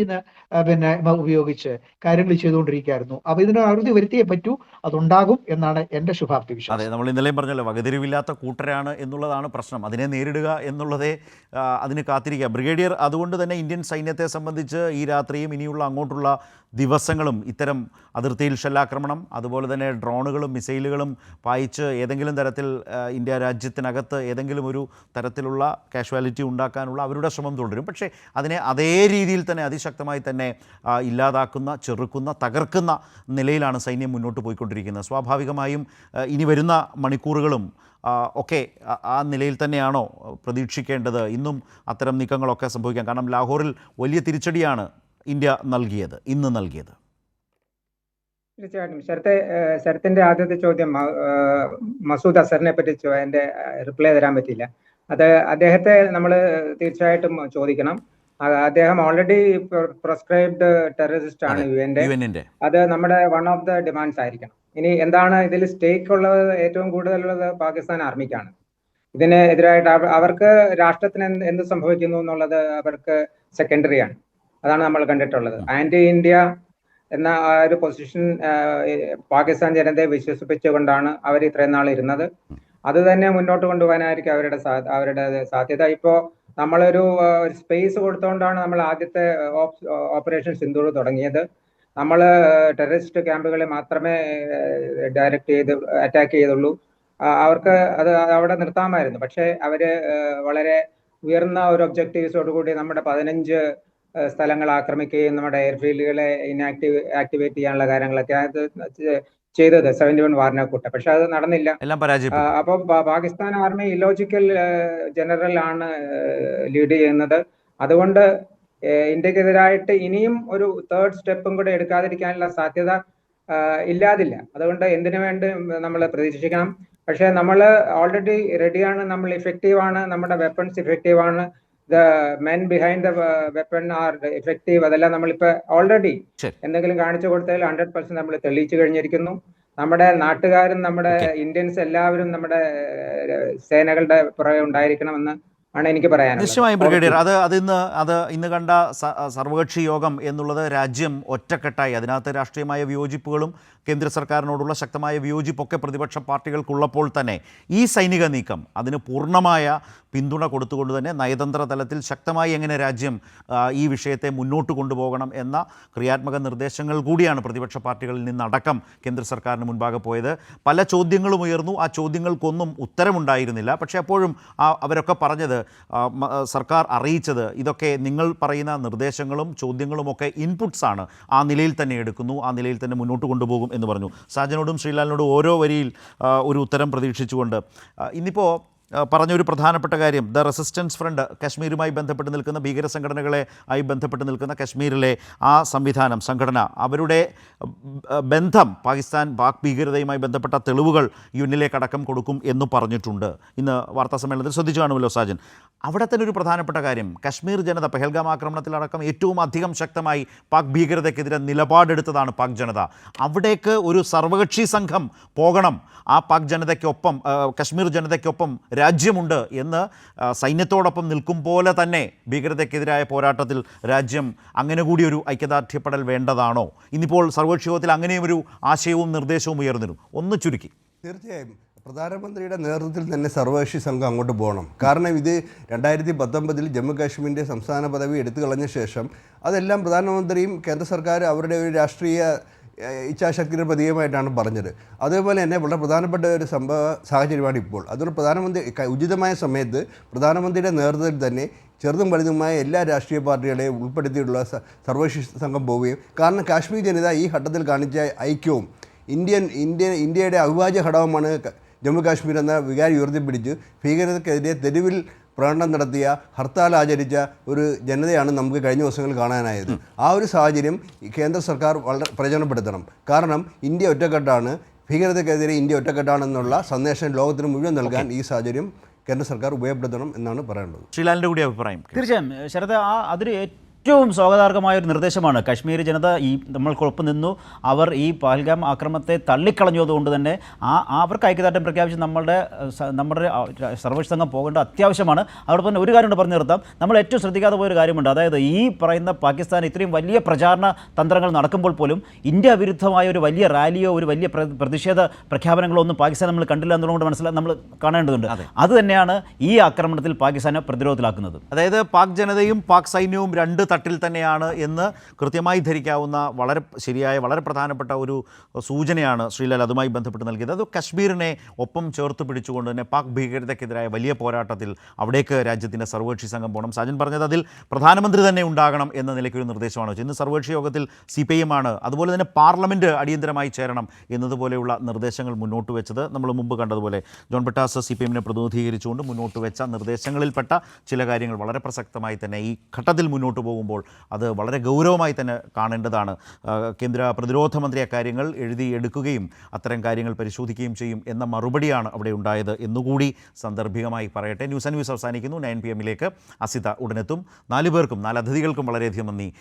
ഉപയോഗിച്ച് കാര്യങ്ങൾ ചെയ്തുകൊണ്ടിരിക്കുകയായിരുന്നു. അപ്പൊ ഇതിന് അറുതി വരുത്തിയേ പറ്റൂ. അതുണ്ടാകും എന്നാണ് എന്റെ ശുഭാപ്തി വിശ്വാസം. അതെ, നമ്മൾ ഇന്നലെയും പറഞ്ഞല്ലോ, വകതിരിവില്ലാത്ത കൂട്ടരാണ് എന്നുള്ളതാണ് പ്രശ്നം. അതിനെ നേരിടുക എന്നുള്ളതേ അതിന് കാത്തിരിക്കുക. ബ്രിഗേഡിയർ, അതുകൊണ്ട് തന്നെ ഇന്ത്യൻ സൈന്യത്തെ സംബന്ധിച്ച് ഈ രാത്രിയും ഇനിയുള്ള അങ്ങോട്ടുള്ള ദിവസങ്ങളും ഇത്തരം അതിർത്തിയിൽ ഷെല്ലാക്രമണം, അതുപോലെ തന്നെ ഡ്രോണുകളും മിസൈലുകളും പായിച്ച് ഏതെങ്കിലും തരത്തിൽ ഇന്ത്യ രാജ്യത്തിനകത്ത് ഏതെങ്കിലും ഒരു തരത്തിലുള്ള കാഷ്വാലിറ്റി ഉണ്ടാക്കാനുള്ള അവരുടെ ശ്രമം തുടരും. പക്ഷേ അതിനെ അതേ രീതിയിൽ തന്നെ അതിശക്തമായി തന്നെ ഇല്ലാതാക്കുന്ന, ചെറുക്കുന്ന, തകർക്കുന്ന നിലയിലാണ് സൈന്യം മുന്നോട്ട് പോയിക്കൊണ്ടിരിക്കുന്നത്. സ്വാഭാവികമായും ഇനി വരുന്ന മണിക്കൂറുകളും ഒക്കെ ആ നിലയിൽ തന്നെയാണോ പ്രതീക്ഷിക്കേണ്ടത്? ഇന്നും അത്തരം നീക്കങ്ങളൊക്കെ സംഭവിക്കാം. കാരണം ലാഹോറിൽ വലിയ തിരിച്ചടിയാണ് ഇന്ത്യ ഇന്ന് നൽകിയത്. തീർച്ചയായിട്ടും ശരത്തിന്റെ ആദ്യത്തെ ചോദ്യം മസൂദ് അസറിനെ പറ്റി എൻ്റെ റിപ്ലൈ തരാൻ പറ്റില്ല. അത് അദ്ദേഹത്തെ നമ്മൾ തീർച്ചയായിട്ടും ചോദിക്കണം. അദ്ദേഹം ഓൾറെഡി പ്രിസ്ക്രൈബ്ഡ് ടെററിസ്റ്റ് ആണ് യുഎന്റെ. അത് നമ്മുടെ വൺ ഓഫ് ദ ഡിമാൻഡ്സ് ആയിരിക്കണം. ഇനി എന്താണ് ഇതിൽ സ്റ്റേക്ക് ഉള്ളത്? ഏറ്റവും കൂടുതലുള്ളത് പാകിസ്ഥാൻ ആർമിക്കാണ്. ഇതിന് എതിരായിട്ട് അവർക്ക് രാഷ്ട്രത്തിന് എന്ത് സംഭവിക്കുന്നു എന്നുള്ളത് അവർക്ക് സെക്കൻഡറി ആണ്. അതാണ് നമ്മൾ കണ്ടിട്ടുള്ളത്. ആന്റി ഇന്ത്യ എന്ന ഒരു പൊസിഷൻ പാകിസ്ഥാൻ ജനതയെ വിശ്വസിപ്പിച്ചുകൊണ്ടാണ് അവർ ഇത്രയും നാൾ ഇരുന്നത്. അത് തന്നെ മുന്നോട്ട് കൊണ്ടുപോകാനായിരിക്കും അവരുടെ സാധ്യത. ഇപ്പോ നമ്മളൊരു സ്പേസ് കൊടുത്തുകൊണ്ടാണ് നമ്മൾ ആദ്യത്തെ ഓപ്പറേഷൻ സിന്ദൂർ തുടങ്ങിയത്. നമ്മൾ ടെററിസ്റ്റ് ക്യാമ്പുകളെ മാത്രമേ അറ്റാക്ക് ചെയ്തുള്ളൂ. അവർക്ക് അത് അവിടെ നിർത്താമായിരുന്നു. പക്ഷെ അവര് വളരെ ഉയർന്ന ഒരു ഒബ്ജക്റ്റീവ്സോടുകൂടി നമ്മുടെ 15 സ്ഥലങ്ങൾ ആക്രമിക്കുകയും നമ്മുടെ എയർഫീൽഡുകളെ ആക്ടിവേറ്റ് ചെയ്യാനുള്ള കാര്യങ്ങളൊക്കെ ചെയ്തത് 71 വാറിനെ കൂട്ട. പക്ഷെ അത് നടന്നില്ല, എല്ലാം പരാജയപ്പെട്ടു. അപ്പൊ പാകിസ്ഥാൻ ആർമി ഇല്ലോജിക്കൽ ജനറൽ ആണ് ലീഡ് ചെയ്യുന്നത്. അതുകൊണ്ട് ഇന്ത്യക്കെതിരായിട്ട് ഇനിയും ഒരു തേർഡ് സ്റ്റെപ്പും കൂടെ എടുക്കാതിരിക്കാനുള്ള സാധ്യത ഇല്ലാതില്ല. അതുകൊണ്ട് എന്തിനു വേണ്ടി നമ്മൾ പ്രതീക്ഷിക്കണം. പക്ഷെ നമ്മൾ ഓൾറെഡി റെഡിയാണ്, നമ്മൾ ഇഫക്റ്റീവ് ആണ്, നമ്മുടെ വെപ്പൺസ് ഇഫക്റ്റീവ് ആണ്, the men behind the weapon are effective. അതെല്ലാം നമ്മളിപ്പോ ഓൾറെഡി എന്തെങ്കിലും കാണിച്ചു കൊടുത്താൽ 100% നമ്മൾ തെളിയിച്ചു കഴിഞ്ഞിരിക്കുന്നു. നമ്മുടെ നാട്ടുകാരും നമ്മുടെ ഇന്ത്യൻസ് എല്ലാവരും നമ്മുടെ സേനകളുടെ പുറകെ ഉണ്ടായിരിക്കണമെന്ന് ആണ് എനിക്ക് പറയാനുള്ളത്. നിശ്ചയമായും ബ്രിഗേഡിയർ, അത് ഇന്ന് കണ്ട സർവകക്ഷി യോഗം എന്നുള്ളത് രാജ്യം ഒറ്റക്കെട്ടായി, അതിനകത്ത് രാഷ്ട്രീയമായ വിയോജിപ്പുകളും കേന്ദ്ര സർക്കാരിനോടുള്ള ശക്തമായ വിയോജിപ്പൊക്കെ പ്രതിപക്ഷ പാർട്ടികൾക്കുള്ളപ്പോൾ തന്നെ ഈ സൈനിക നീക്കം അതിന് പൂർണ്ണമായ പിന്തുണ കൊടുത്തുകൊണ്ട് തന്നെ നയതന്ത്ര തലത്തിൽ ശക്തമായി എങ്ങനെ രാജ്യം ഈ വിഷയത്തെ മുന്നോട്ട് കൊണ്ടുപോകണം എന്ന ക്രിയാത്മക നിർദ്ദേശങ്ങൾ കൂടിയാണ് പ്രതിപക്ഷ പാർട്ടികളിൽ നിന്നടക്കം കേന്ദ്ര സർക്കാരിന് മുൻപാകെ പോയത്. പല ചോദ്യങ്ങളും ഉയർന്നു, ആ ചോദ്യങ്ങൾക്കൊന്നും ഉത്തരമുണ്ടായിരുന്നില്ല. പക്ഷേ അപ്പോഴും അവരൊക്കെ പറഞ്ഞത്, സർക്കാർ അറിയിച്ചത്, ഇതൊക്കെ നിങ്ങൾ പറയുന്ന നിർദ്ദേശങ്ങളും ചോദ്യങ്ങളുമൊക്കെ ഇൻപുട്സാണ്, ആ നിലയിൽ തന്നെ എടുക്കുന്നു, ആ നിലയിൽ തന്നെ മുന്നോട്ട് കൊണ്ടുപോകും എന്ന് പറഞ്ഞു. സാജനോടും ശ്രീലാലിനോടും ഓരോ വരിയിൽ ഒരു ഉത്തരം പ്രതീക്ഷിച്ചുകൊണ്ട് ഇന്നിപ്പോൾ പറഞ്ഞൊരു പ്രധാനപ്പെട്ട കാര്യം, ദ റെസിസ്റ്റൻസ് ഫ്രണ്ട്, കശ്മീരുമായി ബന്ധപ്പെട്ട് നിൽക്കുന്ന ഭീകര സംഘടനകളെ ആയി ബന്ധപ്പെട്ട് നിൽക്കുന്ന കശ്മീരിലെ ആ സംഘടന, അവരുടെ ബന്ധം പാക് ഭീകരതയുമായി ബന്ധപ്പെട്ട തെളിവുകൾ യുന്നിലേക്കടക്കം കൊടുക്കും എന്ന് പറഞ്ഞിട്ടുണ്ട്. ഇന്ന് വാർത്താസമ്മേളനത്തിൽ ശ്രദ്ധിച്ചു കാണുമല്ലോ സാജൻ. അവിടെ തന്നെ ഒരു പ്രധാനപ്പെട്ട കാര്യം, കശ്മീർ ജനത പെഹൽഗാം ആക്രമണത്തിലടക്കം ഏറ്റവും അധികം ശക്തമായി പാക് ഭീകരതയ്ക്കെതിരെ നിലപാടെടുത്തതാണ് പാക് ജനത. അവിടേക്ക് ഒരു സർവകക്ഷി സംഘം പോകണം, ആ പാക് ജനതയ്ക്കൊപ്പം, കശ്മീർ ജനതയ്ക്കൊപ്പം രാജ്യമുണ്ട് എന്ന് സൈന്യത്തോടൊപ്പം നിൽക്കും പോലെ തന്നെ ഭീകരതയ്ക്കെതിരായ പോരാട്ടത്തിൽ രാജ്യം അങ്ങനെ കൂടി ഒരു ഐക്യദാർഢ്യപ്പെടൽ വേണ്ടതാണോ? ഇന്നിപ്പോൾ സർവകക്ഷി യോഗത്തിൽ അങ്ങനെയും ഒരു ആശയവും നിർദ്ദേശവും ഉയർന്നിരുന്നു. ഒന്ന് ചുരുക്കി. തീർച്ചയായും പ്രധാനമന്ത്രിയുടെ നേതൃത്വത്തിൽ തന്നെ സർവകക്ഷി സംഘം അങ്ങോട്ട് പോകണം. കാരണം ഇത് 2019 ജമ്മു കാശ്മീരിൻ്റെ സംസ്ഥാന പദവി എടുത്തു കളഞ്ഞ ശേഷം അതെല്ലാം പ്രധാനമന്ത്രിയും കേന്ദ്ര സർക്കാർ അവരുടെ ഒരു രാഷ്ട്രീയ ഇച്ഛാശക്തിയുടെ പ്രതീകമായിട്ടാണ് പറഞ്ഞത്. അതേപോലെ തന്നെ വളരെ പ്രധാനപ്പെട്ട ഒരു സാഹചര്യമാണ് ഇപ്പോൾ. അതുകൊണ്ട് പ്രധാനമന്ത്രി ഉചിതമായ സമയത്ത് പ്രധാനമന്ത്രിയുടെ നേതൃത്വത്തിൽ തന്നെ ചെറുതും വലുതുമായ എല്ലാ രാഷ്ട്രീയ പാർട്ടികളെയും ഉൾപ്പെടുത്തിയിട്ടുള്ള സർവകക്ഷി സംഘം പോവുകയും, കാരണം കാശ്മീർ ജനത ഈ ഘട്ടത്തിൽ കാണിച്ച ഐക്യവും ഇന്ത്യയുടെ അവിഭാജ്യ ഘടകമാണ് ജമ്മു കാശ്മീർ എന്ന വികാരം ഉയർത്തിപ്പിടിച്ച് ഭീകരതയ്ക്കെതിരെ തെരുവിൽ പ്രകടനം നടത്തിയ, ഹർത്താൽ ആചരിച്ച ഒരു ജനതയാണ് നമുക്ക് കഴിഞ്ഞ ദിവസങ്ങളിൽ കാണാനായത്. ആ ഒരു സാഹചര്യം കേന്ദ്ര സർക്കാർ വളരെ പ്രയോജനപ്പെടുത്തണം. കാരണം ഇന്ത്യ ഒറ്റക്കെട്ടാണ്, ഭീകരതയ്ക്കെതിരെ ഇന്ത്യ ഒറ്റക്കെട്ടാണെന്നുള്ള സന്ദേശം ലോകത്തിന് മുഴുവൻ നൽകാൻ ഈ സാഹചര്യം കേന്ദ്ര സർക്കാർ ഉപയോഗപ്പെടുത്തണം എന്നാണ് പറയാനുള്ളത്. ശ്രീലാലിൻ്റെ കൂടി അഭിപ്രായം. തീർച്ചയായും ശരത്, അതൊരു ഏറ്റവും സ്വാഗതാർഹമായ ഒരു നിർദ്ദേശമാണ്. കശ്മീർ ജനത നമ്മൾക്കൊപ്പം നിന്നു, അവർ ഈ പഹൽഗാം ആക്രമണത്തെ തള്ളിക്കളഞ്ഞതുകൊണ്ട് തന്നെ അവർക്ക് ഐക്യദാർഢ്യം പ്രഖ്യാപിച്ച് നമ്മുടെ സർവകക്ഷി സംഘം പോകേണ്ട അത്യാവശ്യമാണ്. അവിടെ തന്നെ ഒരു കാര്യം പറഞ്ഞു നിർത്താം, നമ്മൾ ഏറ്റവും ശ്രദ്ധിക്കാതെ പോയൊരു കാര്യമുണ്ട്. അതായത് ഈ പറയുന്ന പാകിസ്ഥാൻ ഇത്രയും വലിയ പ്രചാരണ തന്ത്രങ്ങൾ നടക്കുമ്പോൾ പോലും ഇന്ത്യ വിരുദ്ധമായ ഒരു വലിയ റാലിയോ ഒരു വലിയ പ്രതിഷേധ പ്രഖ്യാപനങ്ങളോ ഒന്നും പാകിസ്ഥാൻ നമ്മൾ കണ്ടില്ല എന്നുള്ളത് നമ്മൾ കാണേണ്ടതുണ്ട്. അത് തന്നെയാണ് ഈ ആക്രമണത്തിൽ പാകിസ്ഥാനെ പ്രതിരോധത്തിലാക്കുന്നത്. അതായത് പാക് ജനതയും പാക് സൈന്യവും രണ്ട് തട്ടിൽ തന്നെയാണ് എന്ന് കൃത്യമായി ധരിക്കാവുന്ന വളരെ ശരിയായ വളരെ പ്രധാനപ്പെട്ട ഒരു സൂചനയാണ് ശ്രീലാൽ അതുമായി ബന്ധപ്പെട്ട് നൽകിയത്. അത് കശ്മീരിനെ ഒപ്പം ചേർത്ത് പിടിച്ചുകൊണ്ട് തന്നെ പാക് ഭീകരതയ്ക്കെതിരായ വലിയ പോരാട്ടത്തിൽ അവിടേക്ക് രാജ്യത്തിൻ്റെ സർവകക്ഷി സംഘം പോകണം. സാജൻ പറഞ്ഞത് അതിൽ പ്രധാനമന്ത്രി തന്നെ ഉണ്ടാകണം എന്ന നിലയ്ക്കൊരു നിർദ്ദേശമാണ്. ഇന്ന് സർവകക്ഷി യോഗത്തിൽ CPIM ആണ്, അതുപോലെ തന്നെ പാർലമെൻറ്റ് അടിയന്തരമായി ചേരണം എന്നതുപോലെയുള്ള നിർദ്ദേശങ്ങൾ മുന്നോട്ട് വെച്ചത്. നമ്മൾ മുമ്പ് കണ്ടതുപോലെ ജോൺ ബ്രിട്ടാസ് CPIM-നെ പ്രതിനിധീകരിച്ചുകൊണ്ട് മുന്നോട്ട് വെച്ച നിർദ്ദേശങ്ങളിൽപ്പെട്ട ചില കാര്യങ്ങൾ വളരെ പ്രസക്തമായി തന്നെ ഈ ഘട്ടത്തിൽ മുന്നോട്ട് പോകുമ്പോൾ അത് വളരെ ഗൗരവമായി തന്നെ കാണേണ്ടതാണ്. കേന്ദ്ര പ്രതിരോധ മന്ത്രി അക്കാര്യങ്ങൾ എഴുതിയെടുക്കുകയും അത്തരം കാര്യങ്ങൾ പരിശോധിക്കുകയും ചെയ്യും എന്ന മറുപടിയാണ് അവിടെ ഉണ്ടായത് എന്നുകൂടി സാന്ദർഭികമായി പറയട്ടെ. ന്യൂസ് ആൻഡ് വ്യൂസ് അവസാനിക്കുന്നു. 9 PM-ലേക്ക് അസിത ഉടനെത്തും. 4 പേർക്കും 4 അതിഥികൾക്കും വളരെയധികം നന്ദി.